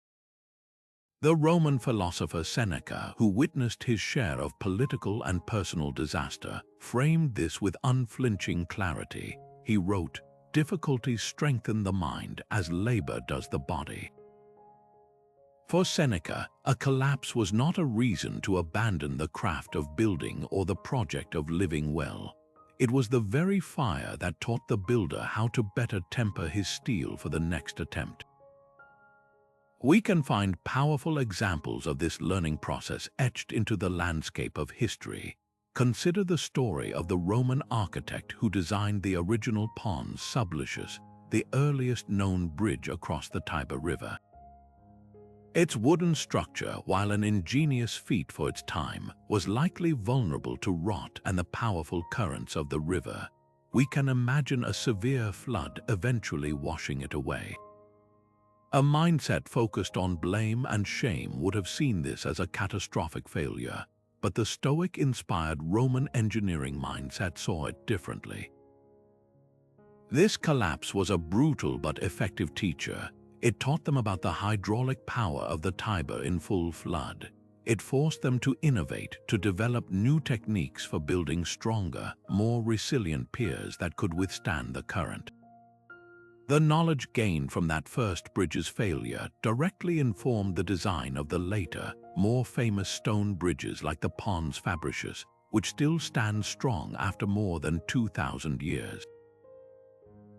The Roman philosopher Seneca, who witnessed his share of political and personal disaster, framed this with unflinching clarity. He wrote, "Difficulties strengthen the mind as labor does the body." For Seneca, a collapse was not a reason to abandon the craft of building or the project of living well. It was the very fire that taught the builder how to better temper his steel for the next attempt. We can find powerful examples of this learning process etched into the landscape of history. Consider the story of the Roman architect who designed the original Pons Sublicius, the earliest known bridge across the Tiber River. Its wooden structure, while an ingenious feat for its time, was likely vulnerable to rot and the powerful currents of the river. We can imagine a severe flood eventually washing it away. A mindset focused on blame and shame would have seen this as a catastrophic failure. But the Stoic-inspired Roman engineering mindset saw it differently. This collapse was a brutal but effective teacher. It taught them about the hydraulic power of the Tiber in full flood. It forced them to innovate, to develop new techniques for building stronger, more resilient piers that could withstand the current. The knowledge gained from that first bridge's failure directly informed the design of the later, more famous stone bridges like the Pons Fabricius, which still stand strong after more than 2,000 years.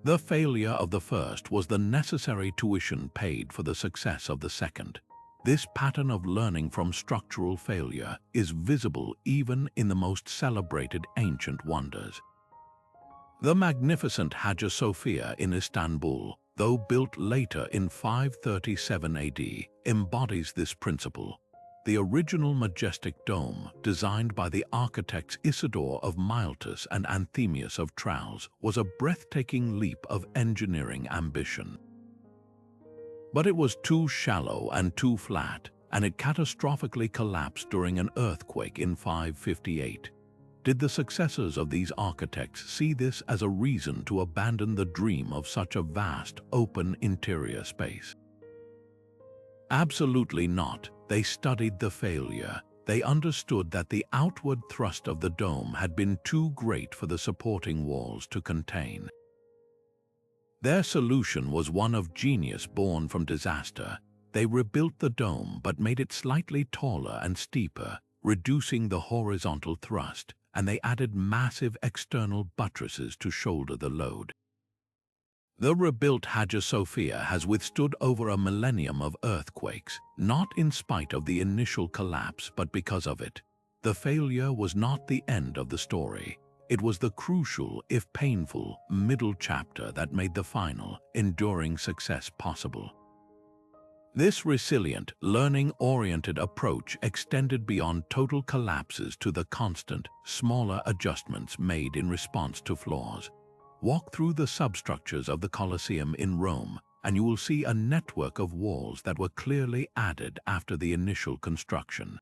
The failure of the first was the necessary tuition paid for the success of the second. This pattern of learning from structural failure is visible even in the most celebrated ancient wonders. The magnificent Hagia Sophia in Istanbul, though built later in 537 AD, embodies this principle. The original majestic dome, designed by the architects Isidore of Miletus and Anthemius of Tralles, was a breathtaking leap of engineering ambition. But it was too shallow and too flat, and it catastrophically collapsed during an earthquake in 558. Did the successors of these architects see this as a reason to abandon the dream of such a vast, open interior space? Absolutely not. They studied the failure. They understood that the outward thrust of the dome had been too great for the supporting walls to contain. Their solution was one of genius born from disaster. They rebuilt the dome but made it slightly taller and steeper, reducing the horizontal thrust, and they added massive external buttresses to shoulder the load. The rebuilt Hagia Sophia has withstood over a millennium of earthquakes, not in spite of the initial collapse but because of it. The failure was not the end of the story. It was the crucial, if painful, middle chapter that made the final, enduring success possible. This resilient, learning-oriented approach extended beyond total collapses to the constant, smaller adjustments made in response to flaws. Walk through the substructures of the Colosseum in Rome, and you will see a network of walls that were clearly added after the initial construction.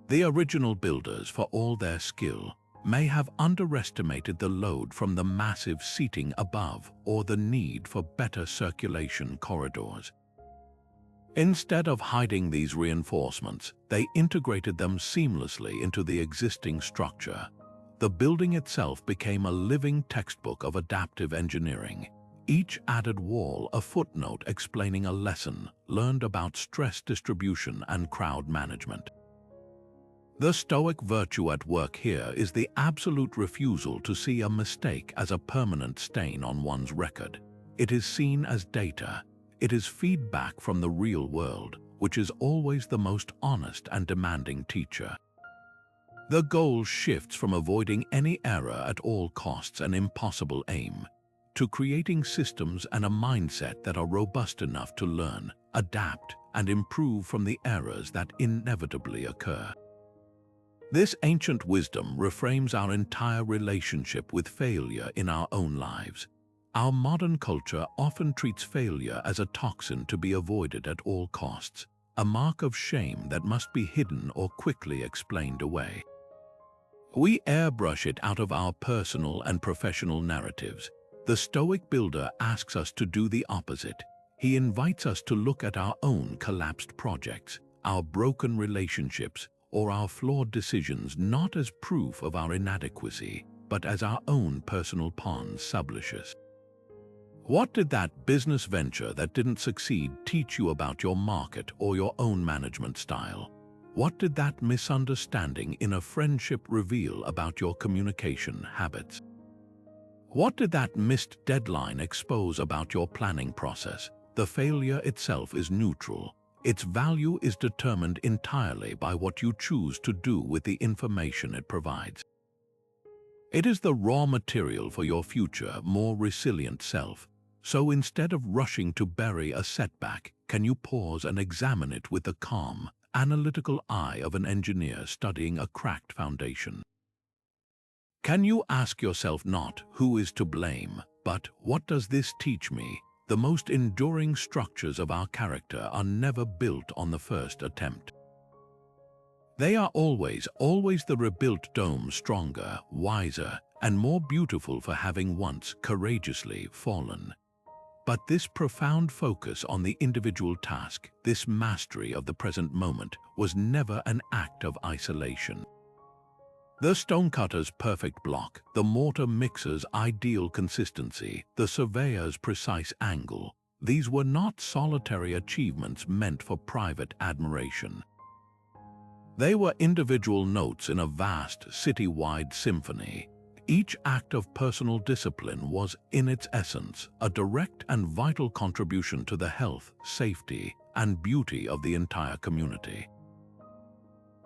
The original builders, for all their skill, may have underestimated the load from the massive seating above or the need for better circulation corridors. Instead of hiding these reinforcements, they integrated them seamlessly into the existing structure. The building itself became a living textbook of adaptive engineering, each added wall a footnote explaining a lesson learned about stress distribution and crowd management. The Stoic virtue at work here is the absolute refusal to see a mistake as a permanent stain on one's record. It is seen as data. It is feedback from the real world, which is always the most honest and demanding teacher. The goal shifts from avoiding any error at all costs, an impossible aim, to creating systems and a mindset that are robust enough to learn, adapt, and improve from the errors that inevitably occur. This ancient wisdom reframes our entire relationship with failure in our own lives. Our modern culture often treats failure as a toxin to be avoided at all costs, a mark of shame that must be hidden or quickly explained away. We airbrush it out of our personal and professional narratives. The Stoic builder asks us to do the opposite. He invites us to look at our own collapsed projects, our broken relationships, or our flawed decisions not as proof of our inadequacy, but as our own personal pons sublicious. What did that business venture that didn't succeed teach you about your market or your own management style? What did that misunderstanding in a friendship reveal about your communication habits? What did that missed deadline expose about your planning process? The failure itself is neutral. Its value is determined entirely by what you choose to do with the information it provides. It is the raw material for your future, more resilient self. So instead of rushing to bury a setback, can you pause and examine it with the calm, analytical eye of an engineer studying a cracked foundation? Can you ask yourself not who is to blame, but what does this teach me? The most enduring structures of our character are never built on the first attempt. They are always the rebuilt dome, stronger, wiser, and more beautiful for having once courageously fallen. But this profound focus on the individual task, this mastery of the present moment, was never an act of isolation. The stonecutter's perfect block, the mortar mixer's ideal consistency, the surveyor's precise angle, these were not solitary achievements meant for private admiration. They were individual notes in a vast, city-wide symphony. Each act of personal discipline was, in its essence, a direct and vital contribution to the health, safety, and beauty of the entire community.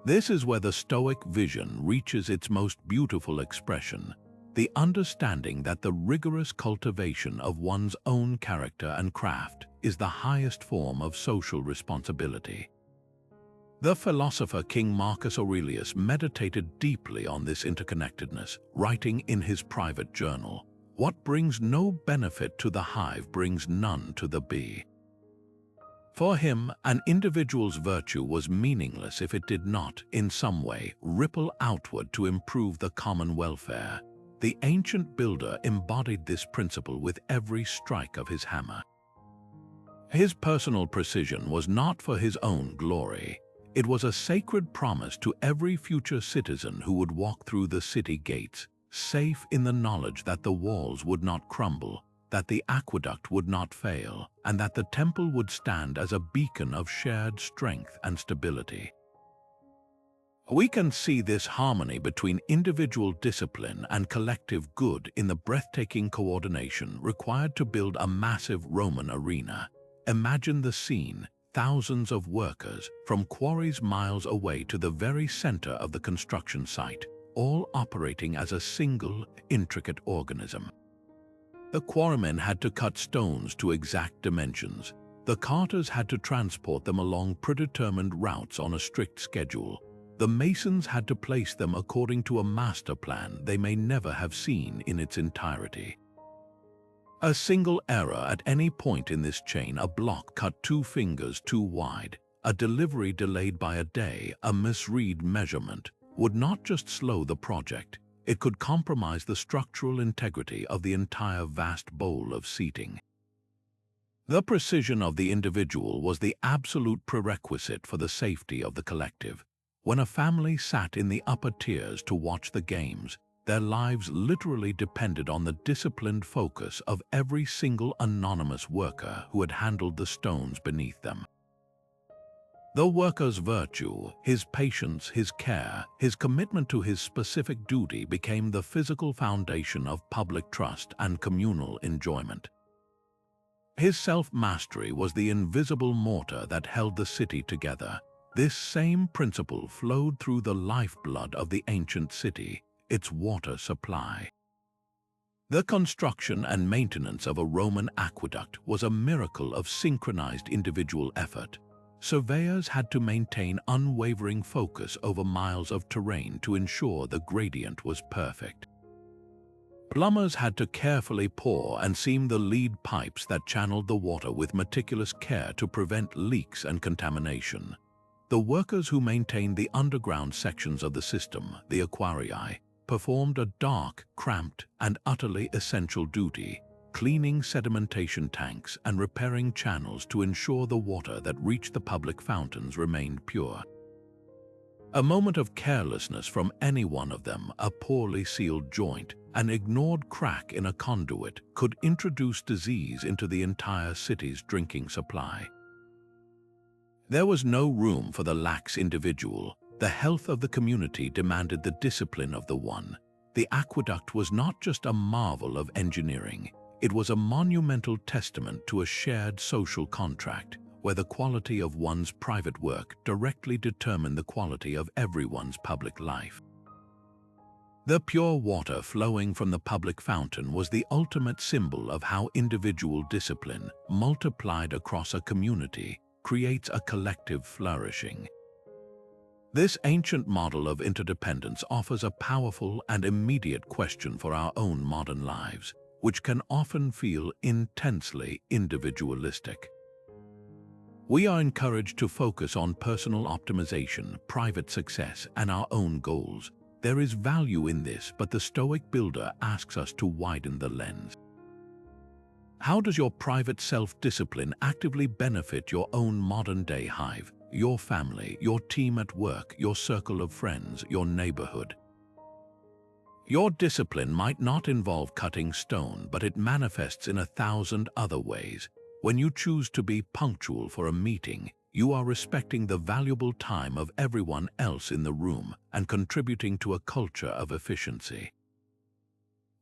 This is where the Stoic vision reaches its most beautiful expression. the understanding that the rigorous cultivation of one's own character and craft is the highest form of social responsibility. The philosopher King Marcus Aurelius meditated deeply on this interconnectedness, writing in his private journal, "What brings no benefit to the hive brings none to the bee." For him, an individual's virtue was meaningless if it did not, in some way, ripple outward to improve the common welfare. The ancient builder embodied this principle with every strike of his hammer. His personal precision was not for his own glory. It was a sacred promise to every future citizen who would walk through the city gates, safe in the knowledge that the walls would not crumble, that the aqueduct would not fail, and that the temple would stand as a beacon of shared strength and stability. We can see this harmony between individual discipline and collective good in the breathtaking coordination required to build a massive Roman arena. Imagine the scene: thousands of workers, from quarries miles away to the very center of the construction site, all operating as a single, intricate organism. The quarrymen had to cut stones to exact dimensions. The carters had to transport them along predetermined routes on a strict schedule. The masons had to place them according to a master plan they may never have seen in its entirety. A single error at any point in this chain, a block cut 2 fingers too wide, a delivery delayed by a day, a misread measurement, would not just slow the project, it could compromise the structural integrity of the entire vast bowl of seating. The precision of the individual was the absolute prerequisite for the safety of the collective. When a family sat in the upper tiers to watch the games, their lives literally depended on the disciplined focus of every single anonymous worker who had handled the stones beneath them. The worker's virtue, his patience, his care, his commitment to his specific duty became the physical foundation of public trust and communal enjoyment. His self-mastery was the invisible mortar that held the city together. This same principle flowed through the lifeblood of the ancient city, its water supply. The construction and maintenance of a Roman aqueduct was a miracle of synchronized individual effort. Surveyors had to maintain unwavering focus over miles of terrain to ensure the gradient was perfect. Plumbers had to carefully pour and seam the lead pipes that channeled the water with meticulous care to prevent leaks and contamination. The workers who maintained the underground sections of the system, the aquarii, performed a dark, cramped, and utterly essential duty, cleaning sedimentation tanks and repairing channels to ensure the water that reached the public fountains remained pure. A moment of carelessness from any one of them, a poorly sealed joint, an ignored crack in a conduit, could introduce disease into the entire city's drinking supply. There was no room for the lax individual. The health of the community demanded the discipline of the one. The aqueduct was not just a marvel of engineering, it was a monumental testament to a shared social contract, where the quality of one's private work directly determined the quality of everyone's public life. The pure water flowing from the public fountain was the ultimate symbol of how individual discipline, multiplied across a community, creates a collective flourishing. This ancient model of interdependence offers a powerful and immediate question for our own modern lives, which can often feel intensely individualistic. We are encouraged to focus on personal optimization, private success, and our own goals. There is value in this, but the Stoic builder asks us to widen the lens. How does your private self-discipline actively benefit your own modern-day hive, your family, your team at work, your circle of friends, your neighborhood? Your discipline might not involve cutting stone, but it manifests in 1,000 other ways. When you choose to be punctual for a meeting, you are respecting the valuable time of everyone else in the room and contributing to a culture of efficiency.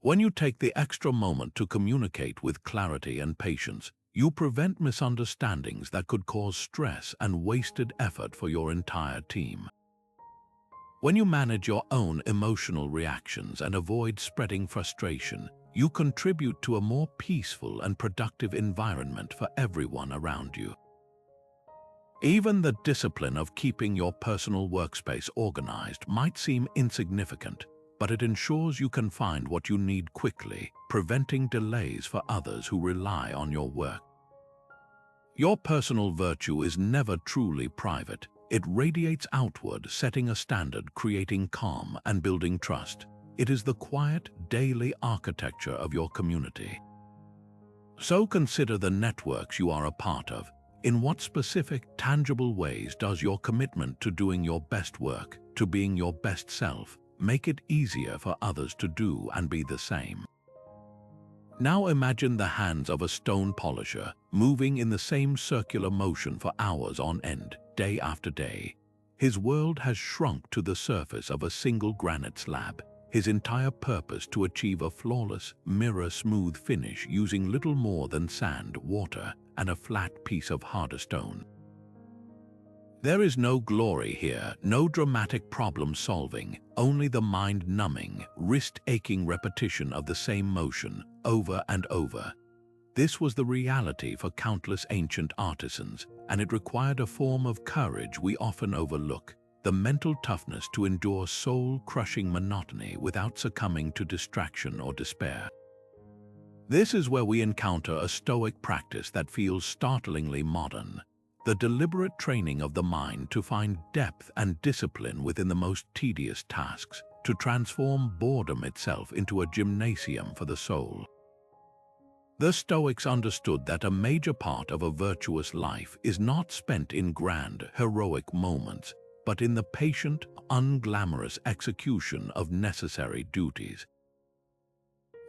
When you take the extra moment to communicate with clarity and patience, you prevent misunderstandings that could cause stress and wasted effort for your entire team. When you manage your own emotional reactions and avoid spreading frustration, you contribute to a more peaceful and productive environment for everyone around you. Even the discipline of keeping your personal workspace organized might seem insignificant, but it ensures you can find what you need quickly, preventing delays for others who rely on your work. Your personal virtue is never truly private. It radiates outward, setting a standard, creating calm, and building trust. It is the quiet, daily architecture of your community. So consider the networks you are a part of. In what specific, tangible ways does your commitment to doing your best work, to being your best self, make it easier for others to do and be the same? Now imagine the hands of a stone polisher moving in the same circular motion for hours on end, day after day. His world has shrunk to the surface of a single granite slab, his entire purpose to achieve a flawless, mirror-smooth finish using little more than sand, water, and a flat piece of harder stone. There is no glory here, no dramatic problem-solving, only the mind-numbing, wrist-aching repetition of the same motion, over and over. This was the reality for countless ancient artisans, and it required a form of courage we often overlook, the mental toughness to endure soul-crushing monotony without succumbing to distraction or despair. This is where we encounter a Stoic practice that feels startlingly modern, the deliberate training of the mind to find depth and discipline within the most tedious tasks, to transform boredom itself into a gymnasium for the soul. The Stoics understood that a major part of a virtuous life is not spent in grand, heroic moments, but in the patient, unglamorous execution of necessary duties.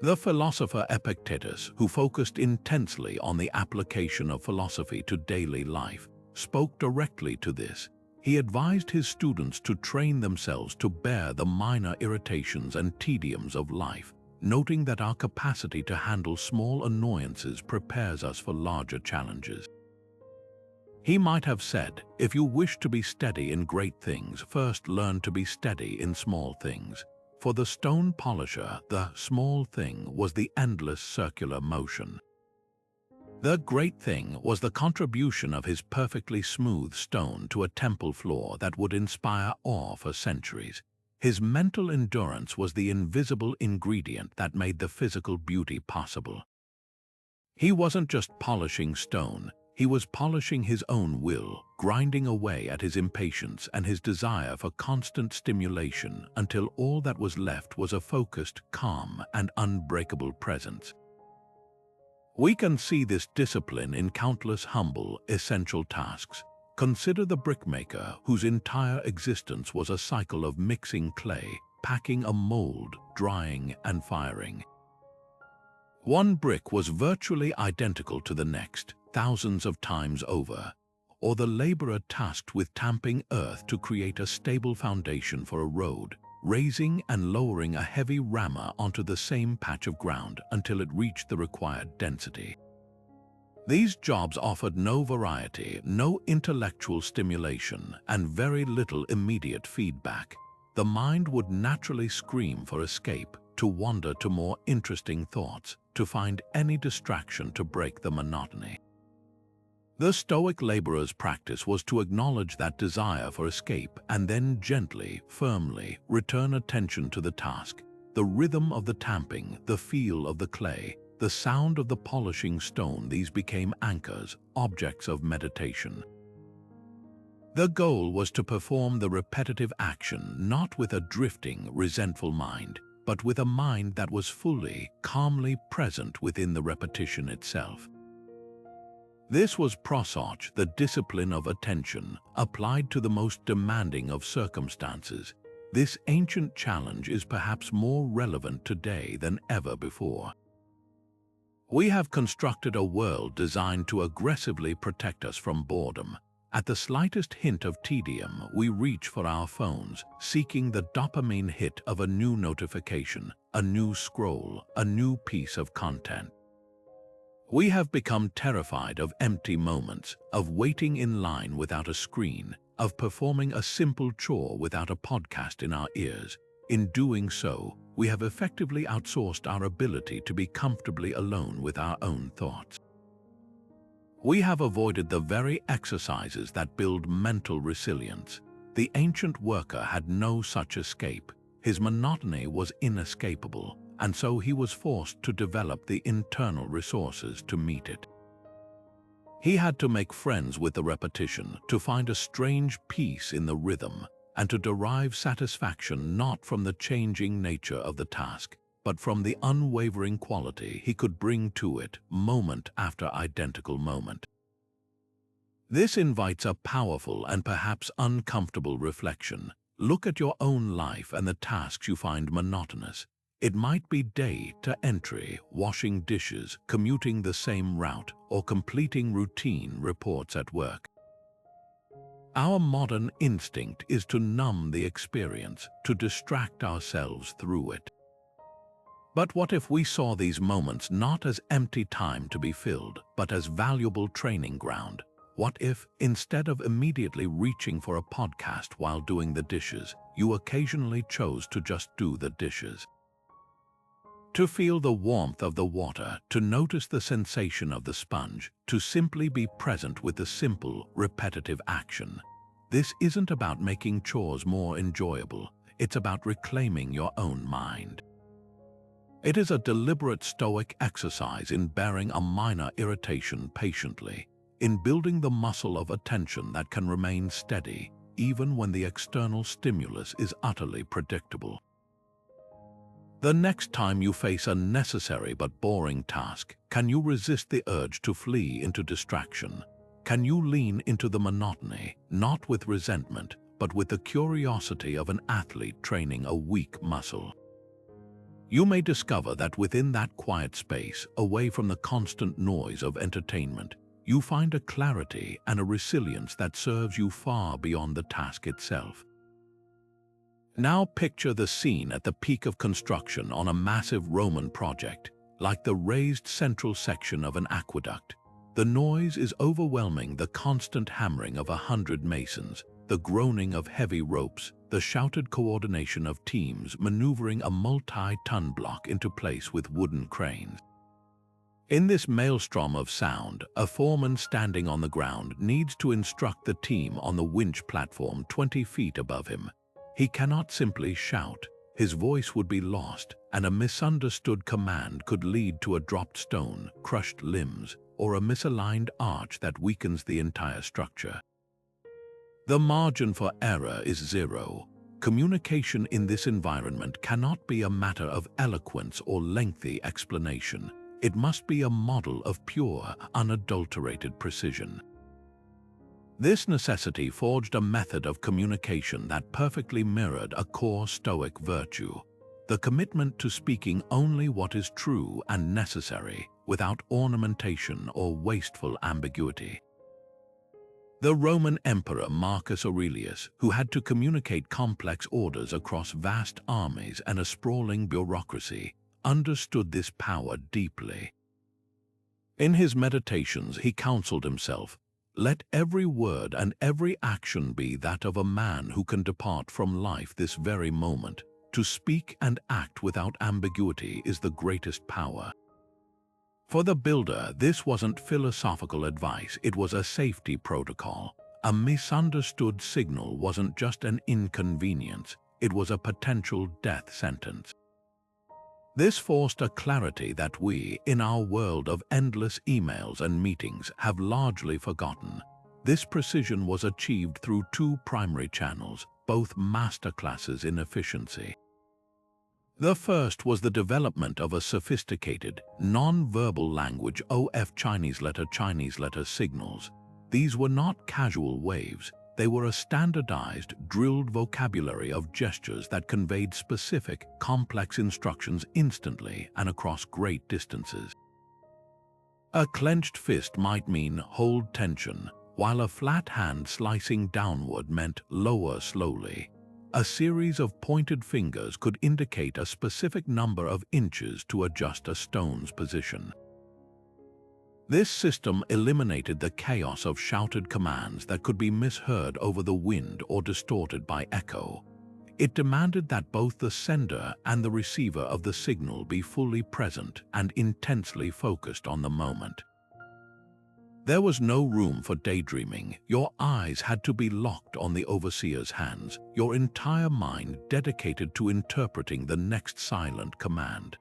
The philosopher Epictetus, who focused intensely on the application of philosophy to daily life, spoke directly to this. He advised his students to train themselves to bear the minor irritations and tediums of life, noting that our capacity to handle small annoyances prepares us for larger challenges. He might have said, if you wish to be steady in great things, first learn to be steady in small things. For the stone polisher, the small thing was the endless circular motion. The great thing was the contribution of his perfectly smooth stone to a temple floor that would inspire awe for centuries. His mental endurance was the invisible ingredient that made the physical beauty possible. He wasn't just polishing stone, he was polishing his own will, grinding away at his impatience and his desire for constant stimulation until all that was left was a focused, calm, and unbreakable presence. We can see this discipline in countless humble, essential tasks. Consider the brickmaker whose entire existence was a cycle of mixing clay, packing a mold, drying, and firing. One brick was virtually identical to the next, thousands of times over, or the laborer tasked with tamping earth to create a stable foundation for a road, raising and lowering a heavy rammer onto the same patch of ground until it reached the required density. These jobs offered no variety, no intellectual stimulation, and very little immediate feedback. The mind would naturally scream for escape, to wander to more interesting thoughts, to find any distraction to break the monotony. The Stoic laborer's practice was to acknowledge that desire for escape and then gently, firmly return attention to the task, the rhythm of the tamping, the feel of the clay, the sound of the polishing stone. These became anchors, objects of meditation. The goal was to perform the repetitive action not with a drifting, resentful mind, but with a mind that was fully, calmly present within the repetition itself. This was prosauch, the discipline of attention, applied to the most demanding of circumstances. This ancient challenge is perhaps more relevant today than ever before. We have constructed a world designed to aggressively protect us from boredom. At the slightest hint of tedium, we reach for our phones, seeking the dopamine hit of a new notification, a new scroll, a new piece of content. We have become terrified of empty moments, of waiting in line without a screen, of performing a simple chore without a podcast in our ears. In doing so, we have effectively outsourced our ability to be comfortably alone with our own thoughts. We have avoided the very exercises that build mental resilience. The ancient worker had no such escape. His monotony was inescapable, and so he was forced to develop the internal resources to meet it. He had to make friends with the repetition, to find a strange peace in the rhythm, and to derive satisfaction not from the changing nature of the task, but from the unwavering quality he could bring to it moment after identical moment. This invites a powerful and perhaps uncomfortable reflection. Look at your own life and the tasks you find monotonous. It might be data entry, washing dishes, commuting the same route, or completing routine reports at work. Our modern instinct is to numb the experience, to distract ourselves through it. But what if we saw these moments not as empty time to be filled, but as valuable training ground? What if, instead of immediately reaching for a podcast while doing the dishes, you occasionally chose to just do the dishes? To feel the warmth of the water, to notice the sensation of the sponge, to simply be present with the simple, repetitive action. This isn't about making chores more enjoyable, it's about reclaiming your own mind. It is a deliberate Stoic exercise in bearing a minor irritation patiently, in building the muscle of attention that can remain steady, even when the external stimulus is utterly predictable. The next time you face a necessary but boring task, can you resist the urge to flee into distraction? Can you lean into the monotony, not with resentment, but with the curiosity of an athlete training a weak muscle? You may discover that within that quiet space, away from the constant noise of entertainment, you find a clarity and a resilience that serves you far beyond the task itself. Now picture the scene at the peak of construction on a massive Roman project, like the raised central section of an aqueduct. The noise is overwhelming, the constant hammering of 100 masons, the groaning of heavy ropes, the shouted coordination of teams maneuvering a multi-ton block into place with wooden cranes. In this maelstrom of sound, a foreman standing on the ground needs to instruct the team on the winch platform 20 feet above him. He cannot simply shout. His voice would be lost, and a misunderstood command could lead to a dropped stone, crushed limbs, or a misaligned arch that weakens the entire structure. The margin for error is zero. Communication in this environment cannot be a matter of eloquence or lengthy explanation. It must be a model of pure, unadulterated precision. This necessity forged a method of communication that perfectly mirrored a core Stoic virtue, the commitment to speaking only what is true and necessary, without ornamentation or wasteful ambiguity. The Roman Emperor Marcus Aurelius, who had to communicate complex orders across vast armies and a sprawling bureaucracy, understood this power deeply. In his meditations, he counseled himself, "Let every word and every action be that of a man who can depart from life this very moment. To speak and act without ambiguity is the greatest power." For the builder, this wasn't philosophical advice, it was a safety protocol. A misunderstood signal wasn't just an inconvenience, it was a potential death sentence. This forced a clarity that we, in our world of endless emails and meetings, have largely forgotten. This precision was achieved through two primary channels, both masterclasses in efficiency. The first was the development of a sophisticated, non-verbal language Chinese letter signals. These were not casual waves. They were a standardized, drilled vocabulary of gestures that conveyed specific, complex instructions instantly and across great distances. A clenched fist might mean hold tension, while a flat hand slicing downward meant lower slowly. A series of pointed fingers could indicate a specific number of inches to adjust a stone's position. This system eliminated the chaos of shouted commands that could be misheard over the wind or distorted by echo. It demanded that both the sender and the receiver of the signal be fully present and intensely focused on the moment. There was no room for daydreaming. Your eyes had to be locked on the overseer's hands, your entire mind dedicated to interpreting the next silent command.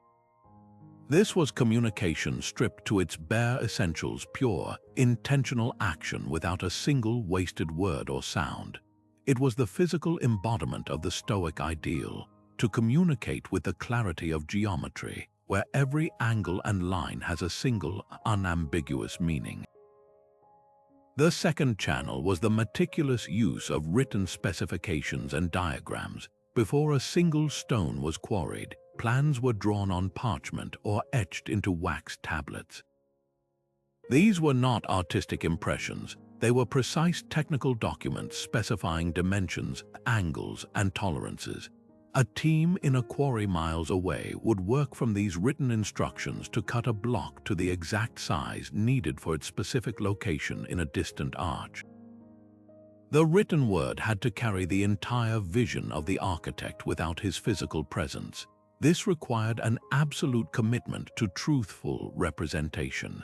This was communication stripped to its bare essentials, pure, intentional action without a single wasted word or sound. It was the physical embodiment of the Stoic ideal, to communicate with the clarity of geometry, where every angle and line has a single, unambiguous meaning. The second channel was the meticulous use of written specifications and diagrams. Before a single stone was quarried, plans were drawn on parchment or etched into wax tablets. These were not artistic impressions. They were precise technical documents specifying dimensions, angles, and tolerances. A team in a quarry miles away would work from these written instructions to cut a block to the exact size needed for its specific location in a distant arch. The written word had to carry the entire vision of the architect without his physical presence. This required an absolute commitment to truthful representation.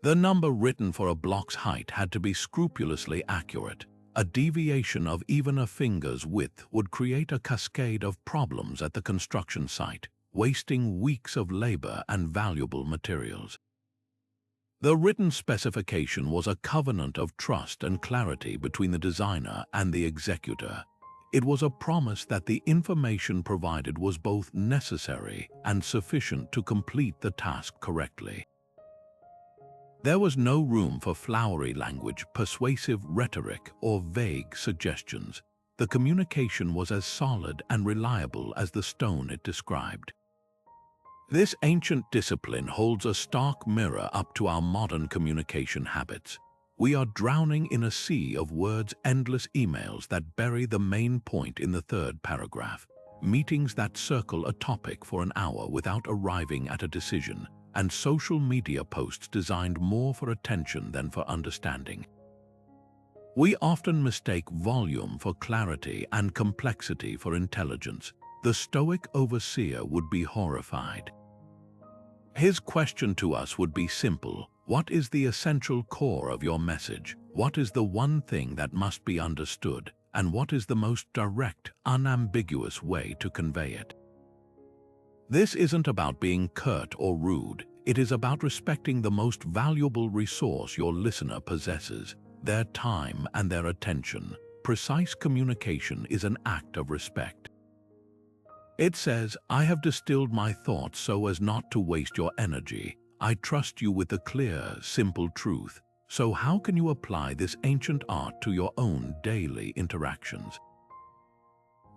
The number written for a block's height had to be scrupulously accurate. A deviation of even a finger's width would create a cascade of problems at the construction site, wasting weeks of labor and valuable materials. The written specification was a covenant of trust and clarity between the designer and the executor. It was a promise that the information provided was both necessary and sufficient to complete the task correctly. There was no room for flowery language, persuasive rhetoric, or vague suggestions. The communication was as solid and reliable as the stone it described. This ancient discipline holds a stark mirror up to our modern communication habits. We are drowning in a sea of words, endless emails that bury the main point in the third paragraph, meetings that circle a topic for an hour without arriving at a decision, and social media posts designed more for attention than for understanding. We often mistake volume for clarity and complexity for intelligence. The Stoic overseer would be horrified. His question to us would be simple: what is the essential core of your message? What is the one thing that must be understood? And what is the most direct, unambiguous way to convey it? This isn't about being curt or rude. It is about respecting the most valuable resource your listener possesses, their time and their attention. Precise communication is an act of respect. It says, "I have distilled my thoughts so as not to waste your energy. I trust you with the clear, simple truth. So how can you apply this ancient art to your own daily interactions?"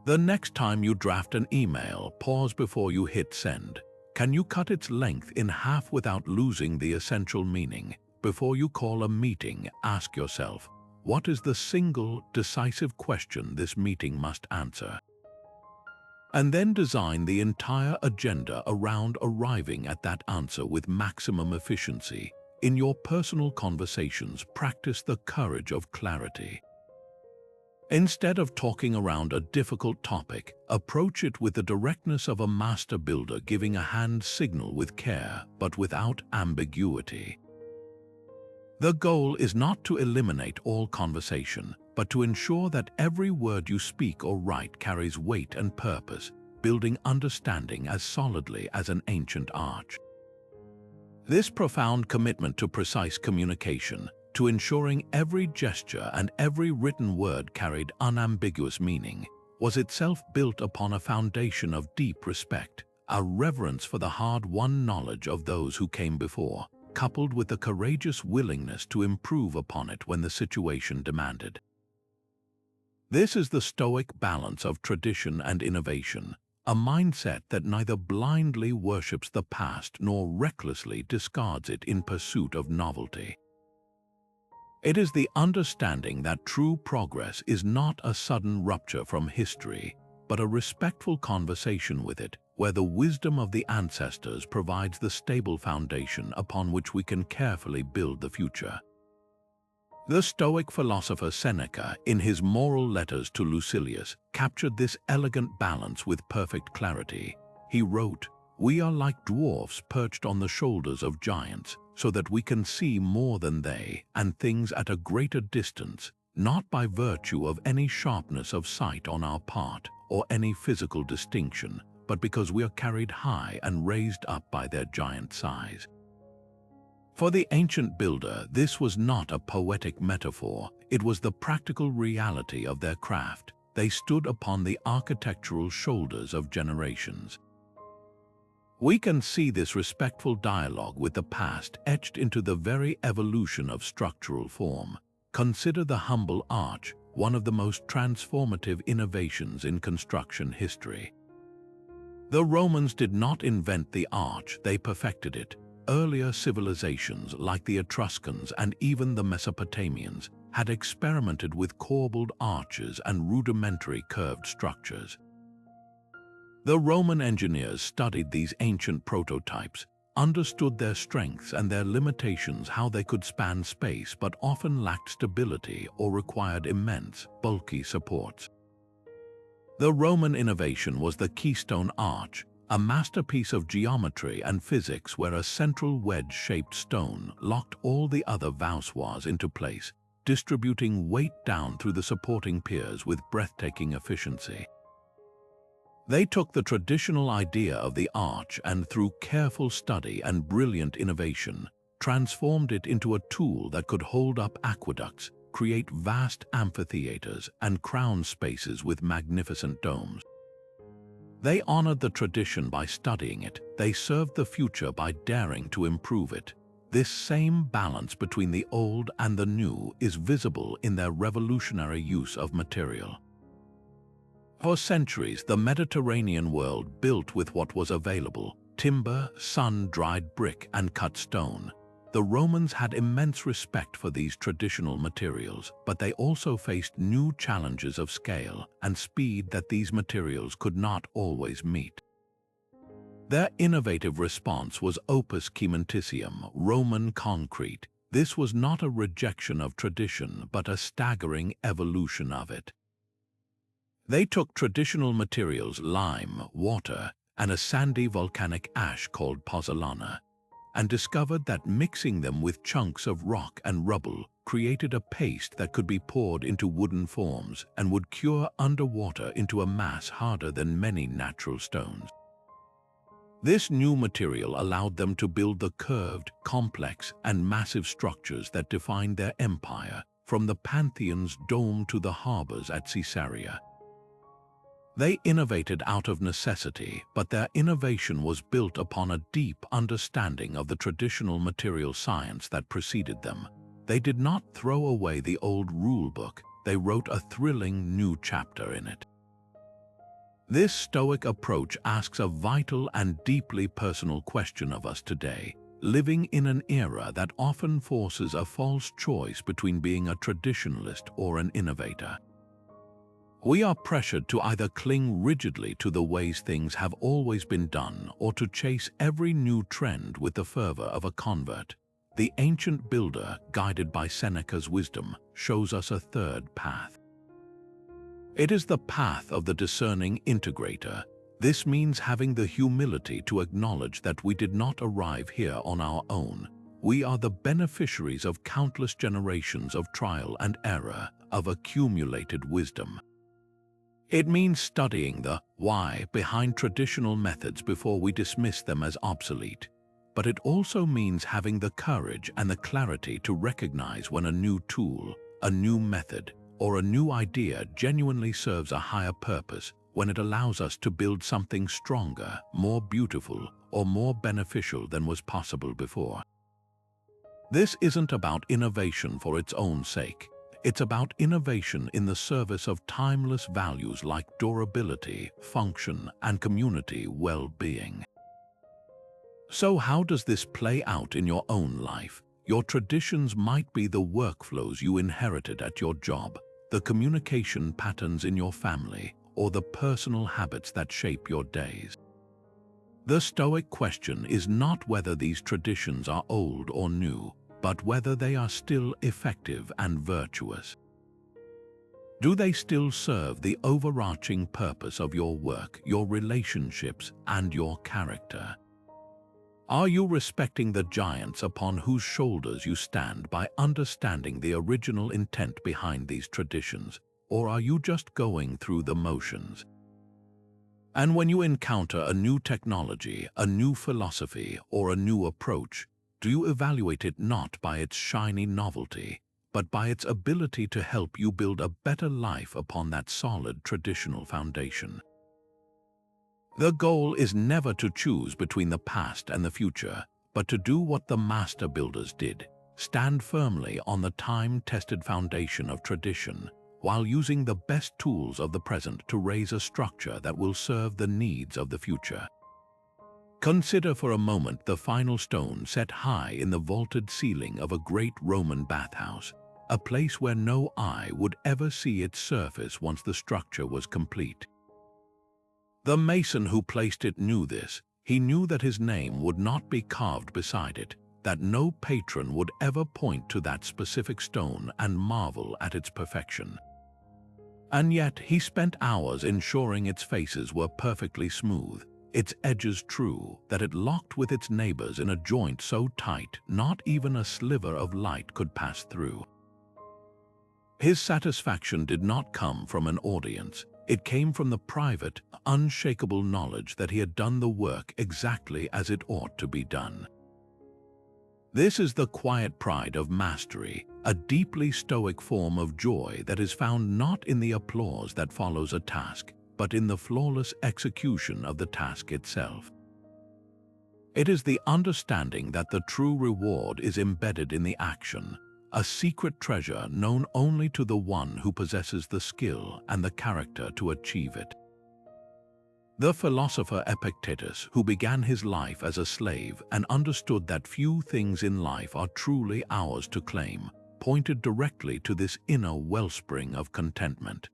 The next time you draft an email, pause before you hit send. Can you cut its length in half without losing the essential meaning? Before you call a meeting, ask yourself, what is the single, decisive question this meeting must answer? And then design the entire agenda around arriving at that answer with maximum efficiency. In your personal conversations, practice the courage of clarity. Instead of talking around a difficult topic, approach it with the directness of a master builder, giving a hand signal with care, but without ambiguity. The goal is not to eliminate all conversation, but to ensure that every word you speak or write carries weight and purpose, building understanding as solidly as an ancient arch. This profound commitment to precise communication, to ensuring every gesture and every written word carried unambiguous meaning, was itself built upon a foundation of deep respect, a reverence for the hard-won knowledge of those who came before, coupled with a courageous willingness to improve upon it when the situation demanded. This is the Stoic balance of tradition and innovation, a mindset that neither blindly worships the past nor recklessly discards it in pursuit of novelty. It is the understanding that true progress is not a sudden rupture from history, but a respectful conversation with it, where the wisdom of the ancestors provides the stable foundation upon which we can carefully build the future. The Stoic philosopher Seneca, in his moral letters to Lucilius, captured this elegant balance with perfect clarity. He wrote, "We are like dwarfs perched on the shoulders of giants, so that we can see more than they, and things at a greater distance, not by virtue of any sharpness of sight on our part, or any physical distinction, but because we are carried high and raised up by their giant size." For the ancient builder, this was not a poetic metaphor, it was the practical reality of their craft. They stood upon the architectural shoulders of generations. We can see this respectful dialogue with the past etched into the very evolution of structural form. Consider the humble arch, one of the most transformative innovations in construction history. The Romans did not invent the arch, they perfected it. Earlier civilizations like the Etruscans and even the Mesopotamians had experimented with corbelled arches and rudimentary curved structures. The Roman engineers studied these ancient prototypes, understood their strengths and their limitations, how they could span space but often lacked stability or required immense, bulky supports. The Roman innovation was the keystone arch, a masterpiece of geometry and physics where a central wedge-shaped stone locked all the other voussoirs into place, distributing weight down through the supporting piers with breathtaking efficiency. They took the traditional idea of the arch and, through careful study and brilliant innovation, transformed it into a tool that could hold up aqueducts, create vast amphitheaters, and crown spaces with magnificent domes. They honored the tradition by studying it. They served the future by daring to improve it. This same balance between the old and the new is visible in their revolutionary use of material. For centuries, the Mediterranean world built with what was available: timber, sun-dried brick, and cut stone. The Romans had immense respect for these traditional materials, but they also faced new challenges of scale and speed that these materials could not always meet. Their innovative response was opus cementitium, Roman concrete. This was not a rejection of tradition, but a staggering evolution of it. They took traditional materials, lime, water, and a sandy volcanic ash called pozzolana, and discovered that mixing them with chunks of rock and rubble created a paste that could be poured into wooden forms and would cure underwater into a mass harder than many natural stones. This new material allowed them to build the curved, complex, and massive structures that defined their empire, from the Pantheon's dome to the harbors at Caesarea. They innovated out of necessity, but their innovation was built upon a deep understanding of the traditional material science that preceded them. They did not throw away the old rulebook, they wrote a thrilling new chapter in it. This Stoic approach asks a vital and deeply personal question of us today, living in an era that often forces a false choice between being a traditionalist or an innovator. We are pressured to either cling rigidly to the ways things have always been done or to chase every new trend with the fervor of a convert. The ancient builder, guided by Seneca's wisdom, shows us a third path. It is the path of the discerning integrator. This means having the humility to acknowledge that we did not arrive here on our own. We are the beneficiaries of countless generations of trial and error, of accumulated wisdom. It means studying the why behind traditional methods before we dismiss them as obsolete. But it also means having the courage and the clarity to recognize when a new tool, a new method, or a new idea genuinely serves a higher purpose, when it allows us to build something stronger, more beautiful, or more beneficial than was possible before. This isn't about innovation for its own sake. It's about innovation in the service of timeless values like durability, function, and community well-being. So how does this play out in your own life? Your traditions might be the workflows you inherited at your job, the communication patterns in your family, or the personal habits that shape your days. The Stoic question is not whether these traditions are old or new, but whether they are still effective and virtuous. Do they still serve the overarching purpose of your work, your relationships, and your character? Are you respecting the giants upon whose shoulders you stand by understanding the original intent behind these traditions, or are you just going through the motions? And when you encounter a new technology, a new philosophy, or a new approach, do you evaluate it not by its shiny novelty, but by its ability to help you build a better life upon that solid traditional foundation? The goal is never to choose between the past and the future, but to do what the master builders did, stand firmly on the time-tested foundation of tradition, while using the best tools of the present to raise a structure that will serve the needs of the future. Consider for a moment the final stone set high in the vaulted ceiling of a great Roman bathhouse, a place where no eye would ever see its surface once the structure was complete. The mason who placed it knew this. He knew that his name would not be carved beside it, that no patron would ever point to that specific stone and marvel at its perfection. And yet he spent hours ensuring its faces were perfectly smooth, its edges true, that it locked with its neighbors in a joint so tight not even a sliver of light could pass through. His satisfaction did not come from an audience. It came from the private, unshakable knowledge that he had done the work exactly as it ought to be done. This is the quiet pride of mastery, a deeply Stoic form of joy that is found not in the applause that follows a task, but in the flawless execution of the task itself. It is the understanding that the true reward is embedded in the action, a secret treasure known only to the one who possesses the skill and the character to achieve it. The philosopher Epictetus, who began his life as a slave and understood that few things in life are truly ours to claim, pointed directly to this inner wellspring of contentment.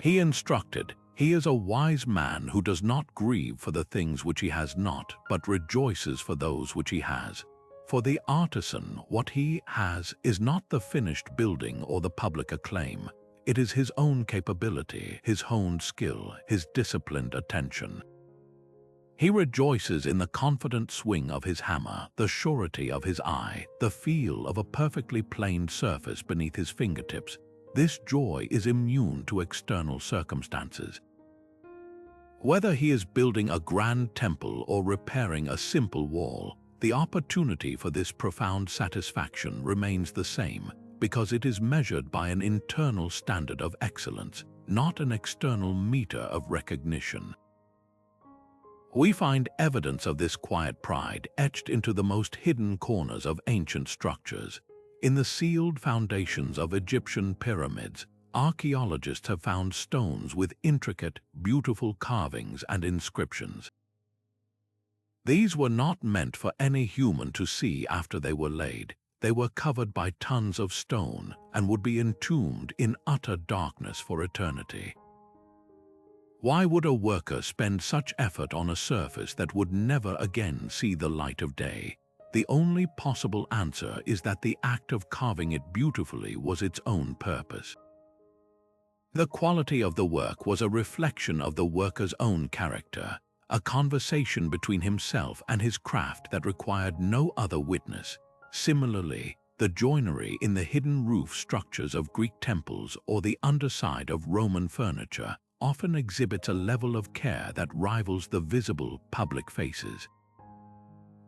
He instructed, "He is a wise man who does not grieve for the things which he has not, but rejoices for those which he has. For the artisan, what he has is not the finished building or the public acclaim. It is his own capability, his honed skill, his disciplined attention. He rejoices in the confident swing of his hammer, the surety of his eye, the feel of a perfectly planed surface beneath his fingertips. This joy is immune to external circumstances. Whether he is building a grand temple or repairing a simple wall, the opportunity for this profound satisfaction remains the same, because it is measured by an internal standard of excellence, not an external meter of recognition. We find evidence of this quiet pride etched into the most hidden corners of ancient structures. In the sealed foundations of Egyptian pyramids, archaeologists have found stones with intricate, beautiful carvings and inscriptions. These were not meant for any human to see after they were laid. They were covered by tons of stone and would be entombed in utter darkness for eternity. Why would a worker spend such effort on a surface that would never again see the light of day? The only possible answer is that the act of carving it beautifully was its own purpose. The quality of the work was a reflection of the worker's own character, a conversation between himself and his craft that required no other witness. Similarly, the joinery in the hidden roof structures of Greek temples or the underside of Roman furniture often exhibits a level of care that rivals the visible public faces.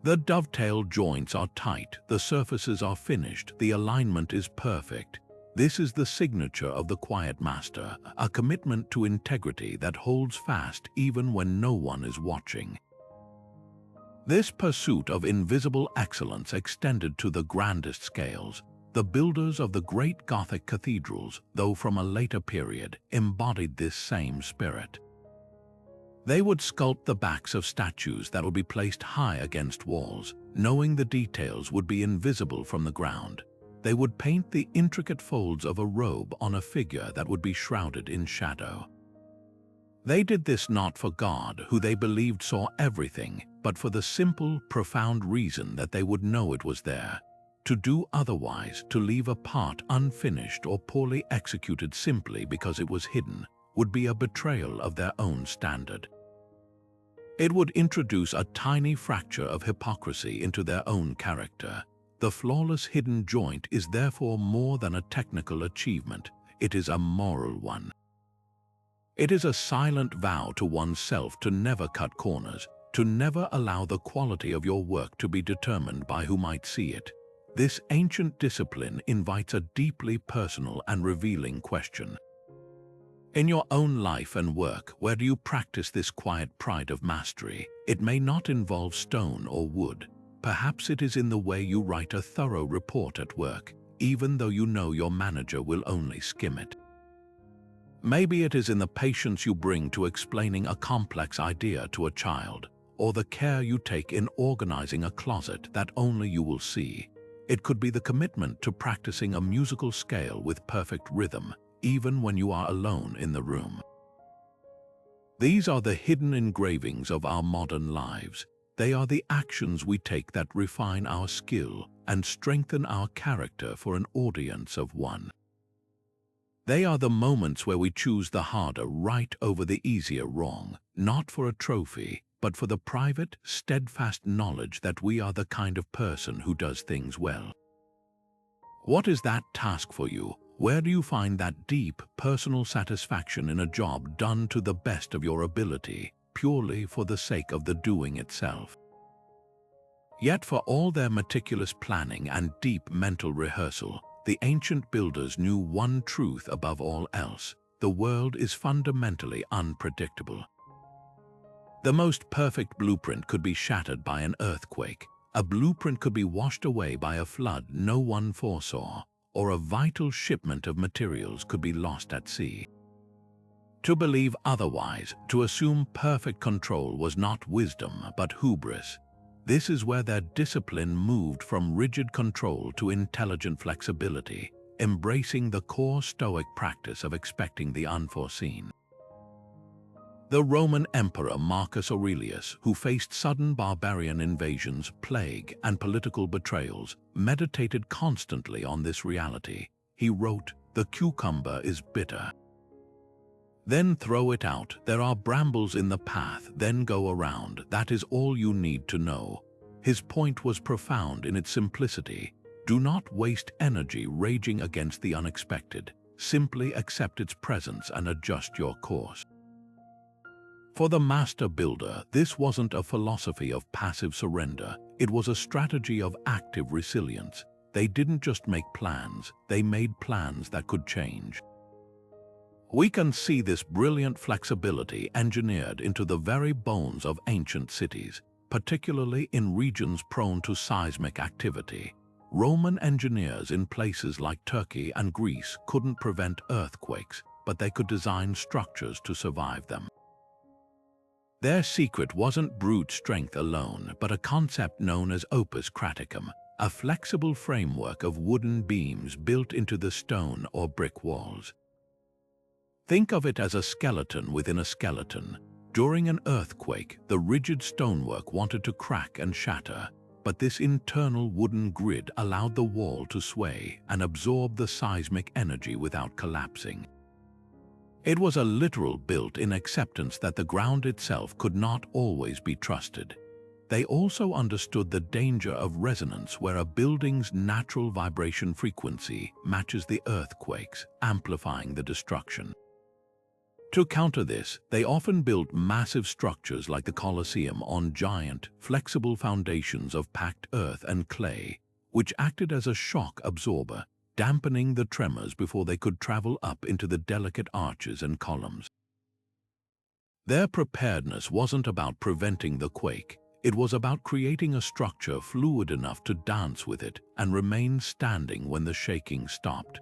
The dovetail joints are tight, the surfaces are finished, the alignment is perfect. This is the signature of the quiet master, a commitment to integrity that holds fast even when no one is watching. This pursuit of invisible excellence extended to the grandest scales. The builders of the great Gothic cathedrals, though from a later period, embodied this same spirit. They would sculpt the backs of statues that would be placed high against walls, knowing the details would be invisible from the ground. They would paint the intricate folds of a robe on a figure that would be shrouded in shadow. They did this not for God, who they believed saw everything, but for the simple, profound reason that they would know it was there. To do otherwise, to leave a part unfinished or poorly executed simply because it was hidden, would be a betrayal of their own standard. It would introduce a tiny fracture of hypocrisy into their own character. The flawless hidden joint is therefore more than a technical achievement, it is a moral one. It is a silent vow to oneself to never cut corners, to never allow the quality of your work to be determined by who might see it. This ancient discipline invites a deeply personal and revealing question. In your own life and work, where do you practice this quiet pride of mastery? It may not involve stone or wood. Perhaps it is in the way you write a thorough report at work, even though you know your manager will only skim it. Maybe it is in the patience you bring to explaining a complex idea to a child, or the care you take in organizing a closet that only you will see. It could be the commitment to practicing a musical scale with perfect rhythm, even when you are alone in the room. These are the hidden engravings of our modern lives. They are the actions we take that refine our skill and strengthen our character for an audience of one. They are the moments where we choose the harder right over the easier wrong, not for a trophy, but for the private, steadfast knowledge that we are the kind of person who does things well. What is that task for you? Where do you find that deep, personal satisfaction in a job done to the best of your ability, purely for the sake of the doing itself? Yet for all their meticulous planning and deep mental rehearsal, the ancient builders knew one truth above all else: the world is fundamentally unpredictable. The most perfect blueprint could be shattered by an earthquake. A blueprint could be washed away by a flood no one foresaw, or a vital shipment of materials could be lost at sea. To believe otherwise, to assume perfect control, was not wisdom but hubris. This is where their discipline moved from rigid control to intelligent flexibility, embracing the core Stoic practice of expecting the unforeseen. The Roman Emperor Marcus Aurelius, who faced sudden barbarian invasions, plague, and political betrayals, meditated constantly on this reality. He wrote, "The cucumber is bitter. Then throw it out. There are brambles in the path, then go around. That is all you need to know." His point was profound in its simplicity. Do not waste energy raging against the unexpected. Simply accept its presence and adjust your course. For the master builder, this wasn't a philosophy of passive surrender. It was a strategy of active resilience. They didn't just make plans, they made plans that could change. We can see this brilliant flexibility engineered into the very bones of ancient cities, particularly in regions prone to seismic activity. Roman engineers in places like Turkey and Greece couldn't prevent earthquakes, but they could design structures to survive them. Their secret wasn't brute strength alone, but a concept known as opus craticum, a flexible framework of wooden beams built into the stone or brick walls. Think of it as a skeleton within a skeleton. During an earthquake, the rigid stonework wanted to crack and shatter, but this internal wooden grid allowed the wall to sway and absorb the seismic energy without collapsing. It was a literal built-in acceptance that the ground itself could not always be trusted. They also understood the danger of resonance, where a building's natural vibration frequency matches the earthquake's, amplifying the destruction. To counter this, they often built massive structures like the Colosseum on giant, flexible foundations of packed earth and clay, which acted as a shock absorber, dampening the tremors before they could travel up into the delicate arches and columns. Their preparedness wasn't about preventing the quake. It was about creating a structure fluid enough to dance with it and remain standing when the shaking stopped.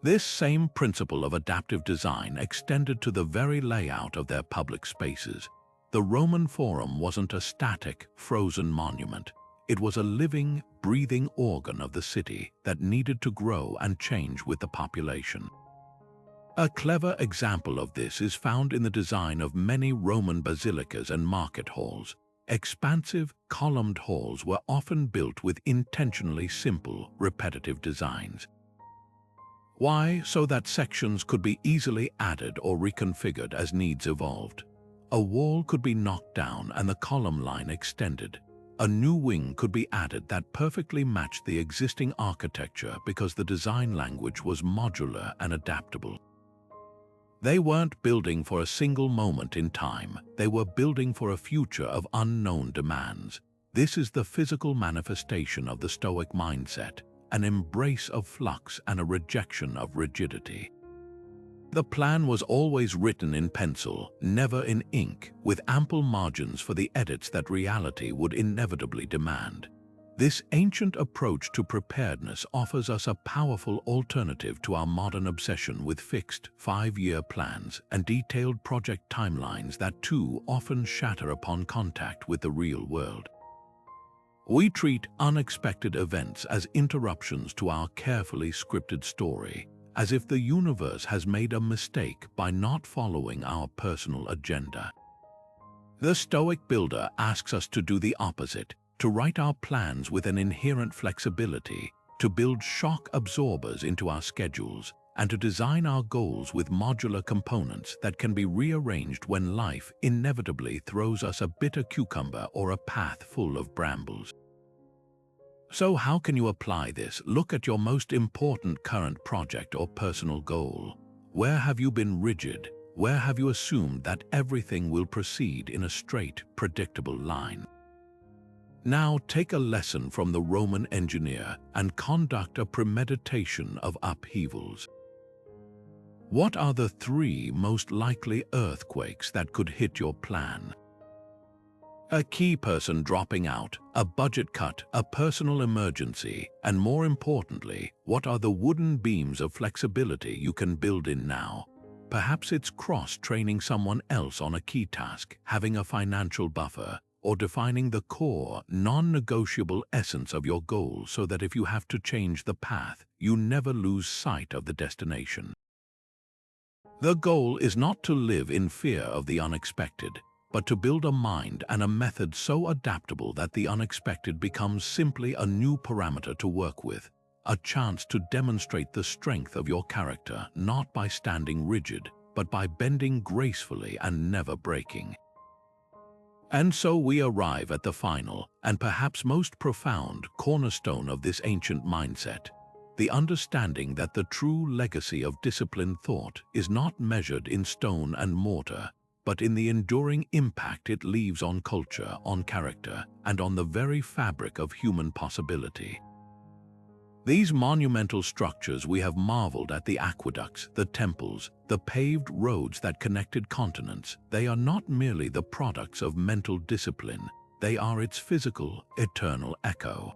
This same principle of adaptive design extended to the very layout of their public spaces. The Roman Forum wasn't a static, frozen monument. It was a living, breathing organ of the city that needed to grow and change with the population. A clever example of this is found in the design of many Roman basilicas and market halls. Expansive, columned halls were often built with intentionally simple, repetitive designs. Why? So that sections could be easily added or reconfigured as needs evolved. A wall could be knocked down and the column line extended. A new wing could be added that perfectly matched the existing architecture because the design language was modular and adaptable. They weren't building for a single moment in time, they were building for a future of unknown demands. This is the physical manifestation of the Stoic mindset, an embrace of flux and a rejection of rigidity. The plan was always written in pencil, never in ink, with ample margins for the edits that reality would inevitably demand. This ancient approach to preparedness offers us a powerful alternative to our modern obsession with fixed, 5-year plans and detailed project timelines that too often shatter upon contact with the real world. We treat unexpected events as interruptions to our carefully scripted story, as if the universe has made a mistake by not following our personal agenda. The Stoic builder asks us to do the opposite, to write our plans with an inherent flexibility, to build shock absorbers into our schedules, and to design our goals with modular components that can be rearranged when life inevitably throws us a bitter cucumber or a path full of brambles. So how can you apply this? Look at your most important current project or personal goal. Where have you been rigid? Where have you assumed that everything will proceed in a straight, predictable line? Now take a lesson from the Roman engineer and conduct a premeditation of upheavals. What are the 3 most likely earthquakes that could hit your plan? A key person dropping out, a budget cut, a personal emergency, and more importantly, what are the wooden beams of flexibility you can build in now? Perhaps it's cross-training someone else on a key task, having a financial buffer, or defining the core, non-negotiable essence of your goal so that if you have to change the path, you never lose sight of the destination. The goal is not to live in fear of the unexpected, but to build a mind and a method so adaptable that the unexpected becomes simply a new parameter to work with, a chance to demonstrate the strength of your character not by standing rigid, but by bending gracefully and never breaking. And so we arrive at the final, and perhaps most profound, cornerstone of this ancient mindset, the understanding that the true legacy of disciplined thought is not measured in stone and mortar, but in the enduring impact it leaves on culture, on character, and on the very fabric of human possibility. These monumental structures we have marveled at, the aqueducts, the temples, the paved roads that connected continents, they are not merely the products of mental discipline, they are its physical, eternal echo.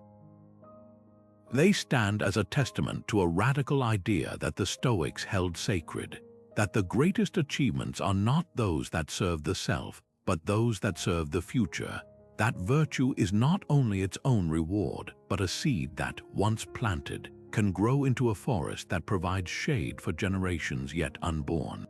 They stand as a testament to a radical idea that the Stoics held sacred, that the greatest achievements are not those that serve the self, but those that serve the future. That virtue is not only its own reward, but a seed that, once planted, can grow into a forest that provides shade for generations yet unborn.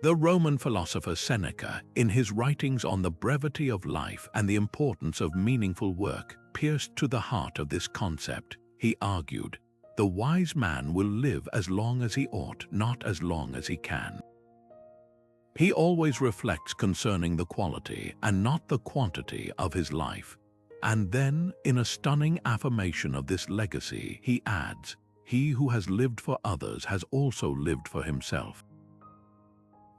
The Roman philosopher Seneca, in his writings on the brevity of life and the importance of meaningful work, pierced to the heart of this concept. He argued, "The wise man will live as long as he ought, not as long as he can." He always reflects concerning the quality and not the quantity of his life. And then, in a stunning affirmation of this legacy, he adds, "He who has lived for others has also lived for himself."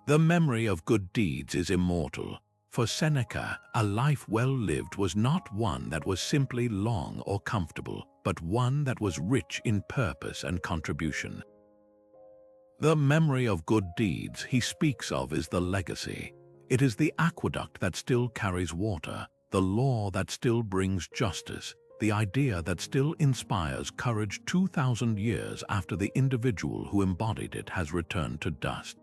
The memory of good deeds is immortal. For Seneca, a life well lived was not one that was simply long or comfortable, but one that was rich in purpose and contribution. The memory of good deeds he speaks of is the legacy. It is the aqueduct that still carries water, the law that still brings justice, the idea that still inspires courage 2,000 years after the individual who embodied it has returned to dust.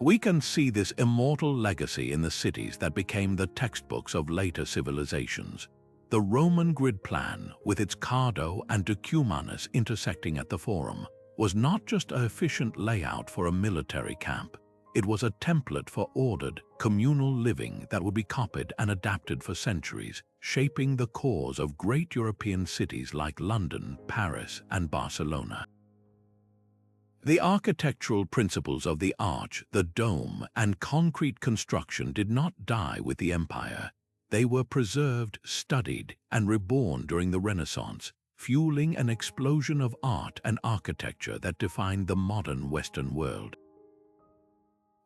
We can see this immortal legacy in the cities that became the textbooks of later civilizations. The Roman grid plan, with its Cardo and Decumanus intersecting at the Forum, was not just an efficient layout for a military camp. It was a template for ordered, communal living that would be copied and adapted for centuries, shaping the cores of great European cities like London, Paris, and Barcelona. The architectural principles of the arch, the dome, and concrete construction did not die with the empire. They were preserved, studied, and reborn during the Renaissance, fueling an explosion of art and architecture that defined the modern Western world.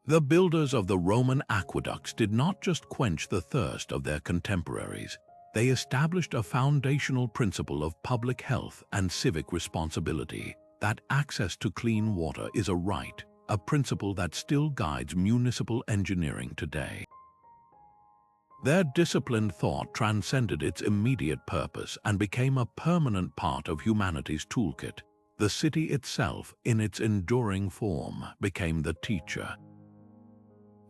The builders of the Roman aqueducts did not just quench the thirst of their contemporaries. They established a foundational principle of public health and civic responsibility, that access to clean water is a right, a principle that still guides municipal engineering today. Their disciplined thought transcended its immediate purpose and became a permanent part of humanity's toolkit. The city itself, in its enduring form, became the teacher.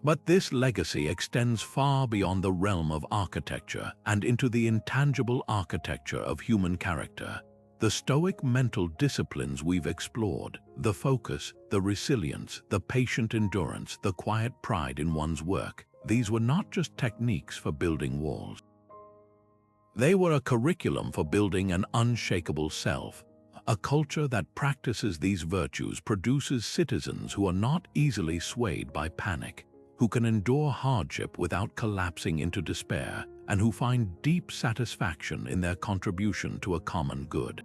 But this legacy extends far beyond the realm of architecture and into the intangible architecture of human character. The Stoic mental disciplines we've explored, the focus, the resilience, the patient endurance, the quiet pride in one's work, these were not just techniques for building walls. They were a curriculum for building an unshakable self. A culture that practices these virtues produces citizens who are not easily swayed by panic, who can endure hardship without collapsing into despair, and who find deep satisfaction in their contribution to a common good.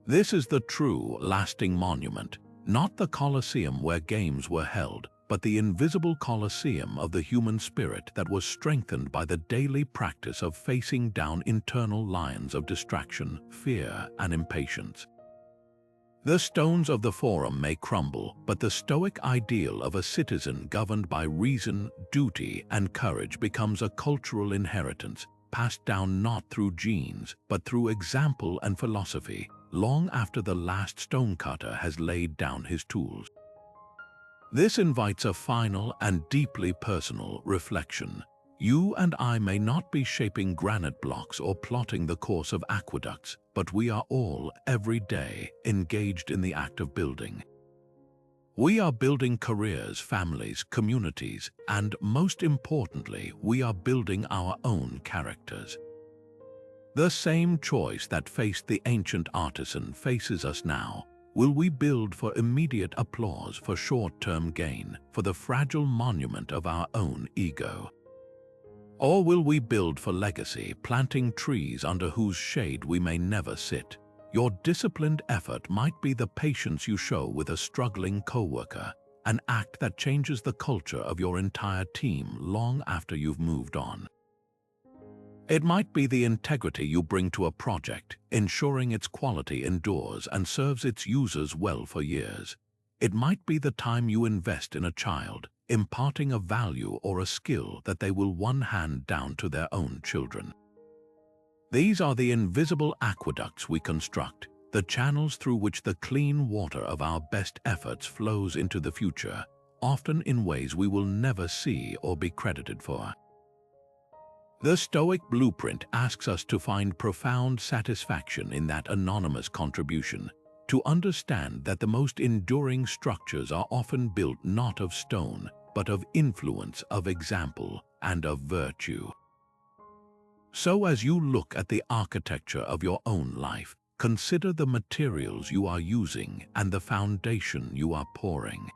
This is the true, lasting monument, not the Colosseum where games were held, but the invisible Colosseum of the human spirit that was strengthened by the daily practice of facing down internal lions of distraction, fear, and impatience. The stones of the Forum may crumble, but the Stoic ideal of a citizen governed by reason, duty, and courage becomes a cultural inheritance, passed down not through genes, but through example and philosophy, long after the last stonecutter has laid down his tools. This invites a final and deeply personal reflection. You and I may not be shaping granite blocks or plotting the course of aqueducts, but we are all, every day, engaged in the act of building. We are building careers, families, communities, and most importantly, we are building our own characters. The same choice that faced the ancient artisan faces us now. Will we build for immediate applause, for short-term gain, for the fragile monument of our own ego? Or will we build for legacy, planting trees under whose shade we may never sit? Your disciplined effort might be the patience you show with a struggling coworker, an act that changes the culture of your entire team long after you've moved on. It might be the integrity you bring to a project, ensuring its quality endures and serves its users well for years. It might be the time you invest in a child, imparting a value or a skill that they will one hand down to their own children. These are the invisible aqueducts we construct, the channels through which the clean water of our best efforts flows into the future, often in ways we will never see or be credited for. The Stoic blueprint asks us to find profound satisfaction in that anonymous contribution, to understand that the most enduring structures are often built not of stone, but of influence, of example, and of virtue. So as you look at the architecture of your own life, consider the materials you are using and the foundation you are pouring.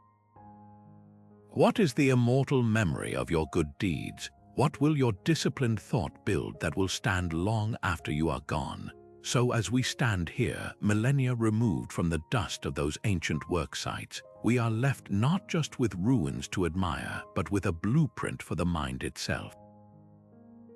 What is the immortal memory of your good deeds? What will your disciplined thought build that will stand long after you are gone? So as we stand here, millennia removed from the dust of those ancient work sites, we are left not just with ruins to admire, but with a blueprint for the mind itself.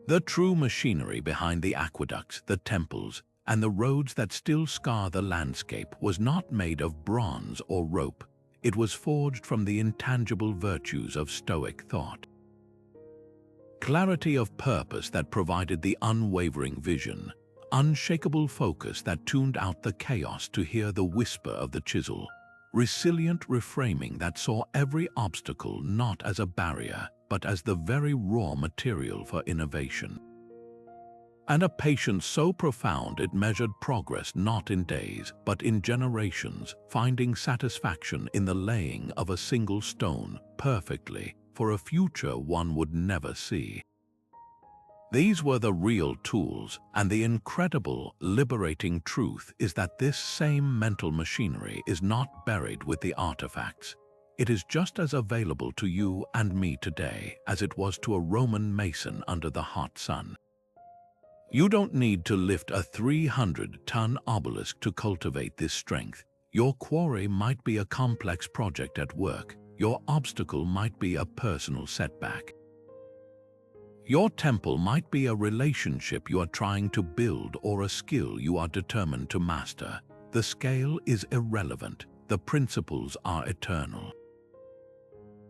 The true machinery behind the aqueducts, the temples, and the roads that still scar the landscape was not made of bronze or rope. It was forged from the intangible virtues of Stoic thought. Clarity of purpose that provided the unwavering vision, unshakable focus that tuned out the chaos to hear the whisper of the chisel, resilient reframing that saw every obstacle not as a barrier, but as the very raw material for innovation. and a patience so profound it measured progress not in days, but in generations, finding satisfaction in the laying of a single stone perfectly for a future one would never see. These were the real tools, and the incredible, liberating truth is that this same mental machinery is not buried with the artifacts. It is just as available to you and me today as it was to a Roman mason under the hot sun. You don't need to lift a 300-ton obelisk to cultivate this strength. Your quarry might be a complex project at work. Your obstacle might be a personal setback. Your temple might be a relationship you are trying to build or a skill you are determined to master. The scale is irrelevant. The principles are eternal.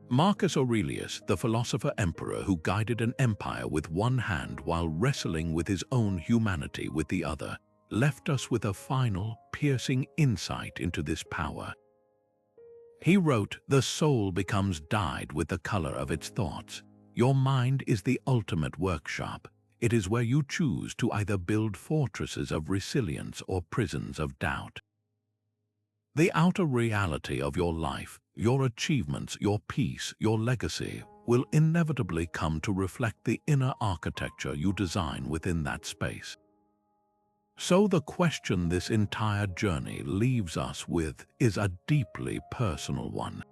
Marcus Aurelius, the philosopher emperor who guided an empire with one hand while wrestling with his own humanity with the other, left us with a final, piercing insight into this power. He wrote, "The soul becomes dyed with the color of its thoughts." Your mind is the ultimate workshop. It is where you choose to either build fortresses of resilience or prisons of doubt. The outer reality of your life, your achievements, your peace, your legacy, will inevitably come to reflect the inner architecture you design within that space. So the question this entire journey leaves us with is a deeply personal one.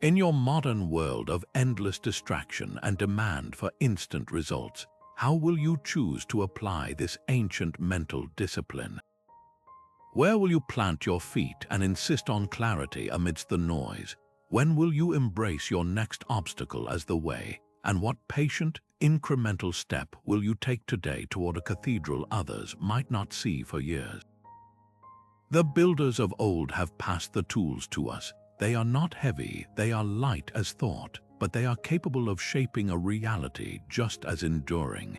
In your modern world of endless distraction and demand for instant results, how will you choose to apply this ancient mental discipline? Where will you plant your feet and insist on clarity amidst the noise? When will you embrace your next obstacle as the way? And what patient, incremental step will you take today toward a cathedral others might not see for years? The builders of old have passed the tools to us. They are not heavy, they are light as thought, but they are capable of shaping a reality just as enduring.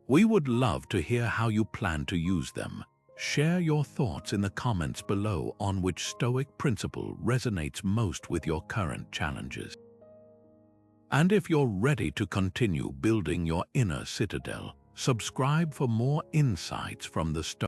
We would love to hear how you plan to use them. Share your thoughts in the comments below on which Stoic principle resonates most with your current challenges. And if you're ready to continue building your inner citadel, subscribe for more insights from the Stoic.